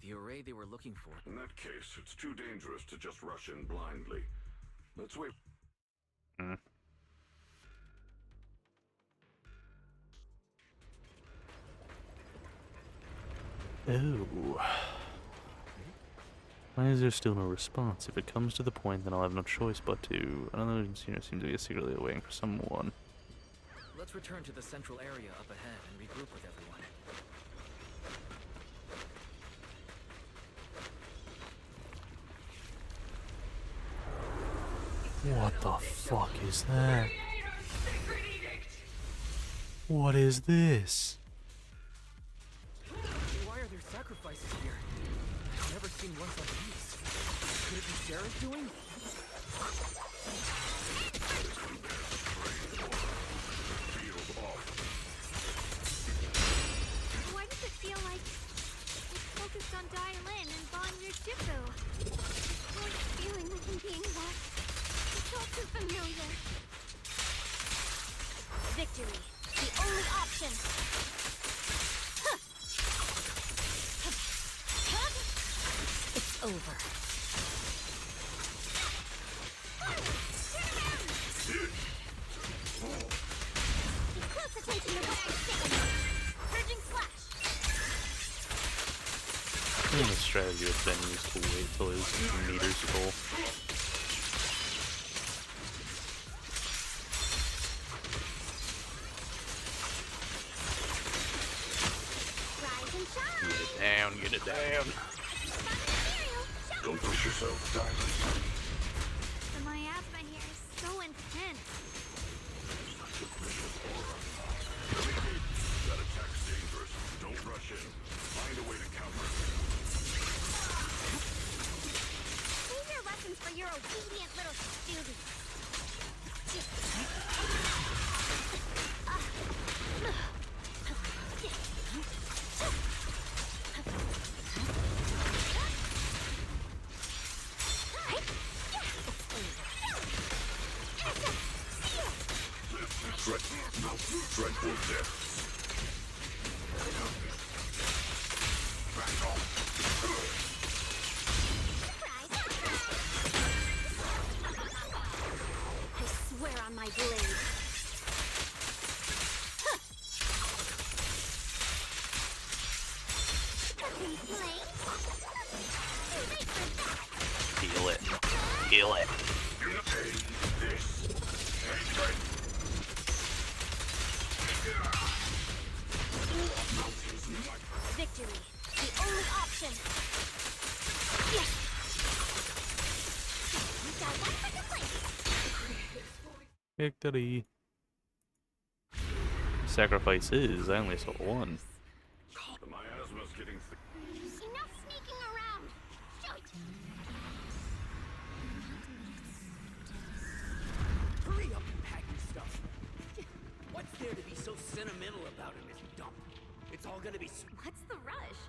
the array they were looking for... In that case, it's too dangerous to just rush in blindly. Let's wait. Oh. Why is there still no response? If it comes to the point, then I'll have no choice but to... Another seems to be secretly waiting for someone. Let's return to the central area up ahead and regroup with everyone. What the fuck is that? What is this? Why are there sacrifices here? I've never seen ones like these. Could it be Sarah's doing? Why does it feel like it's focused on Dialin and Bon Jifu? What feeling like I'm being watched? It's all too familiar. Victory, the only option. It's over. Pay close attention to what I'm saying. Purging flash. I think the strategy would have been used to wait till his meter's full. Get it down. Don't push yourself, Diamond. The miasma here is so intense. That attack's dangerous. Don't rush in. Find a way to counter it. Save your lessons for your obedient little students. Dreadful death. Back off. I swear on my blade. Feel it. Feel it. You pay this. Hatred. Victory. Sacrifice is, I only saw one. The miasma's getting Enough sneaking around! Shoot! Hurry up and pack your stuff. What's there to be so sentimental about in this dump? It's all gonna be... What's the rush?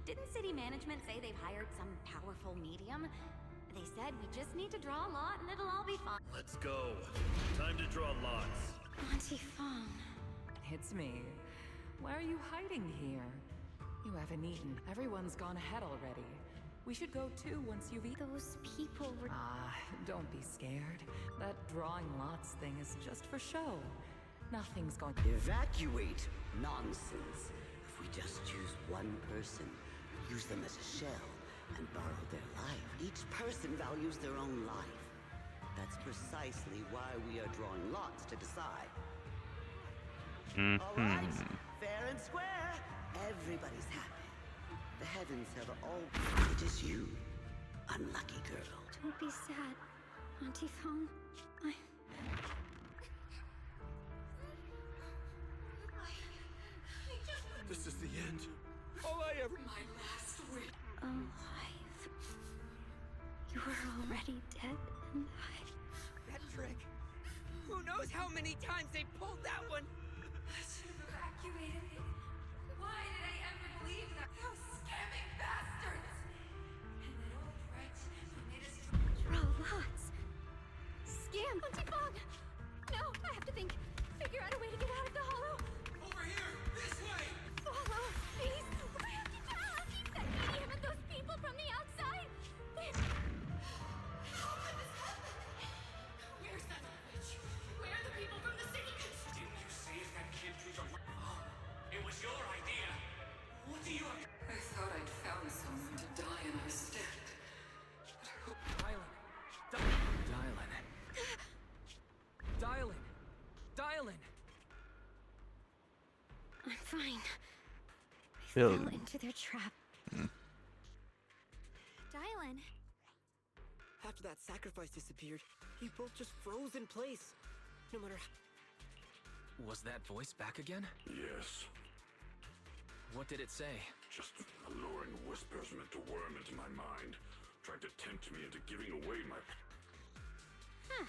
Didn't city management say they've hired some powerful medium? They said we just need to draw a lot and it'll all be fine. Let's go. Time to draw lots. Auntie Fong. It's me. Why are you hiding here? You haven't eaten. Everyone's gone ahead already. We should go too once you've eaten. Those people were... Ah, don't be scared. That drawing lots thing is just for show. Nothing's going to... Evacuate? Nonsense. If we just choose one person, use them as a shell, and borrow their life. Each person values their own life. That's precisely why we are drawing lots to decide. All right, fair and square. Everybody's happy. The heavens have all... It is you, unlucky girl. Don't be sad, Auntie Fong. This is the end. All I ever... My last wish. Alive. You were already dead, and That trick. Who knows how many times they pulled that one? I should have evacuated me. Why did I ever believe that? Those scamming bastards! And that old wretch who made us... draw lots. Scam, Auntie Fong! No, I have to think. Figure out a way to get out of the hollow. Over here! This way! Follow, please. I have to tell. He said him and those people from the outside. How could this happen? Where's that witch? Where are the people from the city? Didn't you save that kid through the... Oh, it was your idea. What do you... I thought I'd found someone to die in our stead. But who... Dylan! I'm fine. I Dylan. fell into their trap. Dylan. After that sacrifice disappeared, we both just froze in place. No matter... Was that voice back again? Yes. What did it say? Just alluring whispers meant to worm into my mind. Tried to tempt me into giving away my... Huh.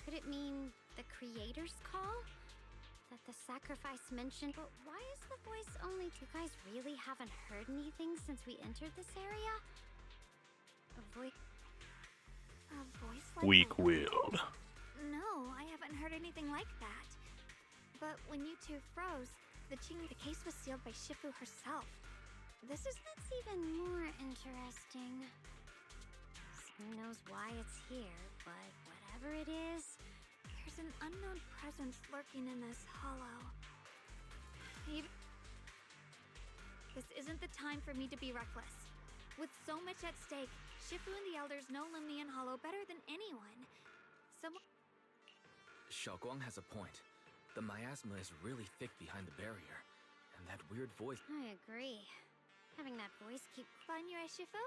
Could it mean the creator's call? That the sacrifice mentioned? But why is the voice only... You guys really haven't heard anything since we entered this area? A voice like... Weak-willed. No, I haven't heard anything like that. But when you two froze, the case was sealed by Shifu herself. That's even more interesting. Who knows why it's here, but whatever it is... There's an unknown presence lurking in this hollow. This isn't the time for me to be reckless. With so much at stake, Shifu and the elders know Limnian Hollow better than anyone. Xiaoguang has a point. The miasma is really thick behind the barrier, and that weird voice... I agree. Having that voice keep... Fun you, Shifu?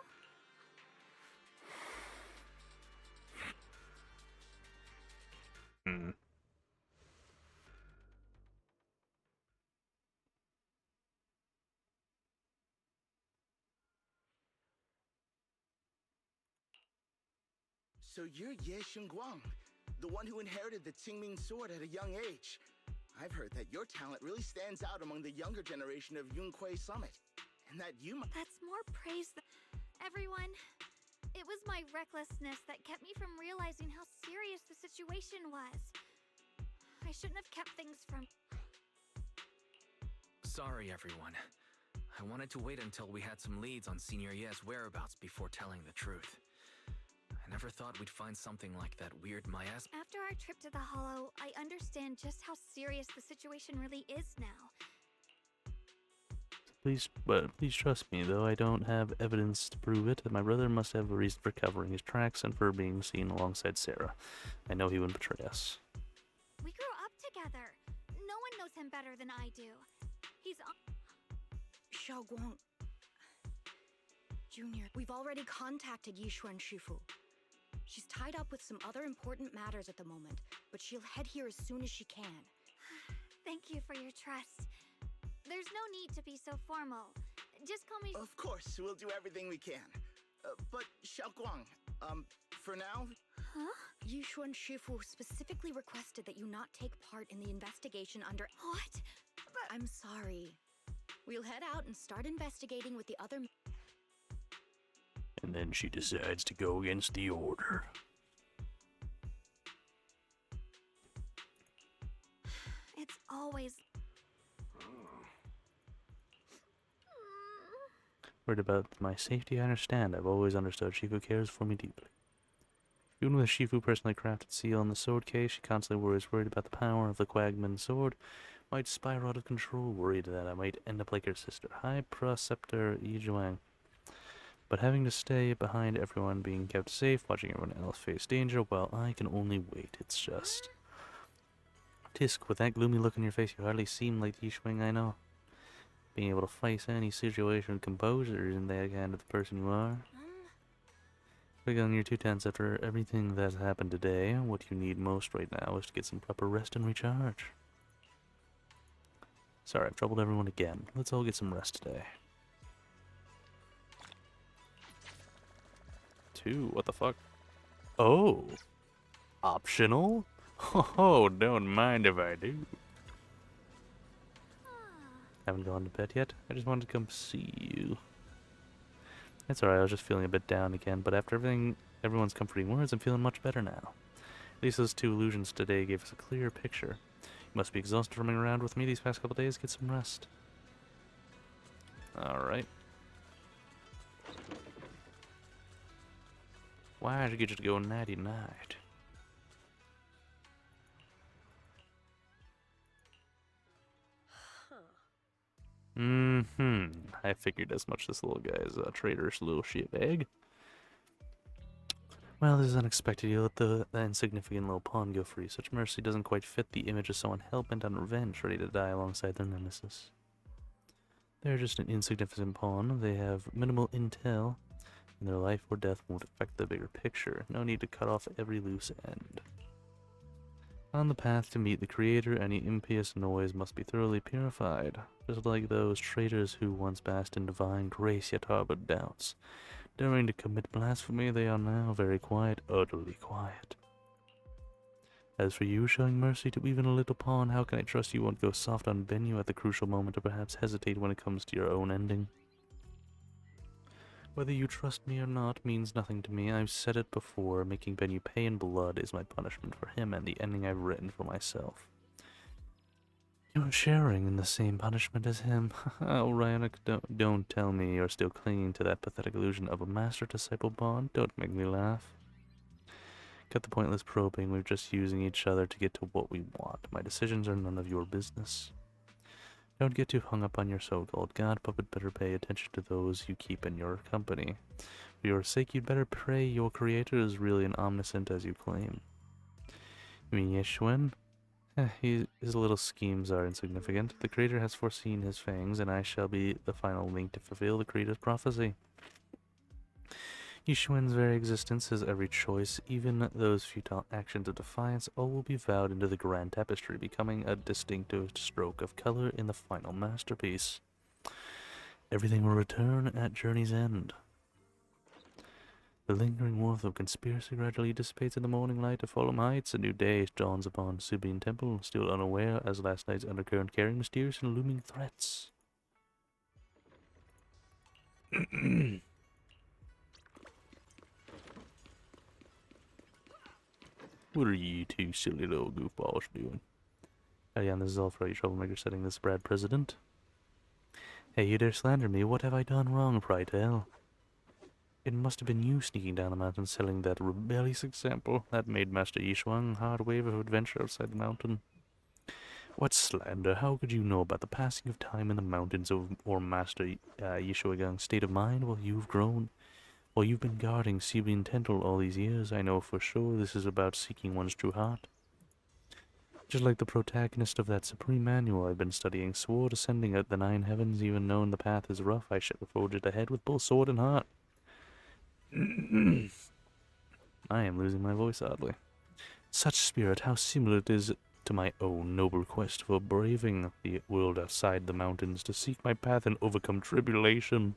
So you're Ye Xingguang, the one who inherited the Qingming sword at a young age. I've heard that your talent really stands out among the younger generation of Yunque Summit. And that you... That's more praise than... Everyone, it was my recklessness that kept me from realizing how serious the situation was. I shouldn't have kept things from... Sorry, everyone. I wanted to wait until we had some leads on Senior Ye's whereabouts before telling the truth. I never thought we'd find something like that weird miasma. After our trip to the Hollow, I understand just how serious the situation really is now. Please trust me, though I don't have evidence to prove it, that my brother must have a reason for covering his tracks and for being seen alongside Sarah. I know he wouldn't betray us. We grew up together. No one knows him better than I do. He's Xiaoguang... Junior, we've already contacted Yishu and Shifu. She's tied up with some other important matters at the moment, but she'll head here as soon as she can. Thank you for your trust. There's no need to be so formal. Just call me... Of course, we'll do everything we can. But Xiaoguang, for now... Huh? Yishuan Shifu specifically requested that you not take part in the investigation under... What? But... I'm sorry. We'll head out and start investigating with the other... And then she decides to go against the order. It's always... Worried about my safety, I understand. I've always understood Shifu cares for me deeply. Even with Shifu personally crafted seal in the sword case, she constantly worried about the power of the Quagman sword might spiral out of control, worried that I might end up like her sister, High Preceptor Yizhuang. But having to stay behind everyone, being kept safe, watching everyone else face danger, well, I can only wait. It's just... Tisk, with that gloomy look on your face, you hardly seem like the Yizhuang I know. Being able to face any situation with composure isn't that kind of the person you are. Quick on your 2 tenths after everything that's happened today, what you need most right now is to get some proper rest and recharge. Sorry, I've troubled everyone again. Let's all get some rest today. 2, what the fuck? Oh! Optional? Oh, don't mind if I do. Haven't gone to bed yet. I just wanted to come see you. It's alright, I was just feeling a bit down again, but after everyone's comforting words, I'm feeling much better now. At least those 2 illusions today gave us a clear picture. You must be exhausted from running around with me these past couple days. Get some rest. Alright. Why did you just go nighty-night? I figured as much. This little guy's a traitorous little shitbag. Well, this is unexpected. You let the insignificant little pawn go free. Such mercy doesn't quite fit the image of someone hell-bent on revenge, ready to die alongside their nemesis. They're just an insignificant pawn. They have minimal intel, and their life or death won't affect the bigger picture. No need to cut off every loose end. On the path to meet the Creator, any impious noise must be thoroughly purified, just like those traitors who once basked in divine grace yet harbored doubts. Daring to commit blasphemy, they are now very quiet, utterly quiet. As for you showing mercy to even a little pawn, how can I trust you won't go soft on Benyu at the crucial moment, or perhaps hesitate when it comes to your own ending? Whether you trust me or not means nothing to me. I've said it before, making Benyu pay in blood is my punishment for him and the ending I've written for myself. You're sharing in the same punishment as him. Oh, Ryanik, don't tell me you're still clinging to that pathetic illusion of a master-disciple bond. Don't make me laugh. Cut the pointless probing. We're just using each other to get to what we want. My decisions are none of your business. Don't get too hung up on your so-called god puppet. Better pay attention to those you keep in your company. For your sake, you'd better pray your creator is really as omniscient as you claim. You mean Yishuan? His little schemes are insignificant. The creator has foreseen his fangs, and I shall be the final link to fulfill the creator's prophecy. Yishuan's very existence, his every choice, even those futile actions of defiance, all will be vowed into the grand tapestry, becoming a distinctive stroke of color in the final masterpiece. Everything will return at journey's end. The lingering warmth of conspiracy gradually dissipates in the morning light of Fulham Heights. A new day dawns upon Subin Temple, still unaware as last night's undercurrent carrying mysterious and looming threats. What are you 2 silly little goofballs doing? Hey, this is all for you troublemaker setting this Brad President. Hey, you dare slander me? What have I done wrong, pray tell? It must have been you sneaking down the mountain selling that rebellious example that made Master Yishuang hard wave of adventure outside the mountain. What slander? How could you know about the passing of time in the mountains or Master Yishuagang's state of mind while you've grown? While you've been guarding Subin Temple all these years, I know for sure this is about seeking one's true heart. Just like the protagonist of that supreme manual I've been studying, swore ascending at the 9 heavens, even knowing the path is rough, I shall forge it ahead with both sword and heart. I am losing my voice oddly. Such spirit, how similar it is to my own noble quest for braving the world outside the mountains to seek my path and overcome tribulation.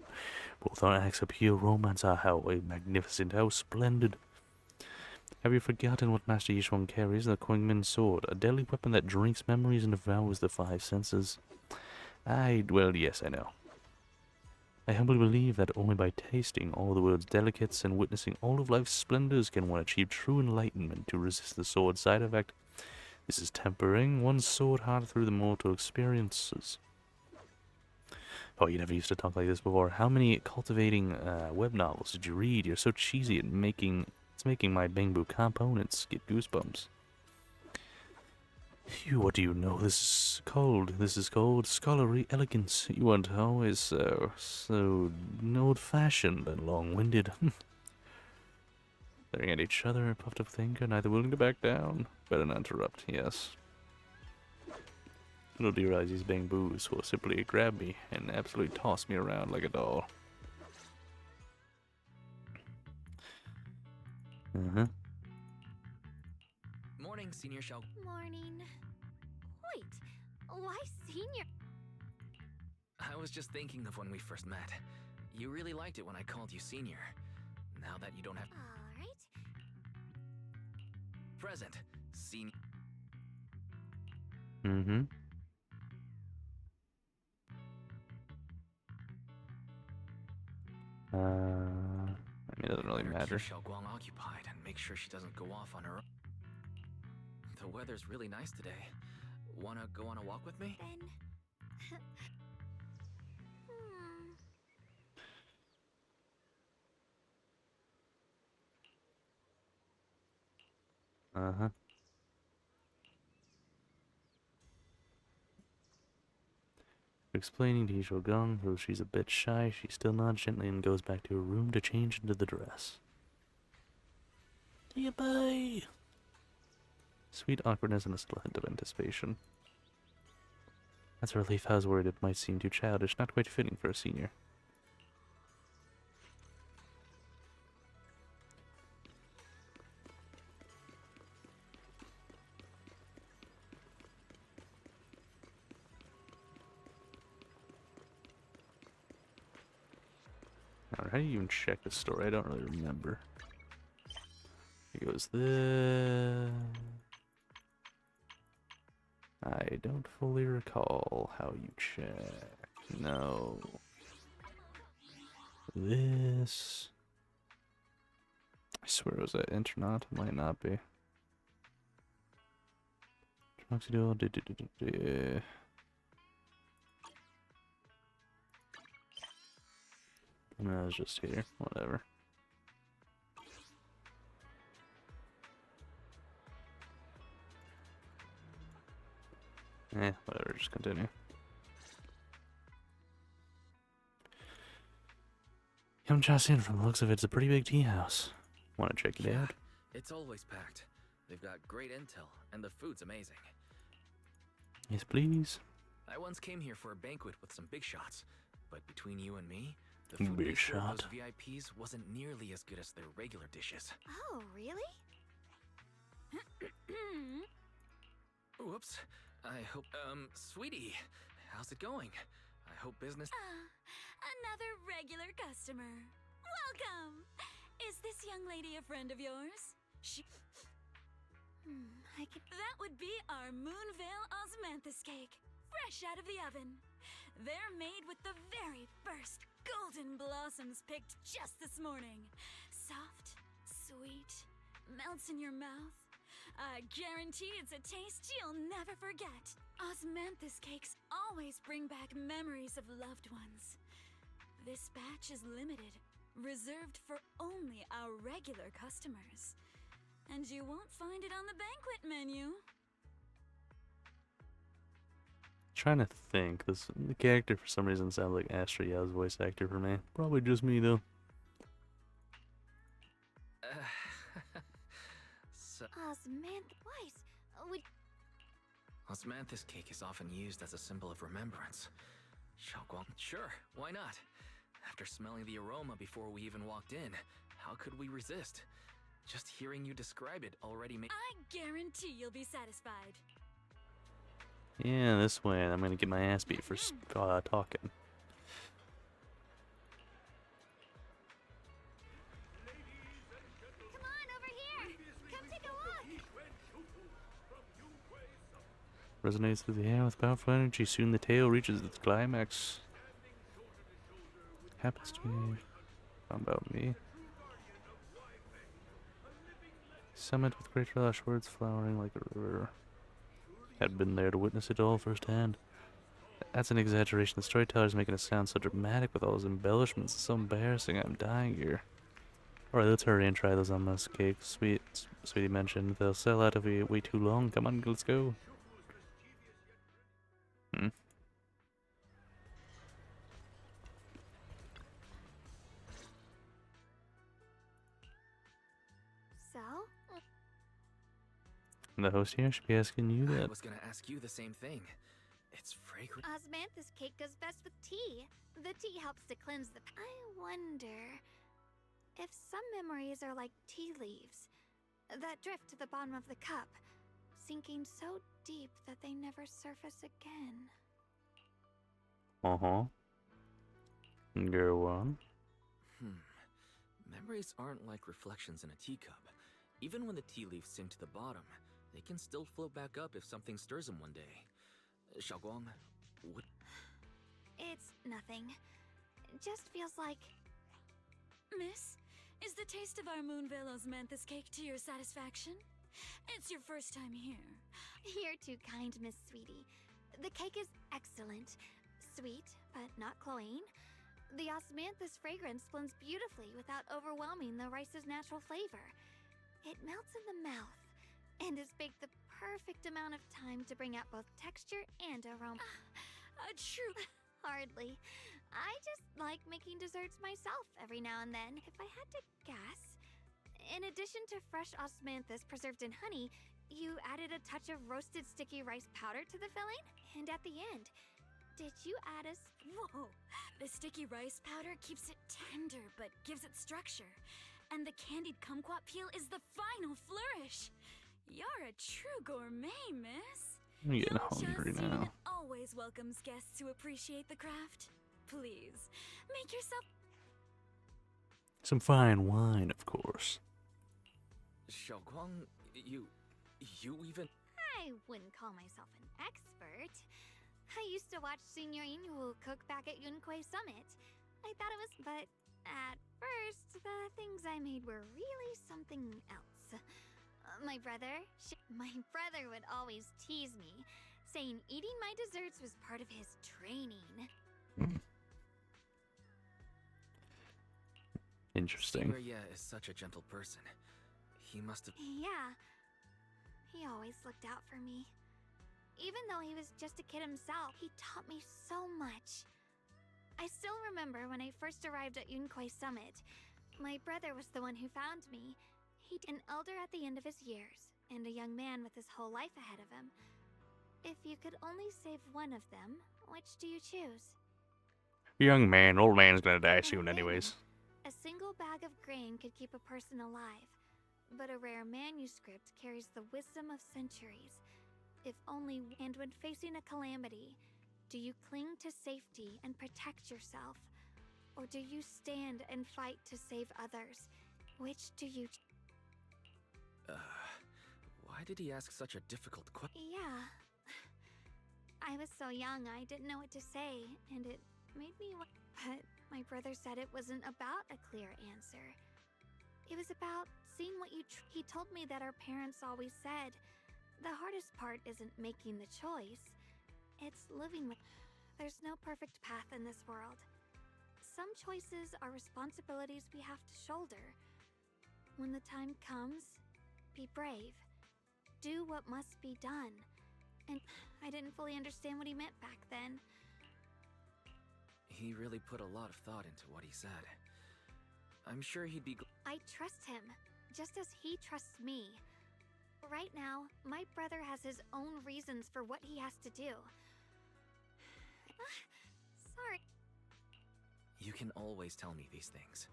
Both our acts of pure romance are how magnificent, how splendid. Have you forgotten what Master Yishuang carries? The Kuangmin sword, a deadly weapon that drinks memories and devours the five senses. Well, yes, I know. I humbly believe that only by tasting all the world's delicates and witnessing all of life's splendors can one achieve true enlightenment to resist the sword's side effect. This is tempering one's sword heart through the mortal experiences. Oh, you never used to talk like this before. How many cultivating web novels did you read? You're so cheesy at making... It's making my Bangbu components get goosebumps. Phew, what do you know? This is called scholarly elegance. You aren't always so old-fashioned and long-winded. Staring at each other, puffed up thinker, neither willing to back down. Better not interrupt, yes. Little do you realize these Bangboos will simply grab me and absolutely toss me around like a doll. Uh-huh. Morning, Senior Shao. Morning. Wait, why senior? I was just thinking of when we first met. You really liked it when I called you Senior. Now that you don't have... Alright. Present. Senior. Mm-hmm. I mean, it doesn't really matter. Keep Xiaoguang occupied and make sure she doesn't go off on her own. The weather's really nice today. Wanna go on a walk with me? Ben. Uh-huh. Explaining to Shogun, though she's a bit shy, she still nods gently and goes back to her room to change into the dress. See ya, bye! Sweet awkwardness and a subtle hint of anticipation. That's a relief. I was worried it might seem too childish, not quite fitting for a senior. Now, how do you even check this story? I don't really remember. It goes this. I don't fully recall how you check. No. This. I swear it was that Internet. Might not be. Troxidol. No, it's just here. Whatever. Whatever, just continue. Yamcha-sin, from the looks of it, it's a pretty big tea house. Wanna check it out? It's always packed. They've got great intel, and the food's amazing. Yes, please. I once came here for a banquet with some big shots, but between you and me, the food Big they served shot. those VIPs wasn't nearly as good as their regular dishes. Oh, really? Whoops. I hope, sweetie, how's it going? I hope business... Another regular customer. Welcome! Is this young lady a friend of yours? That would be our Moonvale Osmanthus cake, fresh out of the oven. They're made with the very first golden blossoms picked just this morning. Soft, sweet, melts in your mouth. I guarantee it's a taste you'll never forget. Osmanthus cakes always bring back memories of loved ones. This batch is limited, reserved for only our regular customers. And you won't find it on the banquet menu. Trying to think. The character for some reason sounds like Astra Yao's voice actor for me. Probably just me though. Osmanthus cake is often used as a symbol of remembrance. Xiaoguang, sure, why not? After smelling the aroma before we even walked in, how could we resist? Just hearing you describe it already makes. I guarantee you'll be satisfied. Yeah, this way. I'm gonna get my ass beat for talking. Come on, over here! Come take a look! Resonates through the air with powerful energy. Soon the tale reaches its climax. Happens to be about me. Summit with great relish, words flowering like a river. Had been there to witness it all firsthand. That's an exaggeration. The storyteller's making it sound so dramatic with all those embellishments. It's so embarrassing. I'm dying here. Alright, let's hurry and try those Zenless cakes. Sweetie mentioned they'll sell out if we wait too long. Come on, let's go. So? The host here should be asking you I that. was gonna ask you the same thing. It's fragrant. Osmanthus cake goes best with tea. The tea helps to cleanse the. I wonder if some memories are like tea leaves that drift to the bottom of the cup, sinking so deep that they never surface again. Go on. Memories aren't like reflections in a teacup. Even when the tea leaves sink to the bottom, they can still float back up if something stirs them one day. Xiaoguang, what? It's nothing. It just feels like. Miss, is the taste of our Moonvale Osmanthus cake to your satisfaction? It's your first time here. You're too kind, Miss Sweetie. The cake is excellent. Sweet, but not cloying. The osmanthus fragrance blends beautifully without overwhelming the rice's natural flavor. It melts in the mouth and is baked the perfect amount of time to bring out both texture and aroma. True. Hardly. I just like making desserts myself every now and then. If I had to guess, in addition to fresh osmanthus preserved in honey, you added a touch of roasted sticky rice powder to the filling? And at the end, did you add a... Whoa! The sticky rice powder keeps it tender but gives it structure. And the candied kumquat peel is the final flourish. You're a true gourmet, miss. I'm getting hungry now. Always welcomes guests who appreciate the craft. Please, make yourself... Some fine wine, of course. Xiaoguang, you even... I wouldn't call myself an expert. I used to watch Senior Inyu cook back at Yunquay Summit. I thought it was... But at first, the things I made were really something else. My brother would always tease me, saying eating my desserts was part of his training. Interesting. Senior Ye is such a gentle person. He must have... Yeah. He always looked out for me. Even though he was just a kid himself, he taught me so much. I still remember when I first arrived at Yunquay Summit. My brother was the one who found me. He'd an elder at the end of his years, and a young man with his whole life ahead of him. If you could only save one of them, which do you choose? Young man, old man's gonna die soon anyways. A single bag of grain could keep a person alive, but a rare manuscript carries the wisdom of centuries. If only... And when facing a calamity, do you cling to safety and protect yourself? Or do you stand and fight to save others? Which do you... Why did he ask such a difficult question? Yeah. I was so young, I didn't know what to say, and it made me... But my brother said it wasn't about a clear answer. It was about seeing what you... He told me that our parents always said, the hardest part isn't making the choice. It's living with... There's no perfect path in this world. Some choices are responsibilities we have to shoulder. When the time comes, be brave. Do what must be done. And I didn't fully understand what he meant back then. He really put a lot of thought into what he said. I'm sure he'd be... I trust him, just as he trusts me. Right now, my brother has his own reasons for what he has to do. Sorry. You can always tell me these things.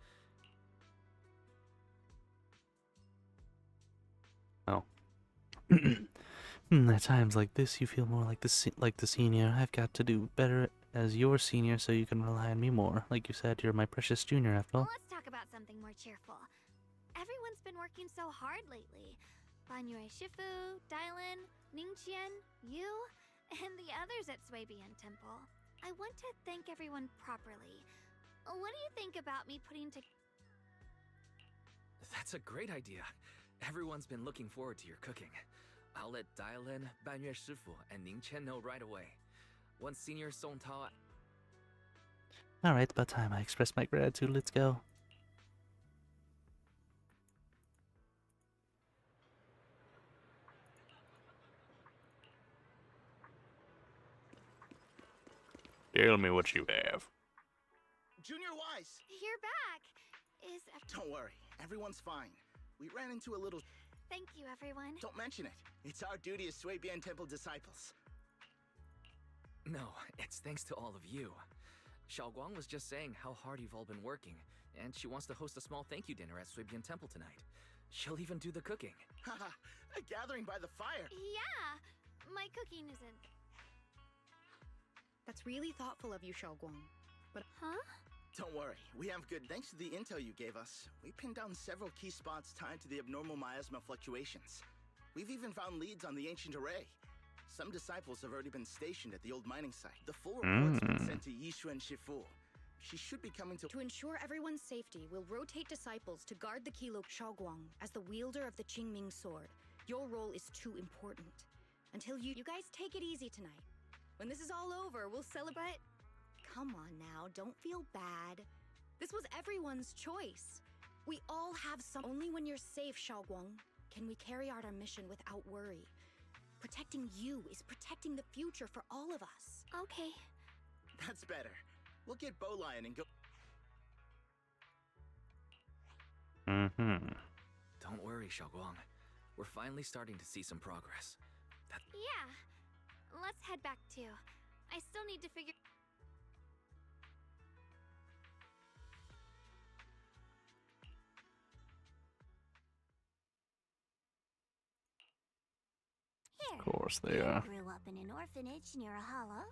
At times like this, you feel more like the senior. I've got to do better as your senior, so you can rely on me more. Like you said, you're my precious junior, after all. Let's talk about something more cheerful. Everyone's been working so hard lately. Banyue Shifu, Dylan, Ningqian, you, and the others at Swabian Temple. I want to thank everyone properly. What do you think about me putting to... That's a great idea. Everyone's been looking forward to your cooking. I'll let Dylan, Banyue Shifu, and Ningqian know right away. Once Senior Song Tao... Alright, it's about time I express my gratitude. Let's go. Tell me what you have. Junior Wise! You're back! Don't worry, everyone's fine. We ran into a little... Thank you, everyone. Don't mention it. It's our duty as Swabian Temple disciples. No, it's thanks to all of you. Xiaoguang was just saying how hard you've all been working, and she wants to host a small thank you dinner at Swabian Temple tonight. She'll even do the cooking. Haha, a gathering by the fire. Yeah, my cooking isn't... That's really thoughtful of you, Xiaoguang. But... Huh? Don't worry, we have good... Thanks to the intel you gave us, we pinned down several key spots tied to the abnormal miasma fluctuations. We've even found leads on the ancient array. Some disciples have already been stationed at the old mining site. The full report's been sent to Yishu and Shifu. She should be coming to... To ensure everyone's safety, we'll rotate disciples to guard the kilo. Xiaoguang, as the wielder of the Qingming sword, your role is too important. Until you guys take it easy tonight. When this is all over, we'll celebrate... Come on now, don't feel bad. This was everyone's choice. We all have some... Only when you're safe, Xiaoguang, can we carry out our mission without worry. Protecting you is protecting the future for all of us. Okay. That's better. We'll get Bowlion and go... Don't worry, Xiaoguang. We're finally starting to see some progress. Yeah. Let's head back too. I still need to figure... Of course they are. Grew up in an orphanage near a hollow.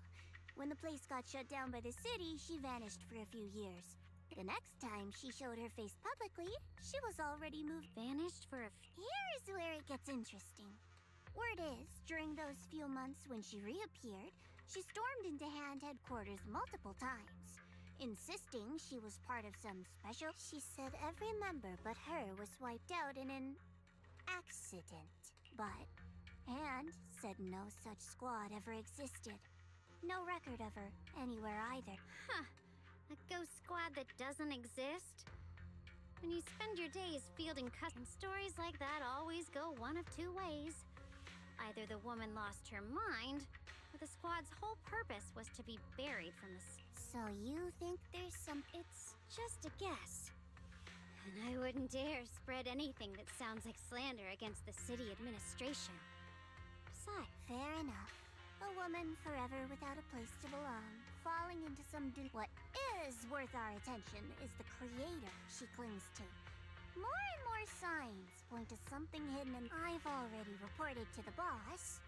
When the place got shut down by the city, she vanished for a few years. The next time she showed her face publicly, she was already moved. Vanished for a... Here's where it gets interesting. Word is, during those few months when she reappeared, she stormed into Hand headquarters multiple times, insisting she was part of some special... She said every member but her was wiped out in an... accident. But... Hand said no such squad ever existed. No record of her anywhere either. Huh. A ghost squad that doesn't exist? When you spend your days fielding custom stories like that always go one of two ways. Either the woman lost her mind, or the squad's whole purpose was to be buried from the... So you think there's some... It's just a guess. And I wouldn't dare spread anything that sounds like slander against the city administration. Besides... Fair enough. A woman forever without a place to belong, falling into some... What is worth our attention is the creator she clings to. More and more signs point to something hidden, and I've already reported to the boss.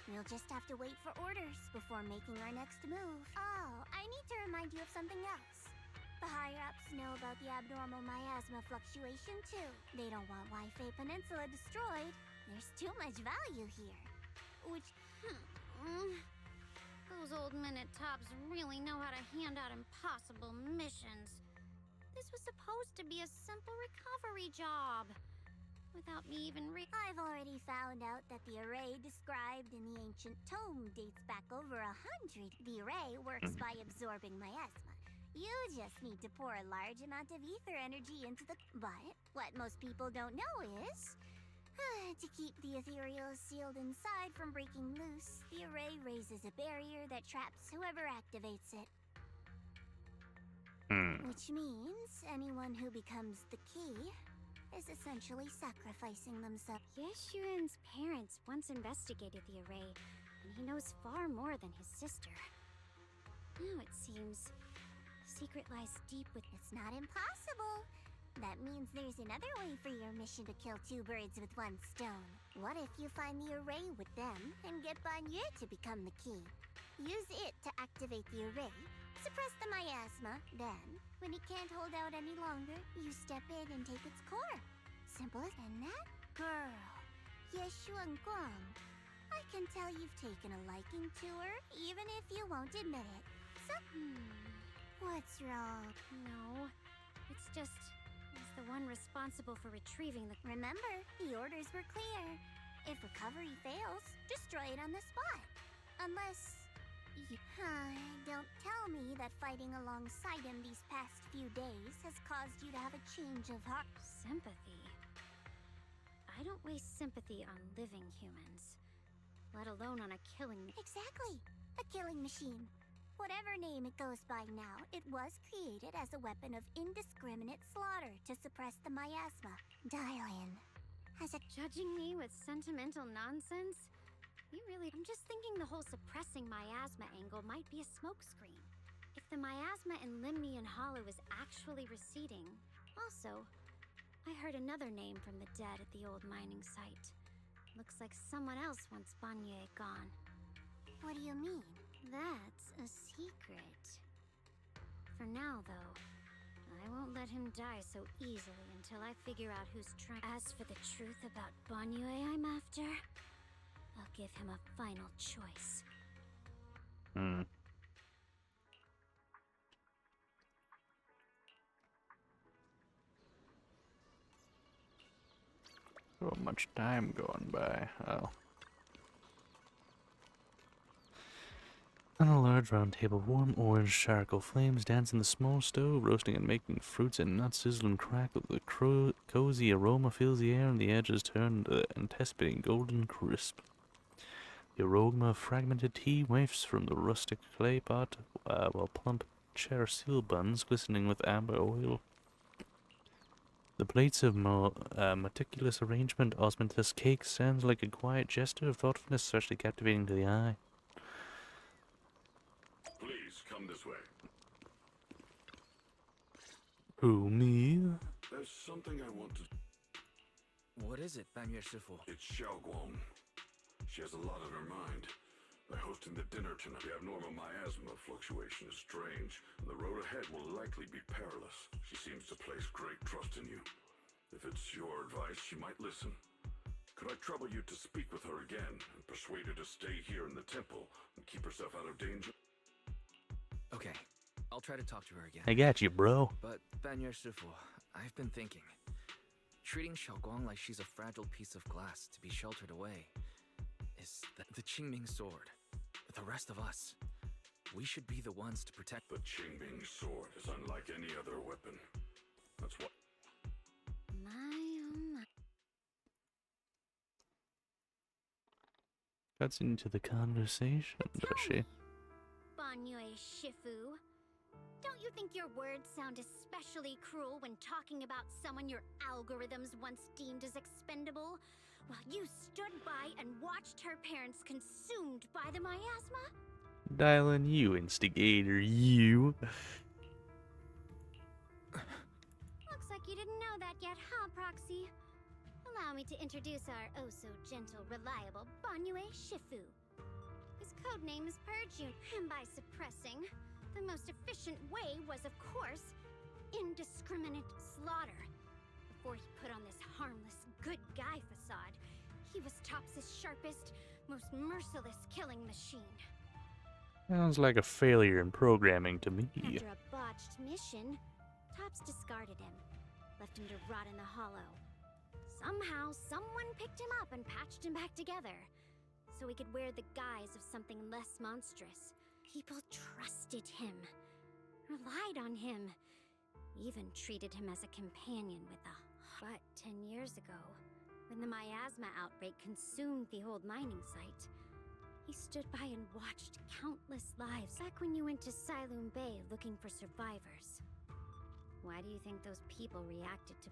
We'll just have to wait for orders before making our next move. Oh, I need to remind you of something else. The higher-ups know about the abnormal miasma fluctuation, too. They don't want Waifei Peninsula destroyed. There's too much value here. Which... Those old men at Tops really know how to hand out impossible missions. This was supposed to be a simple recovery job. Without me even I've already found out that the array described in the ancient tome dates back over 100. The array works by absorbing miasma. You just need to pour a large amount of ether energy into the... But what most people don't know is... to keep the ethereal sealed inside from breaking loose, the array raises a barrier that traps whoever activates it. Which means anyone who becomes the key is essentially sacrificing themselves. Yeshuan's parents once investigated the array, and he knows far more than his sister. Now it seems the secret lies deep with... It's not impossible. That means there's another way for your mission to kill two birds with one stone. What if you find the array with them and get Banye to become the key? Use it to activate the array, suppress the miasma, then, when it can't hold out any longer, you step in and take its core. Simple as and that girl, Yeshuan Guang. I can tell you've taken a liking to her, even if you won't admit it. So, what's wrong? No, it's just... as the one responsible for retrieving the... Remember, the orders were clear. If recovery fails, destroy it on the spot. Unless... don't tell me that fighting alongside him these past few days has caused you to have a change of heart. Sympathy? I don't waste sympathy on living humans, let alone on a killing... Exactly! A killing machine. Whatever name it goes by now, it was created as a weapon of indiscriminate slaughter to suppress the miasma. Dial in. As a... Judging me with sentimental nonsense? You really... I'm just thinking the whole suppressing miasma angle might be a smokescreen. If the miasma in Limnian Hollow is actually receding... Also, I heard another name from the dead at the old mining site. Looks like someone else wants Banye gone. What do you mean? That's a secret. For now, though, I won't let him die so easily until I figure out who's trying. As for the truth about Banye I'm after, I'll give him a final choice. So much time going by. Oh. On a large round table, warm orange charcoal flames dance in the small stove, roasting and making fruits and nuts sizzle and crackle. The cozy aroma fills the air, and the edges turn anticipating golden crisp. The aroma of fragmented tea wafts from the rustic clay pot, while plump cherry buns glistening with amber oil. The plates of meticulous arrangement, osmanthus cake sounds like a quiet gesture of thoughtfulness, especially captivating to the eye. Please, come this way. Who, me? There's something I want to... What is it, Banye Shifu? It's Xiaoguang. She has a lot on her mind. By hosting the dinner tonight, the abnormal miasma fluctuation is strange, and the road ahead will likely be perilous. She seems to place great trust in you. If it's your advice, she might listen. Could I trouble you to speak with her again, and persuade her to stay here in the temple, and keep herself out of danger? Okay, I'll try to talk to her again. I got you, bro. But, Banye Shifu, I've been thinking. Treating Xiaoguang like she's a fragile piece of glass to be sheltered away is the Qingming sword. The rest of us, we should be the ones to protect. The Qingming sword is unlike any other weapon. That's what... My, oh my. Cuts into the conversation, does she? Banye Shifu, don't you think your words sound especially cruel when talking about someone your algorithms once deemed as expendable, while you stood by and watched her parents consumed by the miasma? Dial in, you instigator, you. Looks like you didn't know that yet, huh, Proxy? Allow me to introduce our oh-so-gentle, reliable Banye Shifu. His codename is Purge, and by suppressing, the most efficient way was, of course, indiscriminate slaughter. Before he put on this harmless, good guy facade, he was Tops's sharpest, most merciless killing machine. Sounds like a failure in programming to me. After a botched mission, Tops discarded him, left him to rot in the hollow. Somehow, someone picked him up and patched him back together, so he could wear the guise of something less monstrous. People trusted him, relied on him, even treated him as a companion with a... But 10 years ago, when the miasma outbreak consumed the old mining site, he stood by and watched countless lives back when you went to Silum Bay looking for survivors. Why do you think those people reacted to...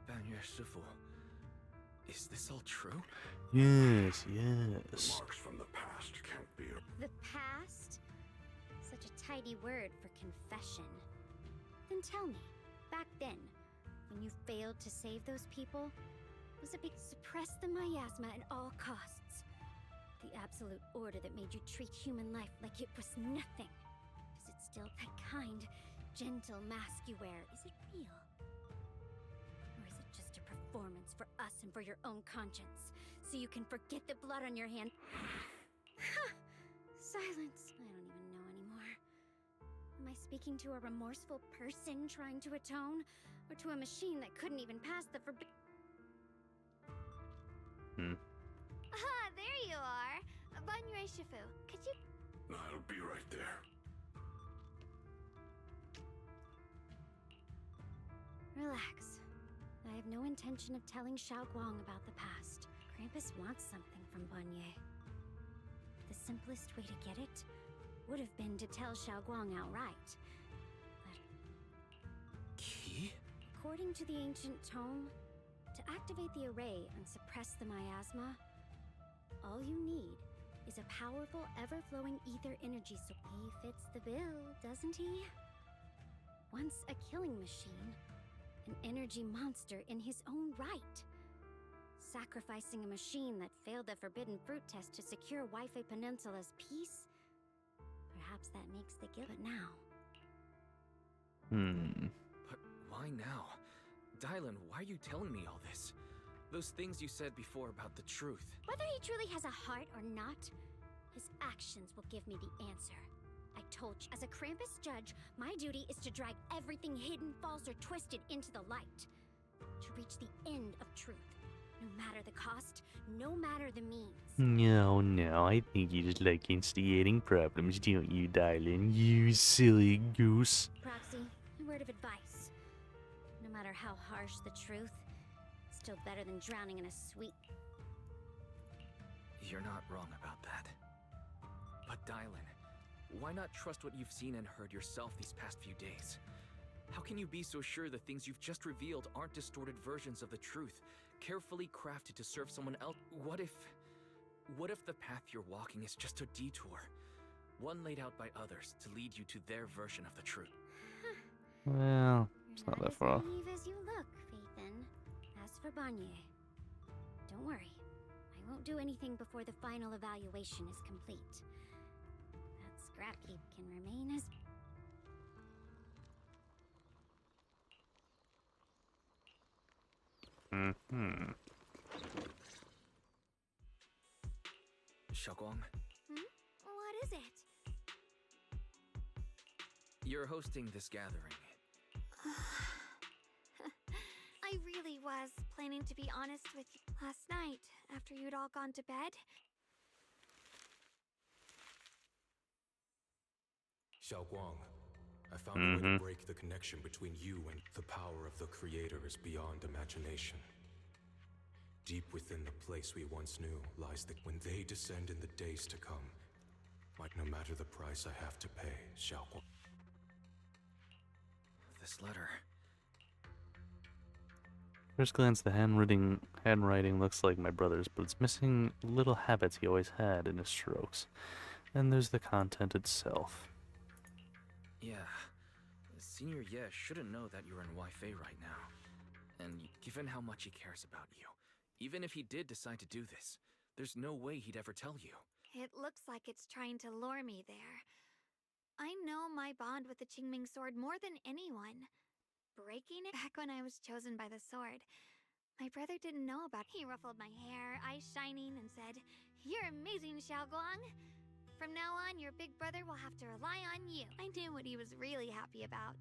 Banye Shifu, is this all true? Yes, yes. Remarks from the past can't be... The past? Such a tidy word for confession. Then tell me, back then, when you failed to save those people, was a big suppress the miasma at all costs. The absolute order that made you treat human life like it was nothing. Is it still that kind, gentle mask you wear? Is it real? Or is it just a performance for us and for your own conscience, so you can forget the blood on your hand? Silence. I don't even know anymore. Am I speaking to a remorseful person trying to atone? Or to a machine that couldn't even pass the Ah, there you are. Bonne Shifu. Could you... I'll be right there. Relax. I have no intention of telling Xiaoguang about the past. Krampus wants something from Bonnier. The simplest way to get it would have been to tell Xiaoguang outright. But Key? according to the ancient tome, to activate the array and suppress the miasma, all you need is a powerful, ever-flowing ether energy. So he fits the bill, doesn't he? Once a killing machine, an energy monster in his own right. Sacrificing a machine that failed the forbidden fruit test to secure Wi-Fi Peninsula's peace? Perhaps that makes the guild. But now... But why now? Dylan, why are you telling me all this? Those things you said before about the truth. Whether he truly has a heart or not, his actions will give me the answer. I told you, as a Krampus judge, my duty is to drag everything hidden, false, or twisted into the light. To reach the end of truth. No matter the cost, no matter the means. No, I think you just like instigating problems, don't you, darling? You silly goose. Proxy, a word of advice. No matter how harsh the truth, it's still better than drowning in a sweet... You're not wrong about that. But Dylan, why not trust what you've seen and heard yourself these past few days? How can you be so sure the things you've just revealed aren't distorted versions of the truth, carefully crafted to serve someone else? What if the path you're walking is just a detour? One laid out by others to lead you to their version of the truth. Well, it's not that far off. As naive as you look, Phaethon. As for Bonnier, don't worry. I won't do anything before the final evaluation is complete. That scrap heap can remain as... Xiaoguang, What is it? you're hosting this gathering. I really was planning to be honest with you last night, after you'd all gone to bed. Xiaoguang, I found a way to break the connection between you and the power of the Creator is beyond imagination. Deep within the place we once knew lies the... When they descend in the days to come, no matter the price I have to pay, Xiaoguang. This letter. First glance, the handwriting looks like my brother's, but it's missing little habits he always had in his strokes. And there's the content itself. Yeah. Senior Ye shouldn't know that you're in Wi-Fi right now. And given how much he cares about you, even if he did decide to do this, there's no way he'd ever tell you. It looks like it's trying to lure me there. I know my bond with the Qingming sword more than anyone. Breaking it back when I was chosen by the sword, my brother didn't know about it. He ruffled my hair, eyes shining, and said, "You're amazing, Xiaoguang. From now on, your big brother will have to rely on you." I knew what he was really happy about.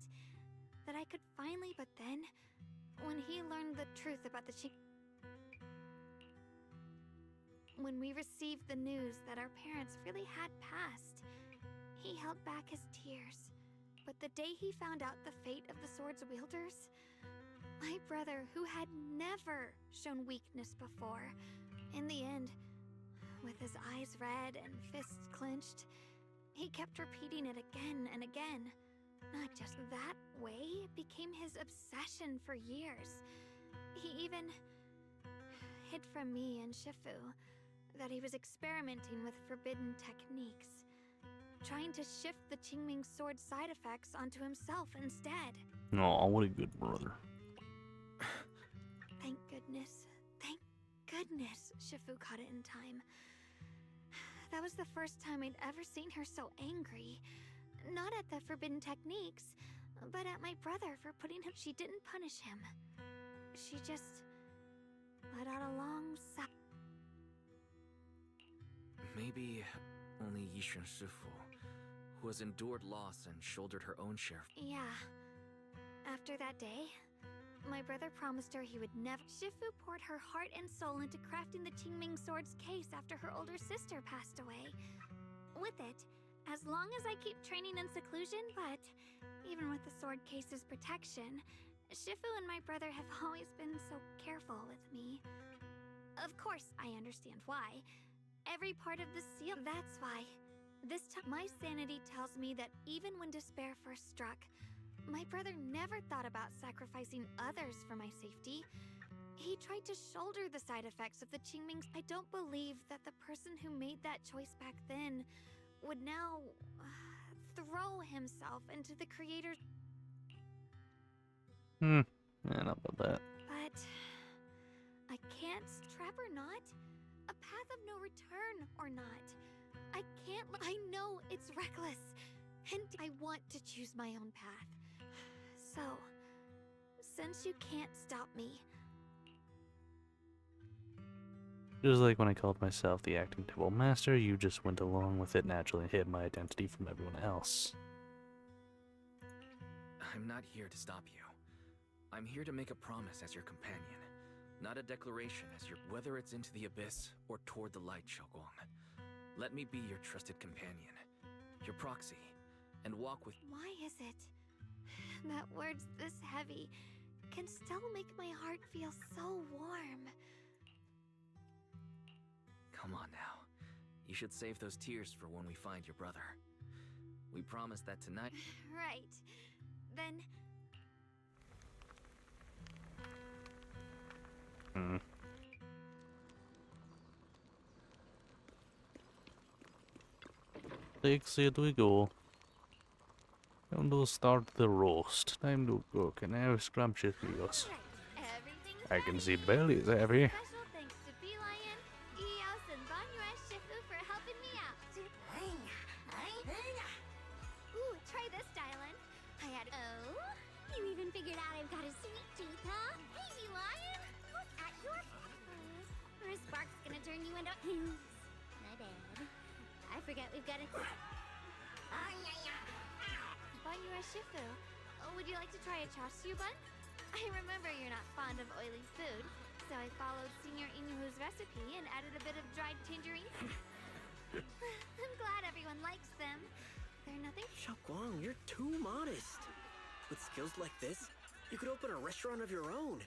That I could finally, but then, when he learned the truth about the when we received the news that our parents really had passed, he held back his tears. But the day he found out the fate of the sword's wielders, my brother, who had never shown weakness before, in the end, with his eyes red and fists clenched, he kept repeating it again and again. Not just that way, it became his obsession for years. He even hid from me and Shifu that he was experimenting with forbidden techniques. trying to shift the Qingming sword's side effects onto himself instead. Oh, what a good brother. Thank goodness. Thank goodness Shifu caught it in time. That was the first time I'd ever seen her so angry. Not at the forbidden techniques, but at my brother for putting him. She didn't punish him. She just let out a long sigh. Maybe only Yishun Shifu, who has endured loss and shouldered her own share. Yeah. After that day, my brother promised her he would never. Shifu poured her heart and soul into crafting the Qingming sword's case after her older sister passed away. With it, as long as I keep training in seclusion, but even with the sword case's protection, Shifu and my brother have always been so careful with me. Of course, I understand why. Every part of the seal. That's why. This time, my sanity tells me that even when despair first struck, my brother never thought about sacrificing others for my safety. He tried to shoulder the side effects of the Qingming. I don't believe that the person who made that choice back then would now throw himself into the creator's. Yeah, not about that. But I can't, trap or not, a path of no return or not. I can't. I know it's reckless, and I want to choose my own path. So, since you can't stop me. Just like when I called myself the acting temple master, you just went along with it naturally and hid my identity from everyone else. I'm not here to stop you. I'm here to make a promise as your companion, not a declaration as your. Whether it's into the abyss or toward the light, Xiaoguang. Let me be your trusted companion, your proxy, and walk with. Why is it that words this heavy can still make my heart feel so warm? Come on now. You should save those tears for when we find your brother. We promised that tonight. Right. Then. Exit we go. Time to start the roast. Time to cook and have scrumptious meals. I can see bellies heavy. Special thanks to Beelion, Eos, and Banyue Shifu for helping me out. Ooh, try this, Dylan. I had. Oh? You even figured out I've got a sweet tooth, huh? Hey, Beelion! Look at your... or a spark's gonna turn you into... My bad. I forgot we've got a... Banyue Shifu, would you like to try a chashu bun? I remember you're not fond of oily food, so I followed Senior Inuhu's recipe and added a bit of dried tangerine. I'm glad everyone likes them. They're nothing. Xiaoguang, you're too modest. With skills like this, you could open a restaurant of your own.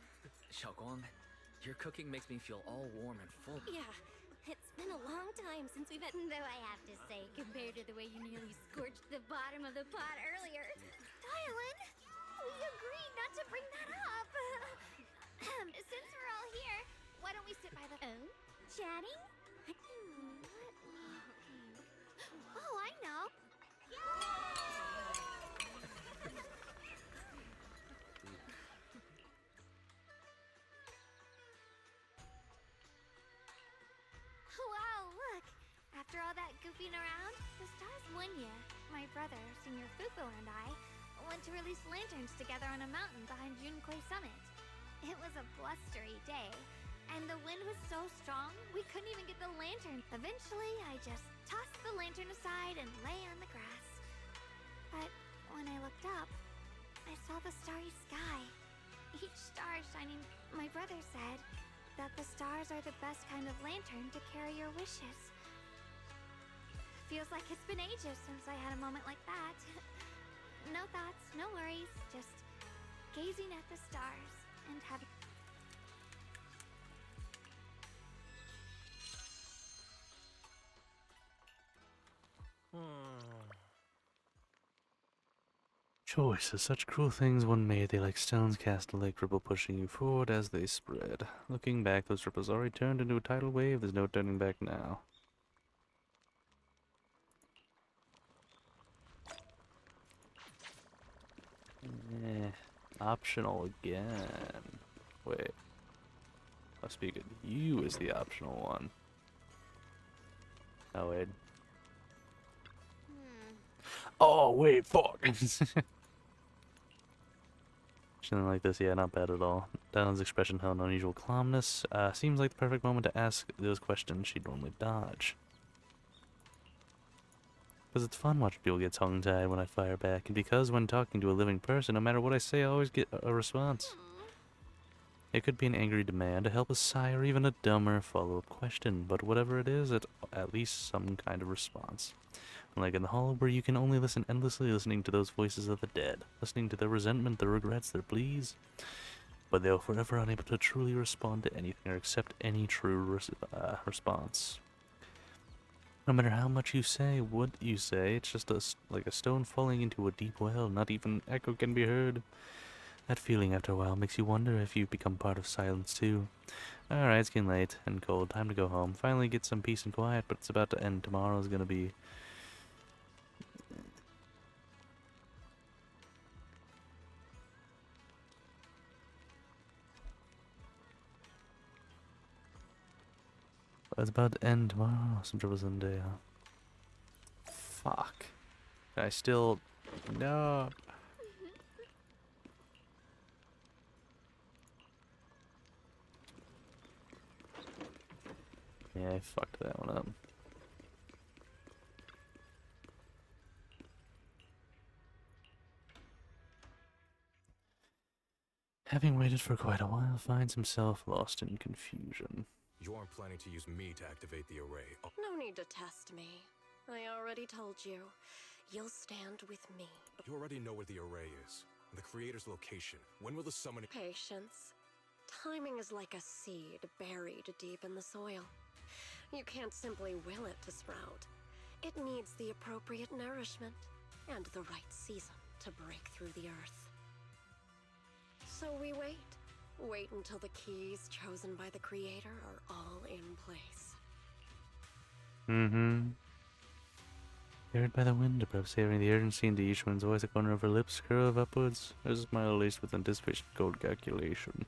Xiaoguang, your cooking makes me feel all warm and full. Yeah, it's been a long time since we've had. Though I have to say, compared to the way you nearly scorched the bottom of the pot earlier. Dylan, we agreed not to bring that up. Since we're all here, why don't we sit by the... Oh? Chatting? Let me think. Oh, I know. Wow, look! After all that goofing around, the stars Munya, my brother, Senior Fufu, and I went to release lanterns together on a mountain behind Junquei Summit. It was a blustery day, and the wind was so strong we couldn't even get the lantern. Eventually, I just tossed the lantern aside and lay on the grass. But when I looked up, I saw the starry sky. Each star shining. My brother said that the stars are the best kind of lantern to carry your wishes. Feels like it's been ages since I had a moment like that. No thoughts, no worries, just gazing at the stars and having... Choices, such cruel things one made, they like stones cast a lake ripple pushing you forward as they spread. Looking back, those ripples already turned into a tidal wave, there's no turning back now. Optional again. Wait. I speak of you as the optional one. Oh, wait. Oh, wait, fuck! Something like this, yeah, not bad at all. Dylan's expression held an unusual calmness. Seems like the perfect moment to ask those questions she'd normally dodge. Because it's fun watching people get tongue-tied when I fire back, and because when talking to a living person, no matter what I say, I always get a response. It could be an angry demand, a helpless sigh, or even a dumber follow-up question, but whatever it is, it's at least some kind of response. Like in the hall where you can only listen endlessly, listening to those voices of the dead, listening to their resentment, their regrets, their pleas, but they're forever unable to truly respond to anything or accept any true response. No matter how much you say, what you say, it's just like a stone falling into a deep well, not even echo can be heard. That feeling after a while makes you wonder if you've become part of silence too. Alright, it's getting late and cold, time to go home. Finally get some peace and quiet, but it's about to end. Tomorrow's gonna be... It's about to end tomorrow. Some troubles in the day, huh? Fuck. I still... No. Yeah, I fucked that one up. Having waited for quite a while, finds himself lost in confusion. You aren't planning to use me to activate the array. No need to test me. I already told you. You'll stand with me. You already know where the array is. And the creator's location. When will the summoning... Patience. Timing is like a seed buried deep in the soil. You can't simply will it to sprout. It needs the appropriate nourishment and the right season to break through the earth. So we wait. Wait until the keys chosen by the creator are all in place. Mm-hmm. Carried by the wind, perhaps hearing the urgency into each one's voice, the corner of her lips curve upwards. There's a smile laced with anticipation, cold calculation.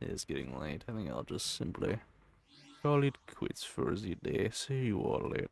It's getting late. I think I'll just simply call it quits for the day. See you all later.